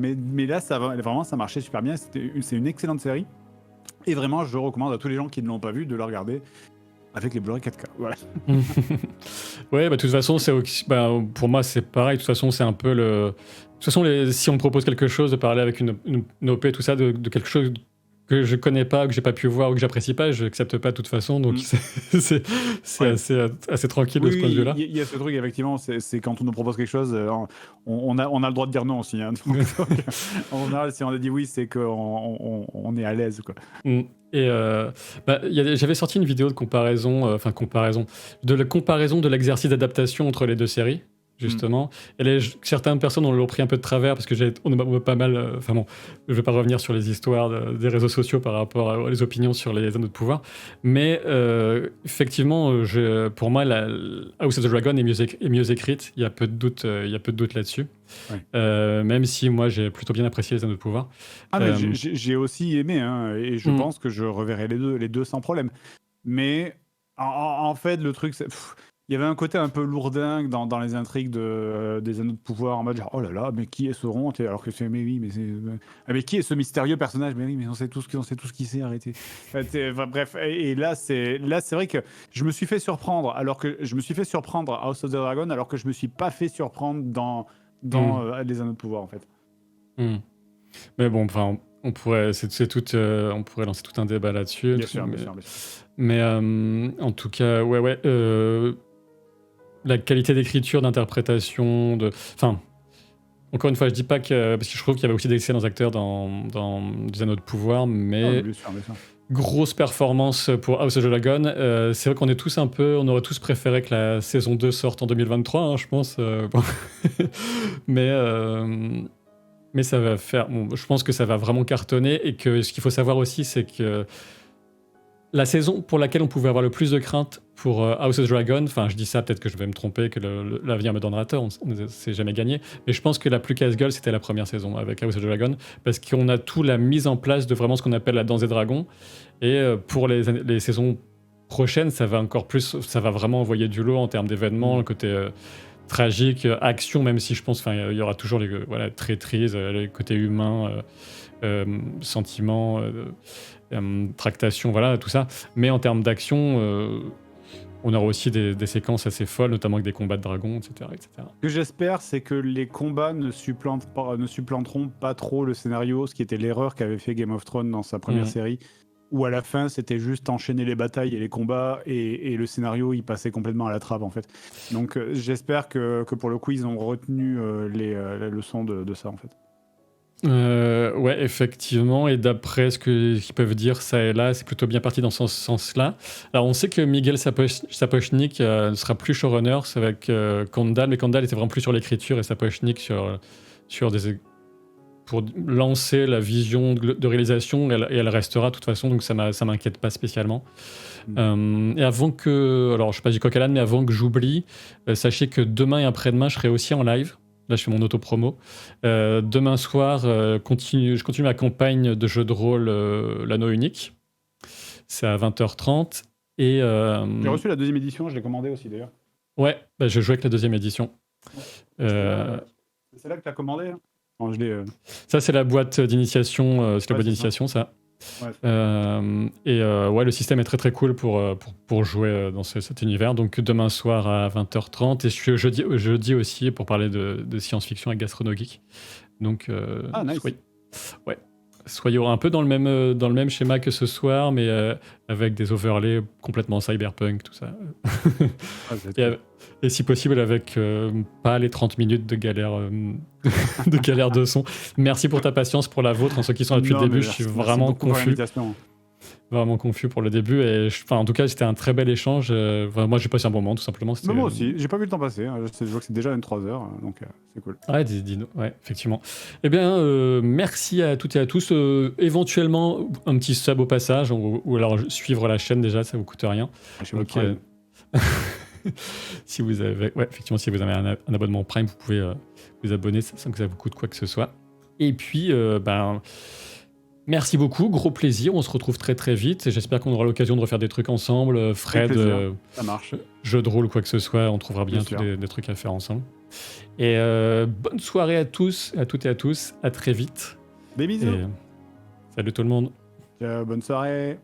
là, vraiment, ça marchait super bien. C'est une excellente série. Et vraiment, je recommande à tous les gens qui ne l'ont pas vu de la regarder avec les Blu-ray 4K. Voilà. Ouais, de toute façon, pour moi, c'est pareil. De toute façon, c'est un peu le. De toute façon, si on me propose quelque chose, de parler avec une OP, tout ça, de quelque chose que je connais pas, que j'ai pas pu voir ou que j'apprécie pas, je n'accepte pas de toute façon, donc c'est assez tranquille de ce point de vue-là. Il y a ce truc, effectivement, c'est quand on nous propose quelque chose, on a le droit de dire non aussi, hein. Donc, en général, si on a dit oui, c'est qu'on est à l'aise, quoi. Et j'avais sorti une vidéo de comparaison de l'exercice d'adaptation entre les deux séries, justement. Et certaines personnes l'ont pris un peu de travers parce que on a pas mal. Je vais pas revenir sur les histoires des réseaux sociaux par rapport aux opinions sur les Anneaux de Pouvoir, mais effectivement, pour moi, House of the Dragon est mieux écrite. Il y a peu de doute là-dessus. Ouais. Même si moi j'ai plutôt bien apprécié les Anneaux de Pouvoir. Mais j'ai aussi aimé, hein, et je pense que je reverrai les deux sans problème. Mais en fait, le truc, c'est. Il y avait un côté un peu lourdingue dans les intrigues des Anneaux de Pouvoir, en mode genre, oh là là, mais qui est Sauron? Alors que c'est, mais oui, mais qui est ce mystérieux personnage? Mais oui, mais on sait tous qui c'est, arrêtez. Bref, et là c'est vrai que je me suis fait surprendre, à House of the Dragon, alors que je me suis pas fait surprendre dans les Anneaux de Pouvoir, en fait. Mais bon, enfin, on pourrait lancer tout un débat là-dessus. Bien sûr. Mais en tout cas, la qualité d'écriture, d'interprétation, encore une fois, je dis pas que... Parce que je trouve qu'il y avait aussi d'excellents acteurs dans les Anneaux de Pouvoir, mais... Bien sûr. Grosse performance pour House of the Dragon. C'est vrai qu'on on aurait tous préféré que la saison 2 sorte en 2023, hein, je pense. Mais ça va faire... Bon, je pense que ça va vraiment cartonner, et que ce qu'il faut savoir aussi, c'est que la saison pour laquelle on pouvait avoir le plus de crainte pour House of the Dragon, enfin je dis ça, peut-être que je vais me tromper, que l'avenir me donnera tort, on ne s'est jamais gagné, mais je pense que la plus casse-gueule, c'était la première saison avec House of the Dragon, parce qu'on a tout la mise en place de vraiment ce qu'on appelle la danse des dragons, et pour les saisons prochaines, ça va vraiment envoyer du lourd en termes d'événements, le côté tragique, action, même si je pense il y aura toujours les traîtrises, les côtés humains, sentiments... tractation, voilà, tout ça. Mais en termes d'action, on aura aussi des séquences assez folles, notamment avec des combats de dragons, etc. etc. Ce que j'espère, c'est que les combats ne supplanteront pas trop le scénario, ce qui était l'erreur qu'avait fait Game of Thrones dans sa première série, où à la fin, c'était juste enchaîner les batailles et les combats, et le scénario, il passait complètement à la trappe, en fait. Donc j'espère que pour le coup, ils ont retenu la leçon de ça, en fait. Ouais, effectivement, et d'après ce qu'ils peuvent dire ça et là, c'est plutôt bien parti dans ce sens-là. Alors, on sait que Miguel Sapochnik ne sera plus showrunner, c'est avec Condal, mais Condal était vraiment plus sur l'écriture et Sapochnik pour lancer la vision de réalisation, et elle restera de toute façon, donc ça m'inquiète pas spécialement. Et avant que, alors je sais pas du coq à l'âne, mais avant que j'oublie, sachez que demain et après-demain, je serai aussi en live. Là, je fais mon auto-promo. Demain soir, je continue ma campagne de jeu de rôle L'Anneau Unique. C'est à 20h30. Et, j'ai reçu la 2e édition, je l'ai commandé aussi d'ailleurs. Ouais, je joue avec la 2e édition. C'est là que tu as commandé, là? Non, ça, c'est la boîte d'initiation. C'est la boîte d'initiation, ça. Ouais, ouais, le système est très très cool pour jouer dans cet univers. Donc demain soir à 20h30 et je suis jeudi aussi pour parler de science-fiction avec Gastronogeek. Donc nice. Ouais, soyez un peu dans le même schéma que ce soir, mais avec des overlays complètement cyberpunk, tout ça. Et si possible avec pas les 30 minutes de galère de son. Merci pour ta patience, pour la vôtre, ceux qui sont là depuis le début. Je suis vraiment confus. Vraiment confus pour le début. Et en tout cas, c'était un très bel échange. Moi, j'ai passé un bon moment, tout simplement. Moi aussi, j'ai pas vu le temps passer. Je vois que c'est déjà 23h, donc c'est cool. Ouais, ouais, effectivement. Eh bien, merci à toutes et à tous. Éventuellement, un petit sub au passage, ou alors suivre la chaîne déjà, ça vous coûte rien. Donc, si vous avez, effectivement, si vous avez un abonnement Prime, vous pouvez vous abonner sans que ça vous coûte quoi que ce soit. Et puis, merci beaucoup, gros plaisir. On se retrouve très très vite. Et j'espère qu'on aura l'occasion de refaire des trucs ensemble. Fred, ça marche. Jeu de rôle, quoi que ce soit, on trouvera bien des trucs à faire ensemble. Et bonne soirée à tous, à toutes et à tous. À très vite. Des bisous. Salut tout le monde. Bonne soirée.